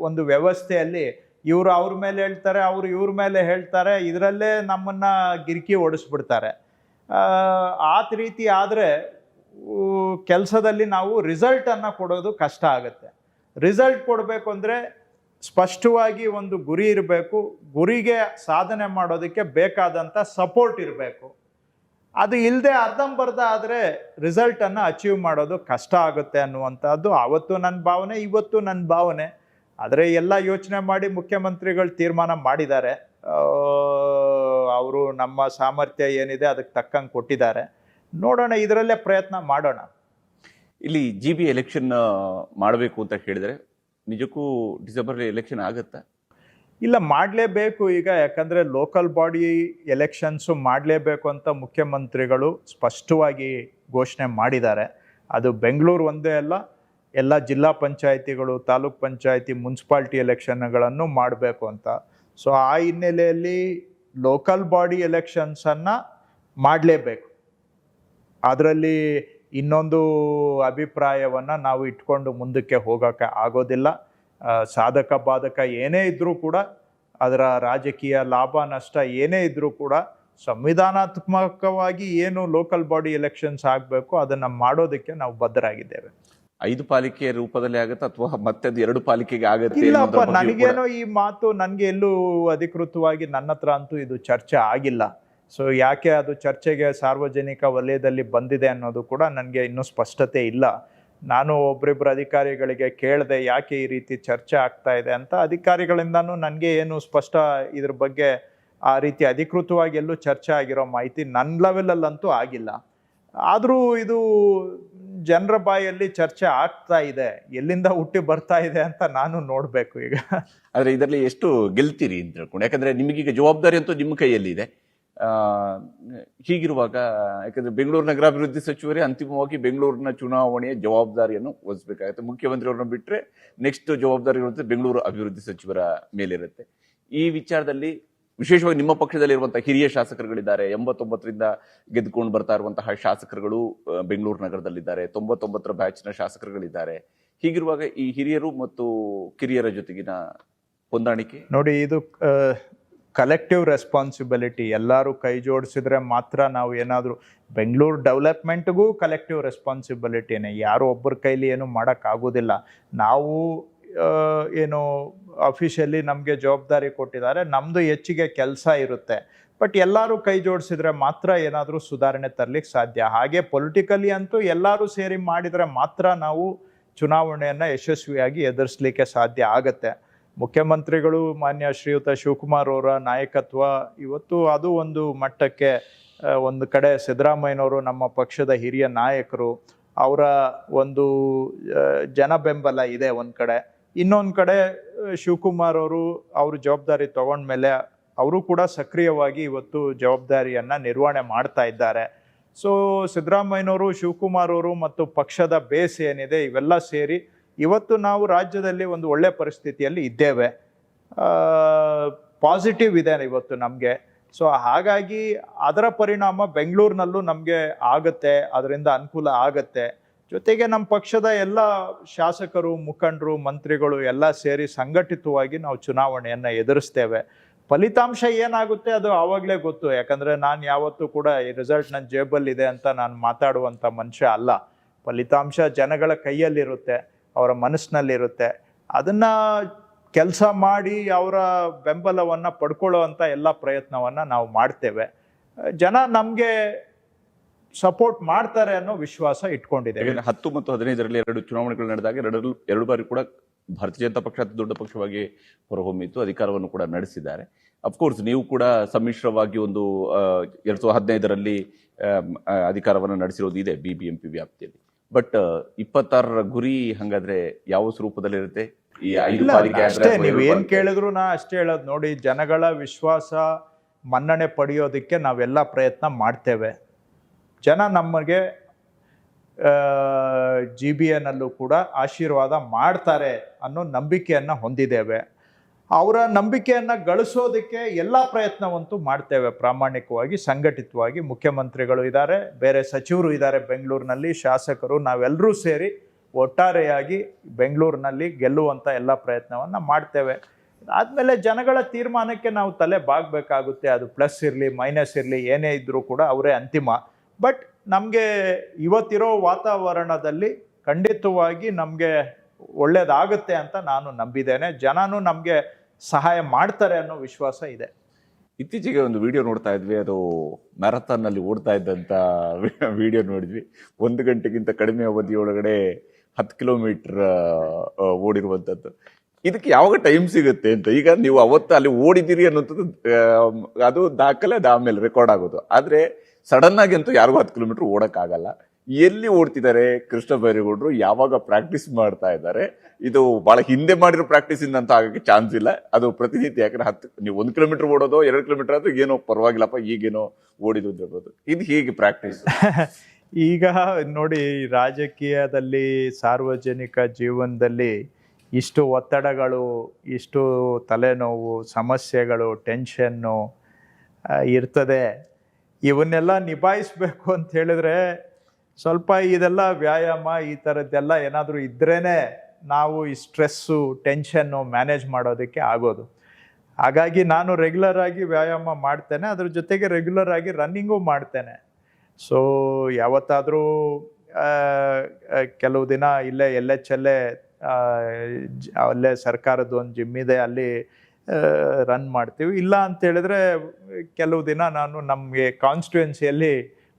ಒಂದು ವ್ಯವಸ್ಥೆಯಲ್ಲಿ ಇವರು ಅವ್ರ ಮೇಲೆ ಹೇಳ್ತಾರೆ, ಅವರು ಇವ್ರ ಮೇಲೆ ಹೇಳ್ತಾರೆ, ಇದರಲ್ಲೇ ನಮ್ಮನ್ನು ಗಿರ್ಕಿ ಓಡಿಸ್ಬಿಡ್ತಾರೆ. ಆ ರೀತಿ ಆದರೆ ಕೆಲಸದಲ್ಲಿ ನಾವು ರಿಸಲ್ಟನ್ನು ಕೊಡೋದು ಕಷ್ಟ ಆಗುತ್ತೆ. ರಿಸಲ್ಟ್ ಕೊಡಬೇಕು ಅಂದರೆ ಸ್ಪಷ್ಟವಾಗಿ ಒಂದು ಗುರಿ ಇರಬೇಕು. ಗುರಿಗೆ ಸಾಧನೆ ಮಾಡೋದಕ್ಕೆ ಬೇಕಾದಂಥ ಸಪೋರ್ಟ್ ಇರಬೇಕು. ಅದು ಇಲ್ಲದೆ ಅರ್ಧಂಬರ್ಧ ಆದರೆ ರಿಸಲ್ಟನ್ನು ಅಚೀವ್ ಮಾಡೋದು ಕಷ್ಟ ಆಗುತ್ತೆ ಅನ್ನುವಂಥದ್ದು ಆವತ್ತು ನನ್ನ ಭಾವನೆ, ಇವತ್ತು ನನ್ನ ಭಾವನೆ. ಆದರೆ ಎಲ್ಲ ಯೋಚನೆ ಮಾಡಿ ಮುಖ್ಯಮಂತ್ರಿಗಳು ತೀರ್ಮಾನ ಮಾಡಿದ್ದಾರೆ. ಅವರು ನಮ್ಮ ಸಾಮರ್ಥ್ಯ ಏನಿದೆ ಅದಕ್ಕೆ ತಕ್ಕಂಗೆ ಕೊಟ್ಟಿದ್ದಾರೆ. ನೋಡೋಣ, ಇದರಲ್ಲೇ ಪ್ರಯತ್ನ ಮಾಡೋಣ. ಇಲ್ಲಿ GB ಎಲೆಕ್ಷನ್ ಮಾಡಬೇಕು ಅಂತ ಹೇಳಿದರೆ ನಿಜಕ್ಕೂ ಡಿಸೆಂಬರ್ ಎಲೆಕ್ಷನ್ ಆಗುತ್ತಾ? ಇಲ್ಲ, ಮಾಡಲೇಬೇಕು ಈಗ. ಯಾಕಂದರೆ ಲೋಕಲ್ ಬಾಡಿ ಎಲೆಕ್ಷನ್ಸು ಮಾಡಲೇಬೇಕು ಅಂತ ಮುಖ್ಯಮಂತ್ರಿಗಳು ಸ್ಪಷ್ಟವಾಗಿ ಘೋಷಣೆ ಮಾಡಿದ್ದಾರೆ. ಅದು ಬೆಂಗಳೂರು ಒಂದೇ ಅಲ್ಲ, ಎಲ್ಲ ಜಿಲ್ಲಾ ಪಂಚಾಯಿತಿಗಳು, ತಾಲೂಕ್ ಪಂಚಾಯಿತಿ, ಮುನ್ಸಿಪಾಲ್ಟಿ ಎಲೆಕ್ಷನ್ಗಳನ್ನು ಮಾಡಬೇಕು ಅಂತ. ಸೊ ಆ ಹಿನ್ನೆಲೆಯಲ್ಲಿ ಲೋಕಲ್ ಬಾಡಿ ಎಲೆಕ್ಷನ್ಸನ್ನು ಮಾಡಲೇಬೇಕು. ಅದರಲ್ಲಿ ಇನ್ನೊಂದು ಅಭಿಪ್ರಾಯವನ್ನು ನಾವು ಇಟ್ಕೊಂಡು ಮುಂದಕ್ಕೆ ಹೋಗೋಕ್ಕೆ ಆಗೋದಿಲ್ಲ. ಸಾಧಕ ಬಾಧಕ ಏನೇ ಇದ್ದರೂ ಕೂಡ, ಅದರ ರಾಜಕೀಯ ಲಾಭ ನಷ್ಟ ಏನೇ ಇದ್ದರೂ ಕೂಡ ಸಂವಿಧಾನಾತ್ಮಕವಾಗಿ ಏನು ಲೋಕಲ್ ಬಾಡಿ ಎಲೆಕ್ಷನ್ಸ್ ಆಗಬೇಕು ಅದನ್ನು ಮಾಡೋದಕ್ಕೆ ನಾವು ಬದ್ಧರಾಗಿದ್ದೇವೆ. 5 ಪಾಲಿಕೆ ರೂಪದಲ್ಲಿ ಆಗುತ್ತೆ ಅಥವಾ ಮತ್ತೆ ಅದು 2 ಪಾಲಿಕೆಗೆ ಆಗುತ್ತೆ? ಇಲ್ಲಪ್ಪ, ನನಗೇನೋ ಈ ಮಾತು ನನಗೆ ಎಲ್ಲೂ ಅಧಿಕೃತವಾಗಿ ನನ್ನ ಹತ್ರ ಅಂತೂ ಇದು ಚರ್ಚೆ ಆಗಿಲ್ಲ. ಸೊ ಯಾಕೆ ಅದು ಚರ್ಚೆಗೆ ಸಾರ್ವಜನಿಕ ವಲಯದಲ್ಲಿ ಬಂದಿದೆ ಅನ್ನೋದು ಕೂಡ ನನಗೆ ಇನ್ನೂ ಸ್ಪಷ್ಟತೆ ಇಲ್ಲ. ನಾನು ಒಬ್ರಿಬ್ರು ಅಧಿಕಾರಿಗಳಿಗೆ ಕೇಳಿದೆ ಯಾಕೆ ಈ ರೀತಿ ಚರ್ಚೆ ಆಗ್ತಾ ಇದೆ ಅಂತ. ಅಧಿಕಾರಿಗಳಿಂದನೂ ನನಗೆ ಏನು ಸ್ಪಷ್ಟ ಇದ್ರ ಬಗ್ಗೆ ಆ ರೀತಿ ಅಧಿಕೃತವಾಗಿ ಎಲ್ಲೂ ಚರ್ಚೆ ಆಗಿರೋ ಮಾಹಿತಿ ನನ್ನ ಲೆವೆಲಲ್ಲಂತೂ ಆಗಿಲ್ಲ. ಆದರೂ ಇದು ಜನರ ಬಾಯಲ್ಲಿ ಚರ್ಚೆ ಆಗ್ತಾ ಇದೆ, ಎಲ್ಲಿಂದ ಹುಟ್ಟಿ ಬರ್ತಾ ಇದೆ ಅಂತ ನಾನು ನೋಡಬೇಕು ಈಗ. ಆದರೆ ಇದರಲ್ಲಿ ಎಷ್ಟು ಗೆಲ್ತೀರಿ ಅಂತ ತಿಳ್ಕೊಂಡು, ಯಾಕಂದ್ರೆ ನಿಮಗೀಗ ಜವಾಬ್ದಾರಿ ಅಂತೂ ನಿಮ್ಮ ಕೈಯಲ್ಲಿದೆ. ಹೀಗಿರುವಾಗ ಯಾಕಂದ್ರೆ ಬೆಂಗಳೂರು ನಗರಾಭಿವೃದ್ಧಿ ಸಚಿವರೇ ಅಂತಿಮವಾಗಿ ಬೆಂಗಳೂರಿನ ಚುನಾವಣೆಯ ಜವಾಬ್ದಾರಿಯನ್ನು ವಹಿಸಬೇಕಾಗುತ್ತೆ. ಮುಖ್ಯಮಂತ್ರಿಯವ್ರನ್ನ ಬಿಟ್ಟರೆ ನೆಕ್ಸ್ಟ್ ಜವಾಬ್ದಾರಿ ಇರುತ್ತೆ ಬೆಂಗಳೂರು ಅಭಿವೃದ್ಧಿ ಸಚಿವರ ಮೇಲಿರುತ್ತೆ. ಈ ವಿಚಾರದಲ್ಲಿ ವಿಶೇಷವಾಗಿ ನಿಮ್ಮ ಪಕ್ಷದಲ್ಲಿರುವಂತಹ ಹಿರಿಯ ಶಾಸಕರುಗಳಿದ್ದಾರೆ. 89ರಿಂದ ಗೆದ್ದುಕೊಂಡು ಬರ್ತಾ ಇರುವಂತಹ ಶಾಸಕರುಗಳು ಬೆಂಗಳೂರು ನಗರದಲ್ಲಿದ್ದಾರೆ. 99ರ ಬ್ಯಾಚ್ನ ಶಾಸಕರುಗಳಿದ್ದಾರೆ. ಹೀಗಿರುವಾಗ ಈ ಹಿರಿಯರು ಮತ್ತು ಕಿರಿಯರ ಜೊತೆಗಿನ ಹೊಂದಾಣಿಕೆ ನೋಡಿ, ಇದು ಕಲೆಕ್ಟಿವ್ ರೆಸ್ಪಾನ್ಸಿಬಿಲಿಟಿ. ಎಲ್ಲರೂ ಕೈ ಜೋಡಿಸಿದ್ರೆ ಮಾತ್ರ ನಾವು ಏನಾದರೂ ಬೆಂಗಳೂರು ಡೆವಲಪ್ಮೆಂಟ್ಗೂ ಕಲೆಕ್ಟಿವ್ ರೆಸ್ಪಾನ್ಸಿಬಿಲಿಟಿನೇ. ಯಾರು ಒಬ್ಬರ ಕೈಲಿ ಏನು ಮಾಡೋಕ್ಕಾಗೋದಿಲ್ಲ. ನಾವು ಏನು ಅಫಿಷಿಯಲಿ ನಮಗೆ ಜವಾಬ್ದಾರಿ ಕೊಟ್ಟಿದ್ದಾರೆ, ನಮ್ಮದು ಹೆಚ್ಚಿಗೆ ಕೆಲಸ ಇರುತ್ತೆ. ಬಟ್ ಎಲ್ಲರೂ ಕೈ ಜೋಡಿಸಿದ್ರೆ ಮಾತ್ರ ಏನಾದರೂ ಸುಧಾರಣೆ ತರಲಿಕ್ಕೆ ಸಾಧ್ಯ. ಹಾಗೆ ಪೊಲಿಟಿಕಲಿ ಅಂತೂ ಎಲ್ಲರೂ ಸೇರಿ ಮಾಡಿದರೆ ಮಾತ್ರ ನಾವು ಚುನಾವಣೆಯನ್ನು ಯಶಸ್ವಿಯಾಗಿ ಎದುರಿಸಲಿಕ್ಕೆ ಸಾಧ್ಯ ಆಗತ್ತೆ. ಮುಖ್ಯಮಂತ್ರಿಗಳು ಮಾನ್ಯ ಶ್ರೀಯುತ ಶಿವಕುಮಾರ್ ಅವರ ನಾಯಕತ್ವ ಇವತ್ತು ಅದು ಒಂದು ಮಟ್ಟಕ್ಕೆ, ಒಂದು ಕಡೆ ಸಿದ್ದರಾಮಯ್ಯನವರು ನಮ್ಮ ಪಕ್ಷದ ಹಿರಿಯ ನಾಯಕರು, ಅವರ ಒಂದು ಜನ ಬೆಂಬಲ ಇದೆ ಒಂದು ಕಡೆ. ಇನ್ನೊಂದು ಕಡೆ ಶಿವಕುಮಾರ್ ಅವರು ಜವಾಬ್ದಾರಿ ತಗೊಂಡ್ಮೇಲೆ ಅವರು ಕೂಡ ಸಕ್ರಿಯವಾಗಿ ಇವತ್ತು ಜವಾಬ್ದಾರಿಯನ್ನು ನಿರ್ವಹಣೆ ಮಾಡ್ತಾ ಇದ್ದಾರೆ. ಸೊ ಸಿದ್ದರಾಮಯ್ಯನವರು, ಶಿವಕುಮಾರ್ ಅವರು ಮತ್ತು ಪಕ್ಷದ ಬೇಸ್ ಏನಿದೆ ಇವೆಲ್ಲ ಸೇರಿ ಇವತ್ತು ನಾವು ರಾಜ್ಯದಲ್ಲಿ ಒಂದು ಒಳ್ಳೆ ಪರಿಸ್ಥಿತಿಯಲ್ಲಿ ಇದ್ದೇವೆ. ಪಾಸಿಟಿವ್ ಇದೆ ಇವತ್ತು ನಮಗೆ. ಸೊ ಹಾಗಾಗಿ ಅದರ ಪರಿಣಾಮ ಬೆಂಗಳೂರಿನಲ್ಲೂ ನಮಗೆ ಆಗುತ್ತೆ, ಅದರಿಂದ ಅನುಕೂಲ ಆಗತ್ತೆ. ಜೊತೆಗೆ ನಮ್ಮ ಪಕ್ಷದ ಎಲ್ಲ ಶಾಸಕರು, ಮುಖಂಡರು, ಮಂತ್ರಿಗಳು ಎಲ್ಲ ಸೇರಿ ಸಂಘಟಿತವಾಗಿ ನಾವು ಚುನಾವಣೆಯನ್ನು ಎದುರಿಸ್ತೇವೆ. ಫಲಿತಾಂಶ ಏನಾಗುತ್ತೆ ಅದು ಆವಾಗಲೇ ಗೊತ್ತು. ಯಾಕಂದರೆ ನಾನು ಯಾವತ್ತೂ ಕೂಡ ಈ ರಿಸಲ್ಟ್ ನನ್ನ ಜೇಬಲ್ಲಿದೆ ಅಂತ ನಾನು ಮಾತಾಡುವಂಥ ಮನುಷ್ಯ ಅಲ್ಲ. ಫಲಿತಾಂಶ ಜನಗಳ ಕೈಯಲ್ಲಿರುತ್ತೆ, ಅವರ ಮನಸ್ಸಿನಲ್ಲಿರುತ್ತೆ. ಅದನ್ನು ಕೆಲಸ ಮಾಡಿ ಅವರ ಬೆಂಬಲವನ್ನು ಪಡ್ಕೊಳ್ಳೋವಂಥ ಎಲ್ಲ ಪ್ರಯತ್ನವನ್ನು ನಾವು ಮಾಡ್ತೇವೆ. ಜನ ನಮಗೆ ಸಪೋರ್ಟ್ ಮಾಡ್ತಾರೆ ಅನ್ನೋ ವಿಶ್ವಾಸ ಇಟ್ಕೊಂಡಿದ್ದೇವೆ. 10 ಮತ್ತು 15ರಲ್ಲಿ 2 ಚುನಾವಣೆಗಳು ನಡೆದಾಗ ಎರಡು ಬಾರಿ ಕೂಡ ಭಾರತೀಯ ಜನತಾ ಪಕ್ಷ ಅತಿ ದೊಡ್ಡ ಪಕ್ಷವಾಗಿ ಹೊರಹೊಮ್ಮಿತ್ತು, ಅಧಿಕಾರವನ್ನು ಕೂಡ ನಡೆಸಿದ್ದಾರೆ. ಅಫ್ಕೋರ್ಸ್ ನೀವು ಕೂಡ ಸಮ್ಮಿಶ್ರವಾಗಿ ಒಂದು 2015ರಲ್ಲಿ ಅಧಿಕಾರವನ್ನು ನಡೆಸಿರೋದು ಇದೆ BBMP ವ್ಯಾಪ್ತಿಯಲ್ಲಿ. ಬಟ್ 26ರ ಗುರಿ ಹಂಗಾದ್ರೆ ಯಾವ ಸ್ವರೂಪದಲ್ಲಿರುತ್ತೆ? ಈ 5 ಬಾರಿಗೆ ಅಷ್ಟೇ, ನೀವು ಏನ್ ಕೇಳಿದ್ರು ನಾ ಅಷ್ಟೇ ಹೇಳೋದು. ನೋಡಿ, ಜನಗಳ ವಿಶ್ವಾಸ ಮನ್ನಣೆ ಪಡೆಯೋದಕ್ಕೆ ನಾವೆಲ್ಲ ಪ್ರಯತ್ನ ಮಾಡ್ತೇವೆ. ಜನ ನಮಗೆ GBNಲ್ಲೂ ಕೂಡ ಆಶೀರ್ವಾದ ಮಾಡ್ತಾರೆ ಅನ್ನೋ ನಂಬಿಕೆಯನ್ನು ಹೊಂದಿದ್ದೇವೆ. ಅವರ ನಂಬಿಕೆಯನ್ನು ಗಳಿಸೋದಕ್ಕೆ ಎಲ್ಲ ಪ್ರಯತ್ನವಂತೂ ಮಾಡ್ತೇವೆ, ಪ್ರಾಮಾಣಿಕವಾಗಿ, ಸಂಘಟಿತವಾಗಿ. ಮುಖ್ಯಮಂತ್ರಿಗಳು ಇದ್ದಾರೆ, ಬೇರೆ ಸಚಿವರು ಇದ್ದಾರೆ ಬೆಂಗಳೂರಿನಲ್ಲಿ, ಶಾಸಕರು, ನಾವೆಲ್ಲರೂ ಸೇರಿ ಒಟ್ಟಾರೆಯಾಗಿ ಬೆಂಗಳೂರಿನಲ್ಲಿ ಗೆಲ್ಲುವಂಥ ಎಲ್ಲ ಪ್ರಯತ್ನವನ್ನು ಮಾಡ್ತೇವೆ. ಆದಮೇಲೆ ಜನಗಳ ತೀರ್ಮಾನಕ್ಕೆ ನಾವು ತಲೆ ಬಾಗಬೇಕಾಗುತ್ತೆ. ಅದು ಪ್ಲಸ್ ಇರಲಿ ಮೈನಸ್ ಇರಲಿ ಏನೇ ಇದ್ದರೂ ಕೂಡ ಅವರೇ ಅಂತಿಮ. ಬಟ್ ನಮಗೆ ಇವತ್ತಿರೋ ವಾತಾವರಣದಲ್ಲಿ ಖಂಡಿತವಾಗಿ ನಮಗೆ ಒಳ್ಳೇದಾಗುತ್ತೆ ಅಂತ ನಾನು ನಂಬಿದ್ದೇನೆ. ಜನನೂ ನಮಗೆ ಸಹಾಯ ಮಾಡ್ತಾರೆ ಅನ್ನೋ ವಿಶ್ವಾಸ ಇದೆ. ಇತ್ತೀಚೆಗೆ ಒಂದು ವಿಡಿಯೋ ನೋಡ್ತಾ ಇದ್ವಿ, ಅದು ಮ್ಯಾರಥಾನ್ನಲ್ಲಿ ಓಡ್ತಾ ಇದ್ದಂಥ ವಿಡಿಯೋ ನೋಡಿದ್ವಿ. 1 ಗಂಟೆಗಿಂತ ಕಡಿಮೆ ಅವಧಿಯೊಳಗಡೆ 10 ಕಿಲೋಮೀಟರ್ ಓಡಿರುವಂಥದ್ದು. ಇದಕ್ಕೆ ಯಾವಾಗ ಟೈಮ್ ಸಿಗುತ್ತೆ ಅಂತ. ಈಗ ನೀವು ಅವತ್ತು ಅಲ್ಲಿ ಓಡಿದ್ದೀರಿ ಅನ್ನೋಂಥದ್ದು ಅದು ದಾಖಲೆ, ಅದು ಆಮೇಲೆ ರೆಕಾರ್ಡ್ ಆಗೋದು. ಆದರೆ ಸಡನ್ ಆಗಿ ಅಂತೂ ಯಾರಿಗೂ 10 ಕಿಲೋಮೀಟರ್ ಓಡೋಕ್ಕಾಗಲ್ಲ. ಎಲ್ಲಿ ಓಡ್ತಿದ್ದಾರೆ ಕೃಷ್ಣ ಬೈರೇಗೌಡರು, ಯಾವಾಗ ಪ್ರಾಕ್ಟೀಸ್ ಮಾಡ್ತಾ ಇದ್ದಾರೆ? ಇದು ಬಹಳ ಹಿಂದೆ ಮಾಡಿರೋ ಪ್ರಾಕ್ಟೀಸ್ ಇಂದ ಅಂತ ಆಗಕ್ಕೆ ಚಾನ್ಸ್ ಇಲ್ಲ. ಅದು ಪ್ರತಿನಿತ್ಯ. ಯಾಕಂದ್ರೆ ನೀವು 1 ಕಿಲೋಮೀಟರ್ ಓಡೋದು 2 ಕಿಲೋಮೀಟರ್ ಆದ್ರೂ ಏನೋ ಪರವಾಗಿಲ್ಲಪ್ಪ, ಈಗೇನೋ ಓಡಿದ್ದು ಇರ್ಬೋದು. ಇದು ಹೀಗೆ ಪ್ರಾಕ್ಟೀಸ್. ಈಗ ನೋಡಿ, ರಾಜಕೀಯದಲ್ಲಿ, ಸಾರ್ವಜನಿಕ ಜೀವನದಲ್ಲಿ ಇಷ್ಟು ಒತ್ತಡಗಳು, ಇಷ್ಟು ತಲೆನೋವು, ಸಮಸ್ಯೆಗಳು, ಟೆನ್ಷನ್ನು ಇರ್ತದೆ. ಇವನ್ನೆಲ್ಲ ನಿಭಾಯಿಸ್ಬೇಕು ಅಂತ ಹೇಳಿದ್ರೆ ಸ್ವಲ್ಪ ಇದೆಲ್ಲ ವ್ಯಾಯಾಮ, ಈ ಥರದ್ದೆಲ್ಲ ಏನಾದರೂ ಇದ್ರೇ ನಾವು ಈ ಸ್ಟ್ರೆಸ್ಸು, ಟೆನ್ಷನ್ನು ಮ್ಯಾನೇಜ್ ಮಾಡೋದಕ್ಕೆ ಆಗೋದು. ಹಾಗಾಗಿ ನಾನು ರೆಗ್ಯುಲರ್ ಆಗಿ ವ್ಯಾಯಾಮ ಮಾಡ್ತೇನೆ, ಅದ್ರ ಜೊತೆಗೆ ರೆಗ್ಯುಲರ್ ಆಗಿ ರನ್ನಿಂಗು ಮಾಡ್ತೇನೆ. ಸೊ ಯಾವತ್ತಾದರೂ ಕೆಲವು ದಿನ ಇಲ್ಲೇ LHಲ್ಲೇ ಅಲ್ಲೇ ಸರ್ಕಾರದ ಒಂದು ಜಿಮ್ ಇದೆ, ಅಲ್ಲಿ ರನ್ ಮಾಡ್ತೀವಿ. ಇಲ್ಲ ಅಂತೇಳಿದ್ರೆ ಕೆಲವು ದಿನ ನಾನು ನಮಗೆ ಕಾನ್ಸ್ಟಿಟ್ಯೂನ್ಸಿಯಲ್ಲಿ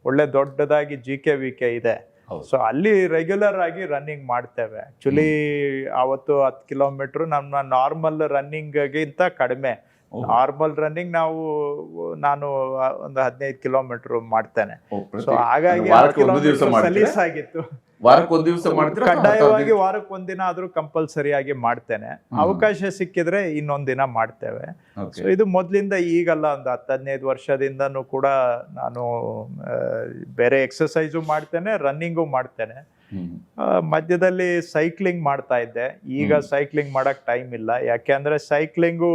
ಒಳ್ಳೆ ದೊಡ್ಡದಾಗಿ GKVK ಇದೆ, ಹೌದು. ಸೊ ಅಲ್ಲಿ ರೆಗ್ಯುಲರ್ ಆಗಿ ರನ್ನಿಂಗ್ ಮಾಡ್ತೇವೆ. ಆಕ್ಚುಲಿ ಅವತ್ತು 10 ಕಿಲೋಮೀಟರ್ ನಮ್ಮ ನಾರ್ಮಲ್ ರನ್ನಿಂಗ್ಗಿಂತ ಕಡಿಮೆ. ನಾರ್ಮಲ್ ರನ್ನಿಂಗ್ ನಾನು ಒಂದು 15 ಕಿಲೋಮೀಟರ್ ಮಾಡ್ತೇನೆ. ಸೊ ಹಾಗಾಗಿ ವಾರಕ್ಕೆ ಒಂದು ದಿವಸ ಮಾಡ್ತೀರಾ? ಸಲೀಸಾಗಿತ್ತು. ವಾರಕ್ಕೆ ಒಂದು ದಿವಸ ಮಾಡ್ತೀರಾ? ಕಡ್ಡಾಯವಾಗಿ ವಾರಕ್ಕೆ ಒಂದಿನ ಆದ್ರೂ ಕಂಪಲ್ಸರಿಯಾಗಿ ಮಾಡ್ತೇನೆ. ಅವಕಾಶ ಸಿಕ್ಕಿದ್ರೆ ಇನ್ನೊಂದ್ ದಿನ ಮಾಡ್ತೇವೆ. Okay. ಸೊ ಇದು ಮೊದ್ಲಿಂದ ಈಗಲ್ಲ, ಒಂದು 10-15 ವರ್ಷದಿಂದನೂ ಕೂಡ ನಾನು ಬೇರೆ ಎಕ್ಸಸೈಸು ಮಾಡ್ತೇನೆ, ರನ್ನಿಂಗು ಮಾಡ್ತೇನೆ. ಮಧ್ಯದಲ್ಲಿ ಸೈಕ್ಲಿಂಗ್ ಮಾಡ್ತಾ ಇದ್ದೆ. ಈಗ ಸೈಕ್ಲಿಂಗ್ ಮಾಡಕ್ ಟೈಮ್ ಇಲ್ಲ. ಯಾಕೆಂದ್ರೆ ಸೈಕ್ಲಿಂಗು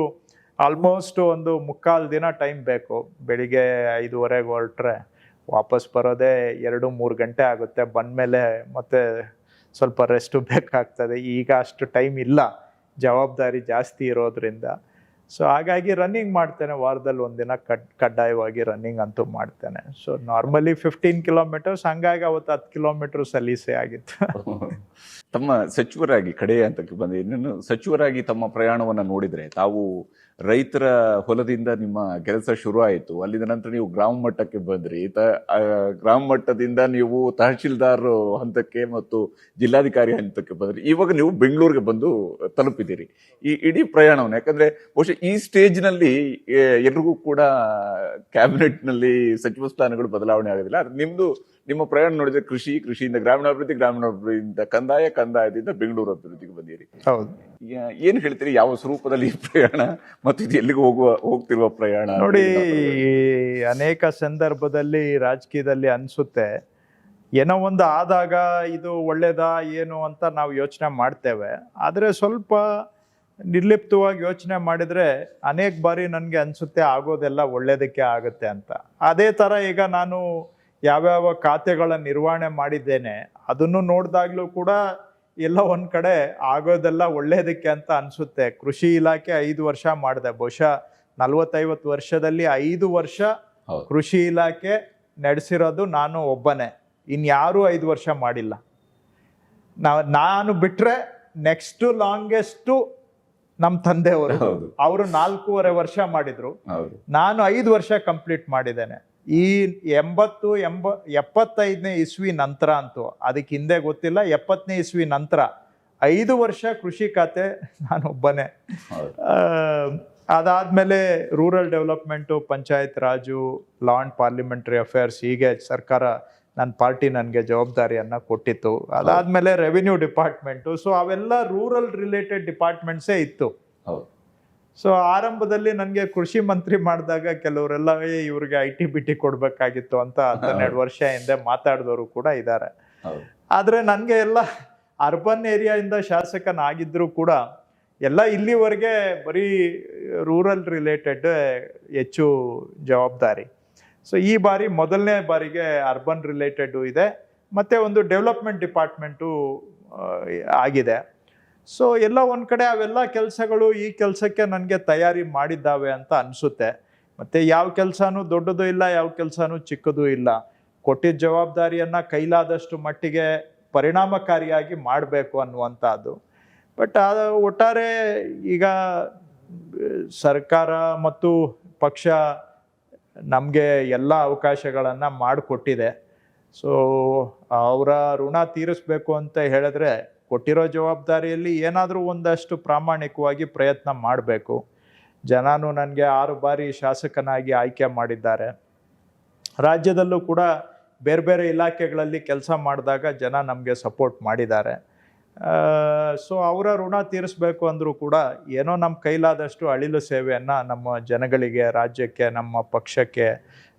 ಆಲ್ಮೋಸ್ಟ್ ಒಂದು 3/4 ದಿನ ಟೈಮ್ ಬೇಕು. ಬೆಳಿಗ್ಗೆ 5:30 ಹೊರಟ್ರೆ ವಾಪಸ್ ಬರೋದೇ 2-3 ಗಂಟೆ ಆಗುತ್ತೆ. ಬಂದ್ಮೇಲೆ ಮತ್ತೆ ಸ್ವಲ್ಪ ರೆಸ್ಟ್ ಬೇಕಾಗ್ತದೆ. ಈಗ ಅಷ್ಟು ಟೈಮ್ ಇಲ್ಲ, ಜವಾಬ್ದಾರಿ ಜಾಸ್ತಿ ಇರೋದ್ರಿಂದ. ಸೊ ಹಾಗಾಗಿ ರನ್ನಿಂಗ್ ಮಾಡ್ತೇನೆ. ವಾರದಲ್ಲಿ ಒಂದಿನ ಕಡ್ಡಾಯವಾಗಿ ರನ್ನಿಂಗ್ ಅಂತೂ ಮಾಡ್ತೇನೆ. ಸೊ ನಾರ್ಮಲಿ 15 ಕಿಲೋಮೀಟರ್ಸ್, ಹಂಗಾಗಿ ಅವತ್ತು 10 ಕಿಲೋಮೀಟರ್ ಸಲೀಸೆ ಆಗಿತ್ತು. ತಮ್ಮ ಸಚಿವರಾಗಿ ಕಡೆ ಹಂತಕ್ಕೆ ಬಂದ ಇನ್ನೇನು ಸಚಿವರಾಗಿ ತಮ್ಮ ಪ್ರಯಾಣವನ್ನ ನೋಡಿದ್ರೆ, ತಾವು ರೈತರ ಹೊಲದಿಂದ ನಿಮ್ಮ ಕೆಲಸ ಶುರು ಆಯಿತು. ಅಲ್ಲಿಂದ ನಂತರ ನೀವು ಗ್ರಾಮ ಮಟ್ಟಕ್ಕೆ ಬಂದ್ರಿ. ಗ್ರಾಮ ಮಟ್ಟದಿಂದ ನೀವು ತಹಶೀಲ್ದಾರ್ ಹಂತಕ್ಕೆ ಮತ್ತು ಜಿಲ್ಲಾಧಿಕಾರಿ ಹಂತಕ್ಕೆ ಬಂದ್ರಿ. ಇವಾಗ ನೀವು ಬೆಂಗಳೂರಿಗೆ ಬಂದು ತಲುಪಿದ್ದೀರಿ. ಈ ಇಡೀ ಪ್ರಯಾಣವನ್ನು, ಯಾಕಂದ್ರೆ ಬಹುಶಃ ಈ ಸ್ಟೇಜ್ ನಲ್ಲಿ ಎಲ್ರಿಗೂ ಕೂಡ ಕ್ಯಾಬಿನೆಟ್ ನಲ್ಲಿ ಸಚಿವ ಸ್ಥಾನಗಳು ಬದಲಾವಣೆ ಆಗೋದಿಲ್ಲ. ನಿಮ್ಮ ಪ್ರಯಾಣ ನೋಡಿದ್ರೆ ಕೃಷಿಯಿಂದ ಗ್ರಾಮೀಣಾಭಿವೃದ್ಧಿಯಿಂದ ಕಂದಾಯದಿಂದ ಬೆಂಗಳೂರು ಅಭಿವೃದ್ಧಿಗೆ ಬಂದಿರಿ. ಹೌದು. ಏನ್ ಹೇಳ್ತೀರಿ, ಯಾವ ಸ್ವರೂಪದಲ್ಲಿ ಈ ಪ್ರಯಾಣ ಮತ್ತು ಇದು ಎಲ್ಲಿಗೆ ಹೋಗ್ತಿರುವ ಪ್ರಯಾಣ? ನೋಡಿ, ಅನೇಕ ಸಂದರ್ಭದಲ್ಲಿ ರಾಜಕೀಯದಲ್ಲಿ ಅನ್ಸುತ್ತೆ, ಏನೋ ಒಂದು ಆದಾಗ ಇದು ಒಳ್ಳೇದಾ ಏನು ಅಂತ ನಾವು ಯೋಚನೆ ಮಾಡ್ತೇವೆ. ಆದ್ರೆ ಸ್ವಲ್ಪ ನಿರ್ಲಿಪ್ತವಾಗಿ ಯೋಚನೆ ಮಾಡಿದ್ರೆ ಅನೇಕ ಬಾರಿ ನನಗೆ ಅನ್ಸುತ್ತೆ ಆಗೋದೆಲ್ಲ ಒಳ್ಳೇದಕ್ಕೆ ಆಗುತ್ತೆ ಅಂತ. ಅದೇ ತರ ಈಗ ನಾನು ಯಾವ್ಯಾವ ಖಾತೆಗಳ ನಿರ್ವಹಣೆ ಮಾಡಿದ್ದೇನೆ ಅದನ್ನು ನೋಡಿದಾಗ್ಲೂ ಕೂಡ ಎಲ್ಲ ಒಂದ್ ಕಡೆ ಆಗೋದೆಲ್ಲ ಒಳ್ಳೇದಕ್ಕೆ ಅಂತ ಅನ್ಸುತ್ತೆ. ಕೃಷಿ ಇಲಾಖೆ 5 ವರ್ಷ ಮಾಡಿದೆ. ಬಹುಶಃ 40-50 ವರ್ಷದಲ್ಲಿ 5 ವರ್ಷ ಕೃಷಿ ಇಲಾಖೆ ನಡೆಸಿರೋದು ನಾನು ಒಬ್ಬನೇ. ಇನ್ಯಾರೂ 5 ವರ್ಷ ಮಾಡಿಲ್ಲ. ನಾನು ಬಿಟ್ರೆ ನೆಕ್ಸ್ಟ್ ಲಾಂಗೆಸ್ಟ್ ನಮ್ಮ ತಂದೆಯವರು, ಅವರು 4.5 ವರ್ಷ ಮಾಡಿದ್ರು. ನಾನು 5 ವರ್ಷ ಕಂಪ್ಲೀಟ್ ಮಾಡಿದ್ದೇನೆ. ಈ 75ನೇ ಇಸ್ವಿ ನಂತರ ಅಂತೂ, ಅದಕ್ಕೆ ಹಿಂದೆ ಗೊತ್ತಿಲ್ಲ, 70ನೇ ಇಸ್ವಿ ನಂತರ 5 ವರ್ಷ ಕೃಷಿ ಖಾತೆ ನಾನೊಬ್ಬನೇ. ಅದಾದ್ಮೇಲೆ rural development, panchayat Raju, law and parliamentary affairs, ಹೀಗೆ ಸರ್ಕಾರ, ನನ್ನ ಪಾರ್ಟಿ ನನಗೆ ಜವಾಬ್ದಾರಿಯನ್ನ ಕೊಟ್ಟಿತ್ತು. ಅದಾದ್ಮೇಲೆ ರೆವಿನ್ಯೂ ಡಿಪಾರ್ಟ್ಮೆಂಟು. ಸೊ ಅವೆಲ್ಲ ರೂರಲ್ ರಿಲೇಟೆಡ್ ಡಿಪಾರ್ಟ್ಮೆಂಟ್ಸೇ ಇತ್ತು. ಸೊ ಆರಂಭದಲ್ಲಿ ನನಗೆ ಕೃಷಿ ಮಂತ್ರಿ ಮಾಡಿದಾಗ ಕೆಲವರೆಲ್ಲ ಇವ್ರಿಗೆ IT-BT ಕೊಡ್ಬೇಕಾಗಿತ್ತು ಅಂತ 12 ವರ್ಷ ಹಿಂದೆ ಮಾತಾಡಿದವರು ಕೂಡ ಇದ್ದಾರೆ. ಆದ್ರೆ ನನಗೆ ಎಲ್ಲ ಅರ್ಬನ್ ಏರಿಯಾದಿಂದ ಶಾಸಕನಾಗಿದ್ರು ಕೂಡ ಎಲ್ಲ ಇಲ್ಲಿವರೆಗೆ ಬರೀ ರೂರಲ್ ರಿಲೇಟೆಡ್ ಹೆಚ್ಚು ಜವಾಬ್ದಾರಿ. ಸೊ ಈ ಬಾರಿ ಮೊದಲನೇ ಬಾರಿಗೆ ಅರ್ಬನ್ ರಿಲೇಟೆಡ್ ಇದೆ, ಮತ್ತೆ ಒಂದು ಡೆವಲಪ್ಮೆಂಟ್ ಡಿಪಾರ್ಟ್ಮೆಂಟು ಆಗಿದೆ. ಸೊ ಎಲ್ಲ ಒಂದ್ ಕಡೆ ಅವೆಲ್ಲ ಕೆಲಸಗಳು ಈ ಕೆಲಸಕ್ಕೆ ನನಗೆ ತಯಾರಿ ಮಾಡಿದ್ದಾವೆ ಅಂತ ಅನ್ಸುತ್ತೆ. ಮತ್ತೆ ಯಾವ ಕೆಲಸನೂ ದೊಡ್ಡದು ಇಲ್ಲ, ಯಾವ ಕೆಲಸನೂ ಚಿಕ್ಕದು ಇಲ್ಲ. ಕೊಟ್ಟಿದ್ದ ಜವಾಬ್ದಾರಿಯನ್ನ ಕೈಲಾದಷ್ಟು ಮಟ್ಟಿಗೆ ಪರಿಣಾಮಕಾರಿಯಾಗಿ ಮಾಡಬೇಕು ಅನ್ನುವಂಥದ್ದು. ಬಟ್ ಒಟ್ಟಾರೆ ಈಗ ಸರ್ಕಾರ ಮತ್ತು ಪಕ್ಷ ನಮಗೆ ಎಲ್ಲ ಅವಕಾಶಗಳನ್ನು ಮಾಡಿಕೊಟ್ಟಿದೆ. ಸೊ ಅವರ ಋಣ ತೀರಿಸ್ಬೇಕು ಅಂತ ಹೇಳಿದ್ರೆ ಕೊಟ್ಟಿರೋ ಜವಾಬ್ದಾರಿಯಲ್ಲಿ ಏನಾದರೂ ಒಂದಷ್ಟು ಪ್ರಾಮಾಣಿಕವಾಗಿ ಪ್ರಯತ್ನ ಮಾಡಬೇಕು. ಜನನು ನನಗೆ 6 ಬಾರಿ ಶಾಸಕನಾಗಿ ಆಯ್ಕೆ ಮಾಡಿದ್ದಾರೆ. ರಾಜ್ಯದಲ್ಲೂ ಕೂಡ ಬೇರೆ ಬೇರೆ ಇಲಾಖೆಗಳಲ್ಲಿ ಕೆಲಸ ಮಾಡಿದಾಗ ಜನ ನಮಗೆ ಸಪೋರ್ಟ್ ಮಾಡಿದ್ದಾರೆ. ಸೊ ಅವರ ಋಣ ತೀರಿಸ್ಬೇಕು ಅಂದರೂ ಕೂಡ ಏನೋ ನಮ್ಮ ಕೈಲಾದಷ್ಟು ಅಳಿಲು ಸೇವೆಯನ್ನು ನಮ್ಮ ಜನಗಳಿಗೆ, ರಾಜ್ಯಕ್ಕೆ, ನಮ್ಮ ಪಕ್ಷಕ್ಕೆ,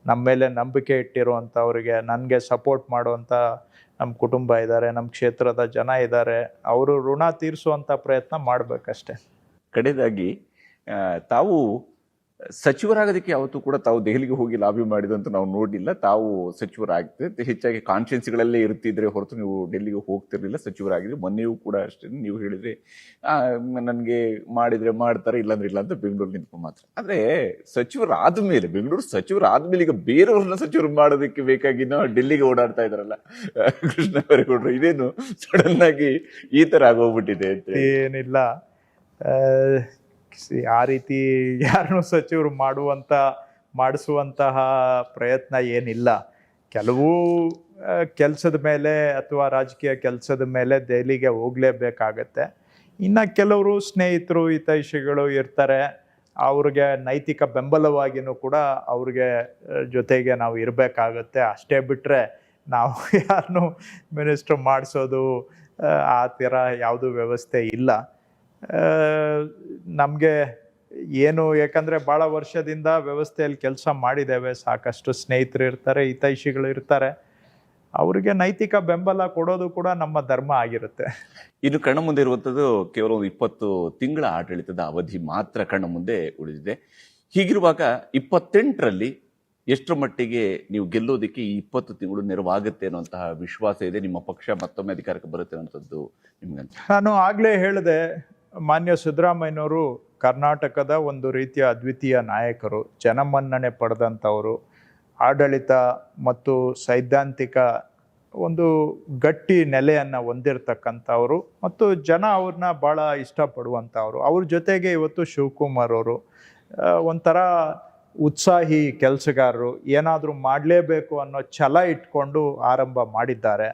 ನಮ್ಮ ಮೇಲೆ ನಂಬಿಕೆ ಇಟ್ಟಿರುವಂಥವ್ರಿಗೆ, ನನಗೆ ಸಪೋರ್ಟ್ ಮಾಡುವಂಥ ನಮ್ಮ ಕುಟುಂಬ ಇದ್ದಾರೆ, ನಮ್ಮ ಕ್ಷೇತ್ರದ ಜನ ಇದ್ದಾರೆ, ಅವರು ಋಣ ತೀರಿಸುವಂಥ ಪ್ರಯತ್ನ ಮಾಡಬೇಕಷ್ಟೆ. ಕಡೆದಾಗಿ ತಾವು ಸಚಿವರಾಗೋದಕ್ಕೆ ಯಾವತ್ತೂ ಕೂಡ ತಾವು ದೆಹಲಿಗೆ ಹೋಗಿ ಲಾಬಿ ಮಾಡಿದಂತ ನಾವು ನೋಡಿಲ್ಲ. ತಾವು ಸಚಿವರಾಗ್ತಿದ್ರೆ ಹೆಚ್ಚಾಗಿ ಕಾನ್ಫರೆನ್ಸ್ಗಳಲ್ಲೇ ಇರ್ತಿದ್ರೆ ಹೊರತು ನೀವು ಡೆಲ್ಲಿಗೆ ಹೋಗ್ತಿರ್ಲಿಲ್ಲ. ಸಚಿವರಾಗಿದ್ರೆ ಮೊನ್ನೆಯೂ ಕೂಡ ಅಷ್ಟೇ ನೀವು ಹೇಳಿದ್ರೆ ನನಗೆ ಮಾಡಿದ್ರೆ ಮಾಡ್ತಾರೆ, ಇಲ್ಲಾಂದ್ರೆ ಇಲ್ಲ ಅಂತ ಬೆಂಗಳೂರು ನಿಂತ್ಕೊಂಡು ಮಾತ್ರ. ಆದ್ರೆ ಸಚಿವರಾದ್ಮೇಲೆ, ಬೆಂಗಳೂರು ಸಚಿವರಾದ್ಮೇಲೆ ಈಗ ಬೇರೆಯವ್ರನ್ನ ಸಚಿವರು ಮಾಡೋದಕ್ಕೆ ಬೇಕಾಗಿ ಡೆಲ್ಲಿಗೆ ಓಡಾಡ್ತಾ ಇದಾರಲ್ಲ ಕೃಷ್ಣ ಬೈರೇಗೌಡರು, ಇದೇನು ಸಡನ್ ಆಗಿ ಈ ತರ ಆಗೋಗ್ಬಿಟ್ಟಿದೆ ಅಂತ? ಏನಿಲ್ಲ, ಆ ರೀತಿ ಯಾರನ್ನು ಸಚಿವರು ಮಾಡಿಸುವಂತಹ ಪ್ರಯತ್ನ ಏನಿಲ್ಲ. ಕೆಲವು ಕೆಲಸದ ಮೇಲೆ ಅಥವಾ ರಾಜಕೀಯ ಕೆಲಸದ ಮೇಲೆ ದೆಹಲಿಗೆ ಹೋಗಲೇಬೇಕಾಗತ್ತೆ. ಇನ್ನು ಕೆಲವರು ಸ್ನೇಹಿತರು ಹಿತೈಷಿಗಳು ಇರ್ತಾರೆ, ಅವ್ರಿಗೆ ನೈತಿಕ ಬೆಂಬಲವಾಗಿಯೂ ಕೂಡ ಅವ್ರಿಗೆ ಜೊತೆಗೆ ನಾವು ಇರಬೇಕಾಗತ್ತೆ. ಅಷ್ಟೇ ಬಿಟ್ಟರೆ ನಾವು ಯಾರನ್ನೂ ಮಿನಿಸ್ಟ್ರ್ ಮಾಡಿಸೋದು ಆ ಥರ ಯಾವುದೂ ವ್ಯವಸ್ಥೆ ಇಲ್ಲ ನಮಗೆ. ಏನು ಯಾಕಂದರೆ ಭಾಳ ವರ್ಷದಿಂದ ವ್ಯವಸ್ಥೆಯಲ್ಲಿ ಕೆಲಸ ಮಾಡಿದ್ದೇವೆ, ಸಾಕಷ್ಟು ಸ್ನೇಹಿತರು ಇರ್ತಾರೆ, ಹಿತೈಷಿಗಳು ಇರ್ತಾರೆ, ಅವರಿಗೆ ನೈತಿಕ ಬೆಂಬಲ ಕೊಡೋದು ಕೂಡ ನಮ್ಮ ಧರ್ಮ ಆಗಿರುತ್ತೆ. ಇನ್ನು ಕಣ್ಣ ಮುಂದೆ ಇರುವಂಥದ್ದು ಕೇವಲ ಒಂದು 20 ತಿಂಗಳ ಆಡಳಿತದ ಅವಧಿ ಮಾತ್ರ ಕಣ್ಣ ಮುಂದೆ ಉಳಿದಿದೆ. ಹೀಗಿರುವಾಗ 28ರಲ್ಲಿ ಎಷ್ಟರ ಮಟ್ಟಿಗೆ ನೀವು ಗೆಲ್ಲೋದಕ್ಕೆ ಈ 20 ತಿಂಗಳು ನೆರವಾಗುತ್ತೆ ಅನ್ನುವಂತಹ ವಿಶ್ವಾಸ ಇದೆ? ನಿಮ್ಮ ಪಕ್ಷ ಮತ್ತೊಮ್ಮೆ ಅಧಿಕಾರಕ್ಕೆ ಬರುತ್ತೆ ಅನ್ನೋಂಥದ್ದು ನಿಮ್ಗಂತ? ನಾನು ಆಗಲೇ ಹೇಳಿದೆ, ಮಾನ್ಯ ಸಿದ್ದರಾಮಯ್ಯನವರು ಕರ್ನಾಟಕದ ಒಂದು ರೀತಿಯ ಅದ್ವಿತೀಯ ನಾಯಕರು, ಜನಮನ್ನಣೆ ಪಡೆದಂಥವರು, ಆಡಳಿತ ಮತ್ತು ಸೈದ್ಧಾಂತಿಕ ಒಂದು ಗಟ್ಟಿ ನೆಲೆಯನ್ನು ಹೊಂದಿರತಕ್ಕಂಥವ್ರು ಮತ್ತು ಜನ ಅವ್ರನ್ನ ಭಾಳ ಇಷ್ಟಪಡುವಂಥವ್ರು. ಅವ್ರ ಜೊತೆಗೆ ಇವತ್ತು ಶಿವಕುಮಾರ್ ಅವರು ಒಂಥರ ಉತ್ಸಾಹಿ ಕೆಲಸಗಾರರು, ಏನಾದರೂ ಮಾಡಲೇಬೇಕು ಅನ್ನೋ ಛಲ ಇಟ್ಕೊಂಡು ಆರಂಭ ಮಾಡಿದ್ದಾರೆ.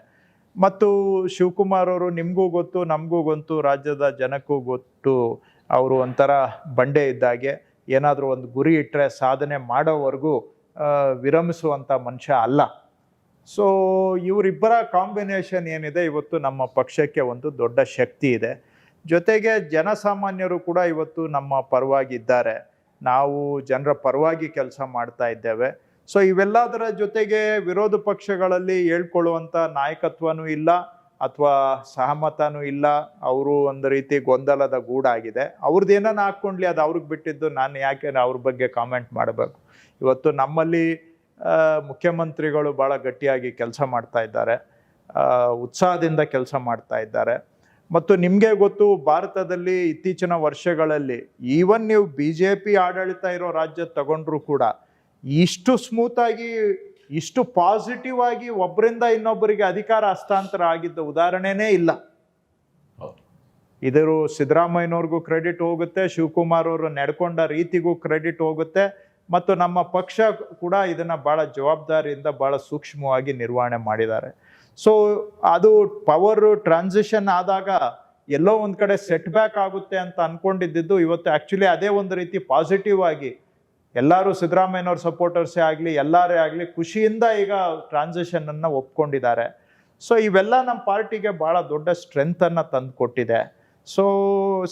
ಮತ್ತು ಶಿವಕುಮಾರ್ ಅವರು ನಿಮಗೂ ಗೊತ್ತು, ನಮಗೂ ಗೊತ್ತು, ರಾಜ್ಯದ ಜನಕ್ಕೂ ಗೊತ್ತು, ಅವರು ಒಂಥರ ಬಂಡೆ ಇದ್ದಾಗೆ, ಏನಾದರೂ ಒಂದು ಗುರಿ ಇಟ್ಟರೆ ಸಾಧನೆ ಮಾಡೋವರೆಗೂ ವಿರಮಿಸುವಂಥ ಮನುಷ್ಯ ಅಲ್ಲ. ಸೊ ಇವರಿಬ್ಬರ ಕಾಂಬಿನೇಷನ್ ಏನಿದೆ ಇವತ್ತು ನಮ್ಮ ಪಕ್ಷಕ್ಕೆ ಒಂದು ದೊಡ್ಡ ಶಕ್ತಿ ಇದೆ. ಜೊತೆಗೆ ಜನಸಾಮಾನ್ಯರು ಕೂಡ ಇವತ್ತು ನಮ್ಮ ಪರವಾಗಿದ್ದಾರೆ, ನಾವು ಜನರ ಪರವಾಗಿ ಕೆಲಸ ಮಾಡ್ತಾ ಇದ್ದೇವೆ. ಸೊ ಇವೆಲ್ಲದರ ಜೊತೆಗೆ ವಿರೋಧ ಪಕ್ಷಗಳಲ್ಲಿ ಹೇಳ್ಕೊಳ್ಳುವಂಥ ನಾಯಕತ್ವನೂ ಇಲ್ಲ ಅಥವಾ ಸಹಮತನೂ ಇಲ್ಲ. ಅವರು ಒಂದು ರೀತಿ ಗೊಂದಲದ ಗೂಡಾಗಿದೆ. ಅವ್ರದ್ದು ಏನನ್ನ ಹಾಕ್ಕೊಂಡ್ಲಿ ಅದು ಅವ್ರಿಗೆ ಬಿಟ್ಟಿದ್ದು, ನಾನು ಯಾಕೆ ಅವ್ರ ಬಗ್ಗೆ ಕಾಮೆಂಟ್ ಮಾಡಬೇಕು? ಇವತ್ತು ನಮ್ಮಲ್ಲಿ ಮುಖ್ಯಮಂತ್ರಿಗಳು ಭಾಳ ಗಟ್ಟಿಯಾಗಿ ಕೆಲಸ ಮಾಡ್ತಾ ಇದ್ದಾರೆ, ಉತ್ಸಾಹದಿಂದ ಕೆಲಸ ಮಾಡ್ತಾ ಇದ್ದಾರೆ. ಮತ್ತು ನಿಮಗೆ ಗೊತ್ತು, ಭಾರತದಲ್ಲಿ ಇತ್ತೀಚಿನ ವರ್ಷಗಳಲ್ಲಿ ಈವನ್ ನೀವು BJP ಆಡಳಿತ ಇರೋ ರಾಜ್ಯ ತಗೊಂಡ್ರೂ ಕೂಡ ಇಷ್ಟು ಸ್ಮೂತಾಗಿ, ಇಷ್ಟು ಪಾಸಿಟಿವ್ ಆಗಿ ಒಬ್ಬರಿಂದ ಇನ್ನೊಬ್ಬರಿಗೆ ಅಧಿಕಾರ ಹಸ್ತಾಂತರ ಆಗಿದ್ದ ಉದಾಹರಣೆನೇ ಇಲ್ಲ. ಇದರು ಸಿದ್ದರಾಮಯ್ಯನವ್ರಿಗೂ ಕ್ರೆಡಿಟ್ ಹೋಗುತ್ತೆ, ಶಿವಕುಮಾರ್ ಅವರು ನಡ್ಕೊಂಡ ರೀತಿಗೂ ಕ್ರೆಡಿಟ್ ಹೋಗುತ್ತೆ, ಮತ್ತು ನಮ್ಮ ಪಕ್ಷ ಕೂಡ ಇದನ್ನು ಭಾಳ ಜವಾಬ್ದಾರಿಯಿಂದ ಭಾಳ ಸೂಕ್ಷ್ಮವಾಗಿ ನಿರ್ವಹಣೆ ಮಾಡಿದ್ದಾರೆ. ಸೊ ಅದು ಪವರ್ ಟ್ರಾನ್ಸಿಷನ್ ಆದಾಗ ಎಲ್ಲೋ ಒಂದು ಕಡೆ ಸೆಟ್ ಬ್ಯಾಕ್ ಆಗುತ್ತೆ ಅಂತ ಅಂದ್ಕೊಂಡಿದ್ದು ಇವತ್ತು ಆ್ಯಕ್ಚುಲಿ ಅದೇ ಒಂದು ರೀತಿ ಪಾಸಿಟಿವ್ ಆಗಿ ಎಲ್ಲರೂ ಸಿದ್ದರಾಮಯ್ಯನವ್ರ ಸಪೋರ್ಟರ್ಸೇ ಆಗಲಿ ಎಲ್ಲರೇ ಆಗಲಿ ಖುಷಿಯಿಂದ ಈಗ ಟ್ರಾನ್ಸಿಷನನ್ನು ಒಪ್ಕೊಂಡಿದ್ದಾರೆ. ಸೊ ಇವೆಲ್ಲ ನಮ್ಮ ಪಾರ್ಟಿಗೆ ಭಾಳ ದೊಡ್ಡ ಸ್ಟ್ರೆಂತನ್ನು ತಂದು ಕೊಟ್ಟಿದೆ. ಸೊ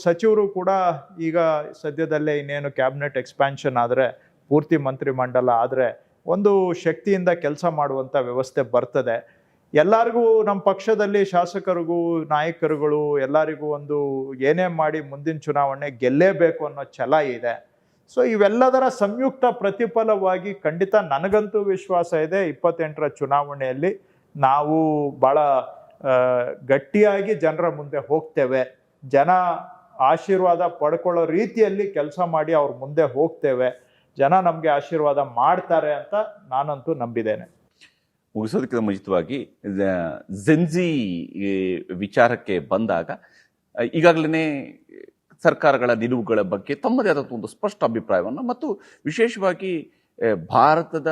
ಸಚಿವರು ಕೂಡ ಈಗ ಸದ್ಯದಲ್ಲೇ ಇನ್ನೇನು ಕ್ಯಾಬಿನೆಟ್ ಎಕ್ಸ್ಪ್ಯಾನ್ಷನ್ ಆದರೆ, ಪೂರ್ತಿ ಮಂತ್ರಿಮಂಡಲ ಆದರೆ ಒಂದು ಶಕ್ತಿಯಿಂದ ಕೆಲಸ ಮಾಡುವಂಥ ವ್ಯವಸ್ಥೆ ಬರ್ತದೆ. ಎಲ್ಲರಿಗೂ ನಮ್ಮ ಪಕ್ಷದಲ್ಲಿ ಶಾಸಕರಿಗೂ ನಾಯಕರುಗಳು ಎಲ್ಲರಿಗೂ ಒಂದು ಏನೇ ಮಾಡಿ ಮುಂದಿನ ಚುನಾವಣೆ ಗೆಲ್ಲೇಬೇಕು ಅನ್ನೋ ಛಲ ಇದೆ. ಸೊ ಇವೆಲ್ಲದರ ಸಂಯುಕ್ತ ಪ್ರತಿಫಲವಾಗಿ ಖಂಡಿತ ನನಗಂತೂ ವಿಶ್ವಾಸ ಇದೆ, 28ರ ಚುನಾವಣೆಯಲ್ಲಿ ನಾವು ಭಾಳ ಗಟ್ಟಿಯಾಗಿ ಜನರ ಮುಂದೆ ಹೋಗ್ತೇವೆ, ಜನ ಆಶೀರ್ವಾದ ಪಡ್ಕೊಳ್ಳೋ ರೀತಿಯಲ್ಲಿ ಕೆಲಸ ಮಾಡಿ ಅವ್ರ ಮುಂದೆ ಹೋಗ್ತೇವೆ, ಜನ ನಮಗೆ ಆಶೀರ್ವಾದ ಮಾಡ್ತಾರೆ ಅಂತ ನಾನಂತೂ ನಂಬಿದ್ದೇನೆ. ಮುಗಿಸೋದಕ್ಕಿಂತ ಮುಂಚಿತವಾಗಿ ಜೆನ್ಜಿ ವಿಚಾರಕ್ಕೆ ಬಂದಾಗ ಈಗಾಗಲೇ ಸರ್ಕಾರಗಳ ನಿಲುವುಗಳ ಬಗ್ಗೆ ತಮ್ಮದೇ ಆದಂಥ ಒಂದು ಸ್ಪಷ್ಟ ಅಭಿಪ್ರಾಯವನ್ನು ಮತ್ತು ವಿಶೇಷವಾಗಿ ಭಾರತದ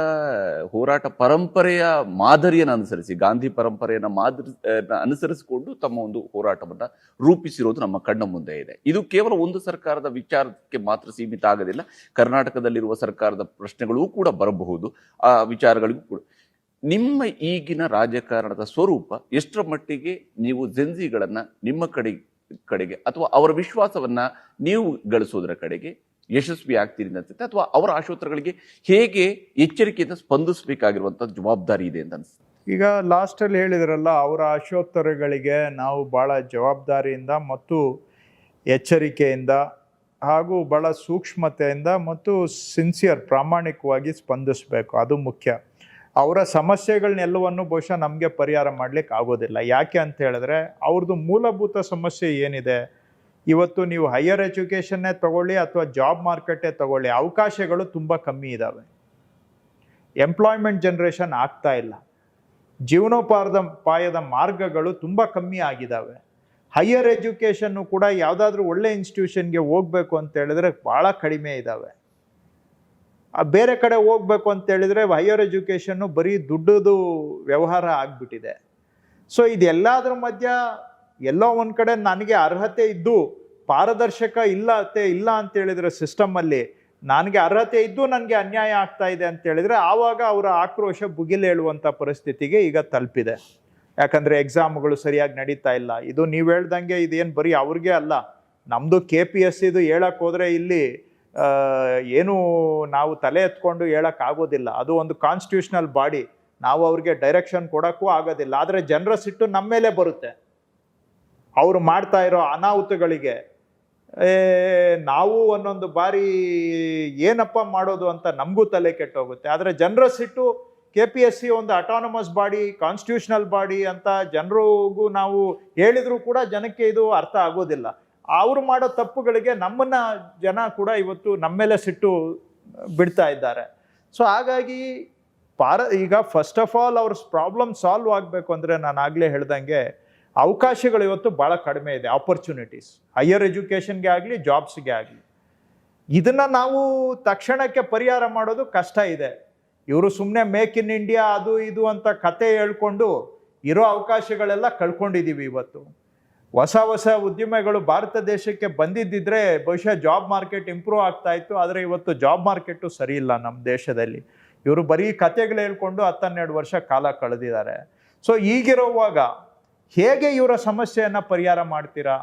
ಹೋರಾಟ ಪರಂಪರೆಯ ಮಾದರಿಯನ್ನು ಅನುಸರಿಸಿ, ಗಾಂಧಿ ಪರಂಪರೆಯನ್ನು ಅನುಸರಿಸಿಕೊಂಡು ತಮ್ಮ ಒಂದು ಹೋರಾಟವನ್ನು ರೂಪಿಸಿರೋದು ನಮ್ಮ ಕಣ್ಣ ಮುಂದೆ ಇದೆ. ಇದು ಕೇವಲ ಒಂದು ಸರ್ಕಾರದ ವಿಚಾರಕ್ಕೆ ಮಾತ್ರ ಸೀಮಿತ ಆಗೋದಿಲ್ಲ, ಕರ್ನಾಟಕದಲ್ಲಿರುವ ಸರ್ಕಾರದ ಪ್ರಶ್ನೆಗಳೂ ಕೂಡ ಬರಬಹುದು, ಆ ವಿಚಾರಗಳಿಗೂ ಕೂಡ. ನಿಮ್ಮ ಈಗಿನ ರಾಜಕಾರಣದ ಸ್ವರೂಪ ಎಷ್ಟರ ಮಟ್ಟಿಗೆ ನೀವು ಜೆನ್ಜಿಗಳನ್ನು ನಿಮ್ಮ ಕಡೆಗೆ ಅಥವಾ ಅವರ ವಿಶ್ವಾಸವನ್ನ ನೀವು ಗಳಿಸೋದರ ಕಡೆಗೆ ಯಶಸ್ವಿ ಆಗ್ತೀರಿ ಅನ್ಸುತ್ತೆ, ಅಥವಾ ಅವರ ಆಶೋತ್ತರಗಳಿಗೆ ಹೇಗೆ ಎಚ್ಚರಿಕೆಯಿಂದ ಸ್ಪಂದಿಸಬೇಕಾಗಿರುವಂತ ಜವಾಬ್ದಾರಿ ಇದೆ ಅಂತ ಅನ್ಸುತ್ತೆ? ಈಗ ಲಾಸ್ಟಲ್ಲಿ ಹೇಳಿದ್ರಲ್ಲ, ಅವರ ಆಶೋತ್ತರಗಳಿಗೆ ನಾವು ಭಾಳ ಜವಾಬ್ದಾರಿಯಿಂದ ಮತ್ತು ಎಚ್ಚರಿಕೆಯಿಂದ ಹಾಗೂ ಭಾಳ ಸೂಕ್ಷ್ಮತೆಯಿಂದ ಮತ್ತು ಪ್ರಾಮಾಣಿಕವಾಗಿ ಸ್ಪಂದಿಸಬೇಕು, ಅದು ಮುಖ್ಯ. ಅವರ ಸಮಸ್ಯೆಗಳನ್ನೆಲ್ಲವನ್ನು ಬಹುಶಃ ನಮಗೆ ಪರಿಹಾರ ಮಾಡಲಿಕ್ಕೆ ಆಗೋದಿಲ್ಲ. ಯಾಕೆ ಅಂತ ಹೇಳಿದ್ರೆ ಅವ್ರದ್ದು ಮೂಲಭೂತ ಸಮಸ್ಯೆ ಏನಿದೆ, ಇವತ್ತು ನೀವು ಹೈಯರ್ ಎಜುಕೇಷನ್ನೇ ತಗೊಳ್ಳಿ ಅಥವಾ ಜಾಬ್ ಮಾರ್ಕೆಟೇ ತಗೊಳ್ಳಿ, ಅವಕಾಶಗಳು ತುಂಬ ಕಮ್ಮಿ ಇದ್ದಾವೆ, ಎಂಪ್ಲಾಯ್ಮೆಂಟ್ ಜನ್ರೇಷನ್ ಆಗ್ತಾ ಇಲ್ಲ, ಜೀವನೋಪಾಯದ ಮಾರ್ಗಗಳು ತುಂಬ ಕಮ್ಮಿ ಆಗಿದ್ದಾವೆ. ಹೈಯರ್ ಎಜುಕೇಷನ್ನು ಕೂಡ ಯಾವುದಾದ್ರೂ ಒಳ್ಳೆ ಇನ್ಸ್ಟಿಟ್ಯೂಷನ್ಗೆ ಹೋಗಬೇಕು ಅಂತ ಹೇಳಿದ್ರೆ ಭಾಳ ಕಡಿಮೆ ಇದ್ದಾವೆ. ಬೇರೆ ಕಡೆ ಹೋಗ್ಬೇಕು ಅಂತ ಹೇಳಿದ್ರೆ ಹೈಯರ್ ಎಜುಕೇಷನ್ನು ಬರೀ ದುಡ್ಡದು ವ್ಯವಹಾರ ಆಗಿಬಿಟ್ಟಿದೆ. ಸೊ ಇದೆಲ್ಲದ್ರ ಮಧ್ಯ ಎಲ್ಲೋ ಒಂದು ಕಡೆ ನನಗೆ ಅರ್ಹತೆ ಇದ್ದು ಪಾರದರ್ಶಕ ಇಲ್ಲ ಅಂತ ಹೇಳಿದ್ರೆ ಸಿಸ್ಟಮಲ್ಲಿ ನನಗೆ ಅರ್ಹತೆ ಇದ್ದು ನನಗೆ ಅನ್ಯಾಯ ಆಗ್ತಾ ಇದೆ ಅಂತ ಹೇಳಿದ್ರೆ ಆವಾಗ ಅವರ ಆಕ್ರೋಶ ಭುಗಿಲೇಳುವಂಥ ಪರಿಸ್ಥಿತಿಗೆ ಈಗ ತಲುಪಿದೆ. ಯಾಕಂದರೆ ಎಕ್ಸಾಮ್ಗಳು ಸರಿಯಾಗಿ ನಡೀತಾ ಇಲ್ಲ. ಇದು ನೀವು ಹೇಳ್ದಂಗೆ ಇದೇನು ಬರೀ ಅವ್ರಿಗೆ ಅಲ್ಲ, ನಮ್ಮದು KPSCದು ಹೇಳಕ್ಕೆ ಹೋದರೆ ಇಲ್ಲಿ ಏನು ನಾವು ತಲೆ ಎತ್ಕೊಂಡು ಹೇಳೋಕ್ಕಾಗೋದಿಲ್ಲ. ಅದು ಒಂದು ಕಾನ್ಸ್ಟಿಟ್ಯೂಷನಲ್ ಬಾಡಿ, ನಾವು ಅವ್ರಿಗೆ ಡೈರೆಕ್ಷನ್ ಕೊಡೋಕ್ಕೂ ಆಗೋದಿಲ್ಲ. ಆದರೆ ಜನರ ಸಿಟ್ಟು ನಮ್ಮ ಮೇಲೆ ಬರುತ್ತೆ. ಅವರು ಮಾಡ್ತಾ ಇರೋ ಅನಾಹುತಗಳಿಗೆ ನಾವು ಒಂದೊಂದು ಬಾರಿ ಏನಪ್ಪ ಮಾಡೋದು ಅಂತ ನಮಗೂ ತಲೆ ಕೆಟ್ಟೋಗುತ್ತೆ. ಆದರೆ ಜನರ ಸಿಟ್ಟು KPSC ಒಂದು ಅಟಾನಮಸ್ ಬಾಡಿ, ಕಾನ್ಸ್ಟಿಟ್ಯೂಷನಲ್ ಬಾಡಿ ಅಂತ ಜನರಿಗೂ ನಾವು ಹೇಳಿದ್ರು ಕೂಡ ಜನಕ್ಕೆ ಇದು ಅರ್ಥ ಆಗೋದಿಲ್ಲ. ಅವರು ಮಾಡೋ ತಪ್ಪುಗಳಿಗೆ ನಮ್ಮನ್ನ ಜನ ಕೂಡ ಇವತ್ತು ನಮ್ಮ ಮೇಲೆ ಸಿಟ್ಟು ಬಿಡ್ತಾ ಇದ್ದಾರೆ. ಸೊ ಹಾಗಾಗಿ ಈಗ ಫಸ್ಟ್ ಆಫ್ ಆಲ್ ಅವ್ರ ಪ್ರಾಬ್ಲಮ್ ಸಾಲ್ವ್ ಆಗಬೇಕು ಅಂದರೆ ನಾನು ಆಗಲೇ ಹೇಳ್ದಂಗೆ ಅವಕಾಶಗಳು ಇವತ್ತು ಭಾಳ ಕಡಿಮೆ ಇದೆ. ಆಪರ್ಚುನಿಟೀಸ್ ಹೈಯರ್ ಎಜುಕೇಷನ್ಗೆ ಆಗಲಿ ಜಾಬ್ಸ್ಗೆ ಆಗಲಿ, ಇದನ್ನು ನಾವು ತಕ್ಷಣಕ್ಕೆ ಪರಿಹಾರ ಮಾಡೋದು ಕಷ್ಟ ಇದೆ. ಇವರು ಸುಮ್ಮನೆ ಮೇಕ್ ಇನ್ ಇಂಡಿಯಾ ಅದು ಇದು ಅಂತ ಕತೆ ಹೇಳ್ಕೊಂಡು ಇರೋ ಅವಕಾಶಗಳೆಲ್ಲ ಕಳ್ಕೊಂಡಿದ್ದೀವಿ. ಇವತ್ತು ಹೊಸ ಉದ್ಯಮಗಳು ಭಾರತ ದೇಶಕ್ಕೆ ಬಂದಿದ್ದಿದ್ರೆ ಬಹುಶಃ ಜಾಬ್ ಮಾರ್ಕೆಟ್ ಇಂಪ್ರೂವ್ ಆಗ್ತಾ ಇತ್ತು. ಆದರೆ ಇವತ್ತು ಜಾಬ್ ಮಾರ್ಕೆಟು ಸರಿ ಇಲ್ಲ ನಮ್ಮ ದೇಶದಲ್ಲಿ. ಇವರು ಬರೀ ಕತೆಗಳು ಹೇಳ್ಕೊಂಡು 10-12 ವರ್ಷ ಕಾಲ ಕಳೆದಿದ್ದಾರೆ. ಸೊ ಈಗಿರುವಾಗ ಹೇಗೆ ಇವರ ಸಮಸ್ಯೆಯನ್ನು ಪರಿಹಾರ ಮಾಡ್ತೀರಾ?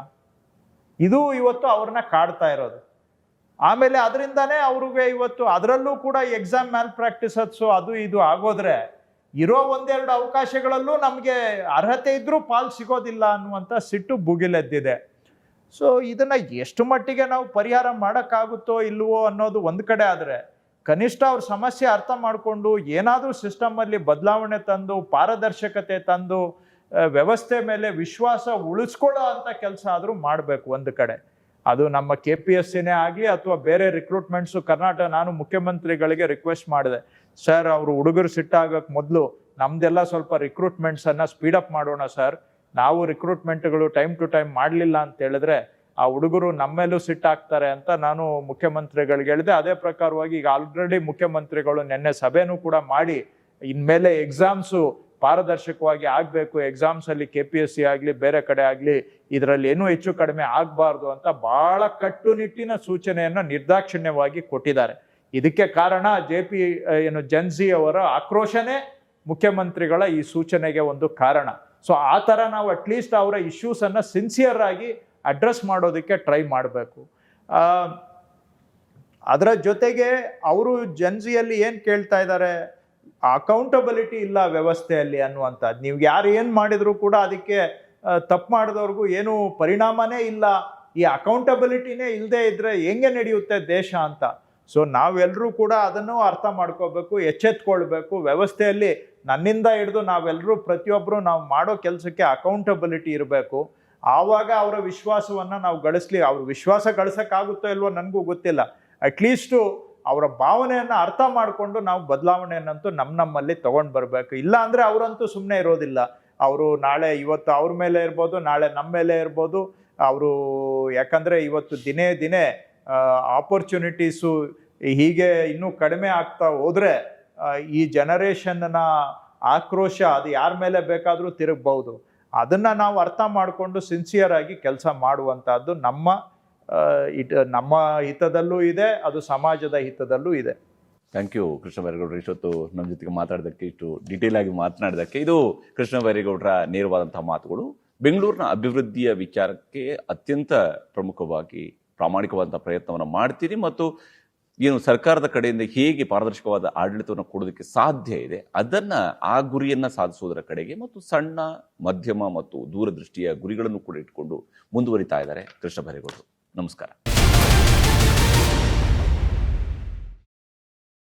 ಇದು ಇವತ್ತು ಅವ್ರನ್ನ ಕಾಡ್ತಾ ಇರೋದು. ಆಮೇಲೆ ಅದರಿಂದಾನೇ ಅವ್ರಿಗೆ ಇವತ್ತು ಅದರಲ್ಲೂ ಕೂಡ ಎಕ್ಸಾಮ್ ಮ್ಯಾಲ್ ಪ್ರಾಕ್ಟೀಸಸ್ಸು ಅದು ಇದು ಆಗೋದ್ರೆ ಇರೋ ಒಂದೆರಡು ಅವಕಾಶಗಳಲ್ಲೂ ನಮಗೆ ಅರ್ಹತೆ ಇದ್ರೂ ಪಾಲ್ ಸಿಗೋದಿಲ್ಲ ಅನ್ನುವಂಥ ಸಿಟ್ಟು ಭುಗಿಲೆದ್ದಿದೆ. ಸೊ ಇದನ್ನು ಎಷ್ಟು ಮಟ್ಟಿಗೆ ನಾವು ಪರಿಹಾರ ಮಾಡೋಕ್ಕಾಗುತ್ತೋ ಇಲ್ವೋ ಅನ್ನೋದು ಒಂದು ಕಡೆ. ಆದರೆ ಕನಿಷ್ಠ ಅವ್ರ ಸಮಸ್ಯೆ ಅರ್ಥ ಮಾಡಿಕೊಂಡು ಏನಾದರೂ ಸಿಸ್ಟಮಲ್ಲಿ ಬದಲಾವಣೆ ತಂದು ಪಾರದರ್ಶಕತೆ ತಂದು ವ್ಯವಸ್ಥೆ ಮೇಲೆ ವಿಶ್ವಾಸ ಉಳಿಸ್ಕೊಳ್ಳೋ ಅಂಥ ಕೆಲಸ ಆದರೂ ಮಾಡಬೇಕು ಒಂದು ಕಡೆ. ಅದು ನಮ್ಮ KPSCನೇ ಆಗಲಿ ಅಥವಾ ಬೇರೆ ರಿಕ್ರೂಟ್ಮೆಂಟ್ಸು. ನಾನು ಮುಖ್ಯಮಂತ್ರಿಗಳಿಗೆ ರಿಕ್ವೆಸ್ಟ್ ಮಾಡಿದೆ, ಸರ್ ಅವರು ಹುಡುಗರು ಸಿಟ್ಟಾಗಕ್ಕೆ ಮೊದಲು ನಮ್ದೆಲ್ಲ ಸ್ವಲ್ಪ ರಿಕ್ರೂಟ್ಮೆಂಟ್ಸನ್ನು ಸ್ಪೀಡಪ್ ಮಾಡೋಣ ಸರ್. ನಾವು ರಿಕ್ರೂಟ್ಮೆಂಟ್ಗಳು ಟೈಮ್ ಟು ಟೈಮ್ ಮಾಡಲಿಲ್ಲ ಅಂತ ಹೇಳಿದ್ರೆ ಆ ಹುಡುಗರು ನಮ್ಮೇಲೂ ಸಿಟ್ಟಾಗ್ತಾರೆ ಅಂತ ನಾನು ಮುಖ್ಯಮಂತ್ರಿಗಳಿಗೆ ಹೇಳಿದೆ. ಅದೇ ಪ್ರಕಾರವಾಗಿ ಈಗ ಆಲ್ರೆಡಿ ಮುಖ್ಯಮಂತ್ರಿಗಳು ನಿನ್ನೆ ಸಭೆನೂ ಕೂಡ ಮಾಡಿ ಇನ್ಮೇಲೆ ಎಕ್ಸಾಮ್ಸು ಪಾರದರ್ಶಕವಾಗಿ ಆಗಬೇಕು, ಎಕ್ಸಾಮ್ಸಲ್ಲಿ KPSC ಆಗಲಿ ಬೇರೆ ಕಡೆ ಆಗಲಿ ಇದರಲ್ಲಿ ಏನೂ ಹೆಚ್ಚು ಕಡಿಮೆ ಆಗಬಾರ್ದು ಅಂತ ಭಾಳ ಕಟ್ಟುನಿಟ್ಟಿನ ಸೂಚನೆಯನ್ನು ನಿರ್ದಾಕ್ಷಿಣ್ಯವಾಗಿ ಕೊಟ್ಟಿದ್ದಾರೆ. ಇದಕ್ಕೆ ಕಾರಣ ಜೆನ್ಜಿ ಅವರ ಆಕ್ರೋಶನೇ ಮುಖ್ಯಮಂತ್ರಿಗಳ ಈ ಸೂಚನೆಗೆ ಒಂದು ಕಾರಣ. ಸೊ ಆ ಥರ ನಾವು ಅಟ್ಲೀಸ್ಟ್ ಅವರ ಇಶ್ಯೂಸನ್ನು ಸಿನ್ಸಿಯರ್ ಆಗಿ ಅಡ್ರೆಸ್ ಮಾಡೋದಕ್ಕೆ ಟ್ರೈ ಮಾಡಬೇಕು. ಅದರ ಜೊತೆಗೆ ಅವರು ಜೆನ್ಜಿಯಲ್ಲಿ ಏನು ಕೇಳ್ತಾ ಇದ್ದಾರೆ, ಅಕೌಂಟಬಿಲಿಟಿ ಇಲ್ಲ ವ್ಯವಸ್ಥೆಯಲ್ಲಿ ಅನ್ನುವಂಥದ್ದು. ನೀವು ಯಾರು ಏನು ಮಾಡಿದ್ರು ಕೂಡ ಅದಕ್ಕೆ ತಪ್ಪು ಮಾಡಿದವ್ರಿಗೂ ಏನು ಪರಿಣಾಮನೇ ಇಲ್ಲ. ಈ ಅಕೌಂಟಬಿಲಿಟಿನೇ ಇಲ್ಲದೆ ಇದ್ದರೆ ಹೆಂಗೆ ನಡೆಯುತ್ತೆ ದೇಶ ಅಂತ. ಸೊ ನಾವೆಲ್ಲರೂ ಕೂಡ ಅದನ್ನು ಅರ್ಥ ಮಾಡ್ಕೋಬೇಕು, ಎಚ್ಚೆತ್ಕೊಳ್ಬೇಕು. ವ್ಯವಸ್ಥೆಯಲ್ಲಿ ನನ್ನಿಂದ ಹಿಡಿದು ನಾವೆಲ್ಲರೂ ಪ್ರತಿಯೊಬ್ಬರು ನಾವು ಮಾಡೋ ಕೆಲಸಕ್ಕೆ ಅಕೌಂಟಬಿಲಿಟಿ ಇರಬೇಕು. ಆವಾಗ ಅವರ ವಿಶ್ವಾಸವನ್ನು ನಾವು ಗಳಿಸ್ಲಿ. ಅವ್ರ ವಿಶ್ವಾಸ ಗಳಿಸೋಕ್ಕಾಗುತ್ತೋ ಇಲ್ವೋ ನನಗೂ ಗೊತ್ತಿಲ್ಲ. ಅಟ್ಲೀಸ್ಟು ಅವರ ಭಾವನೆಯನ್ನು ಅರ್ಥ ಮಾಡಿಕೊಂಡು ನಾವು ಬದಲಾವಣೆಯನ್ನಂತೂ ನಮ್ಮಲ್ಲಿ ತೊಗೊಂಡು ಬರಬೇಕು. ಇಲ್ಲ ಅಂದರೆ ಅವರಂತೂ ಸುಮ್ಮನೆ ಇರೋದಿಲ್ಲ. ಅವರು ನಾಳೆ ಇವತ್ತು ಅವ್ರ ಮೇಲೆ ಇರ್ಬೋದು, ನಾಳೆ ನಮ್ಮ ಮೇಲೆ ಇರ್ಬೋದು ಅವರು. ಯಾಕಂದರೆ ಇವತ್ತು ದಿನೇ ಆಪರ್ಚುನಿಟೀಸು ಹೀಗೆ ಇನ್ನೂ ಕಡಿಮೆ ಆಗ್ತಾ ಹೋದರೆ ಈ ಜನರೇಷನ್ನ ಆಕ್ರೋಶ ಅದು ಯಾರ ಮೇಲೆ ಬೇಕಾದರೂ ತಿರುಗಬಹುದು. ಅದನ್ನು ನಾವು ಅರ್ಥ ಮಾಡಿಕೊಂಡು ಸಿನ್ಸಿಯರ್ ಆಗಿ ಕೆಲಸ ಮಾಡುವಂಥದ್ದು ನಮ್ಮ ಹಿತದಲ್ಲೂ ಇದೆ, ಅದು ಸಮಾಜದ ಹಿತದಲ್ಲೂ ಇದೆ. ಥ್ಯಾಂಕ್ ಯು ಕೃಷ್ಣ ಬೈರೇಗೌಡರು, ಇಷ್ಟೊತ್ತು ನಮ್ಮ ಜೊತೆಗೆ ಮಾತಾಡೋದಕ್ಕೆ, ಇಷ್ಟು ಡೀಟೇಲ್ ಆಗಿ ಮಾತನಾಡೋದಕ್ಕೆ. ಇದು ಕೃಷ್ಣ ಬೈರೇಗೌಡರ ನೇರವಾದಂತಹ ಮಾತುಗಳು. ಬೆಂಗಳೂರಿನ ಅಭಿವೃದ್ಧಿಯ ವಿಚಾರಕ್ಕೆ ಅತ್ಯಂತ ಪ್ರಮುಖವಾಗಿ ಪ್ರಾಮಾಣಿಕವಾದಂಥ ಪ್ರಯತ್ನವನ್ನು ಮಾಡ್ತೀನಿ ಮತ್ತು ಏನು ಸರ್ಕಾರದ ಕಡೆಯಿಂದ ಹೇಗೆ ಪಾರದರ್ಶಕವಾದ ಆಡಳಿತವನ್ನು ಕೊಡೋದಕ್ಕೆ ಸಾಧ್ಯ ಇದೆ ಅದನ್ನು ಆ ಗುರಿಯನ್ನು ಸಾಧಿಸುವುದರ ಕಡೆಗೆ ಮತ್ತು ಸಣ್ಣ ಮಧ್ಯಮ ಮತ್ತು ದೂರದೃಷ್ಟಿಯ ಗುರಿಗಳನ್ನು ಕೂಡ ಇಟ್ಕೊಂಡು ಮುಂದುವರಿತಾ ಇದ್ದಾರೆ ಕೃಷ್ಣ ಬೈರೇಗೌಡರು. ನಮಸ್ಕಾರ.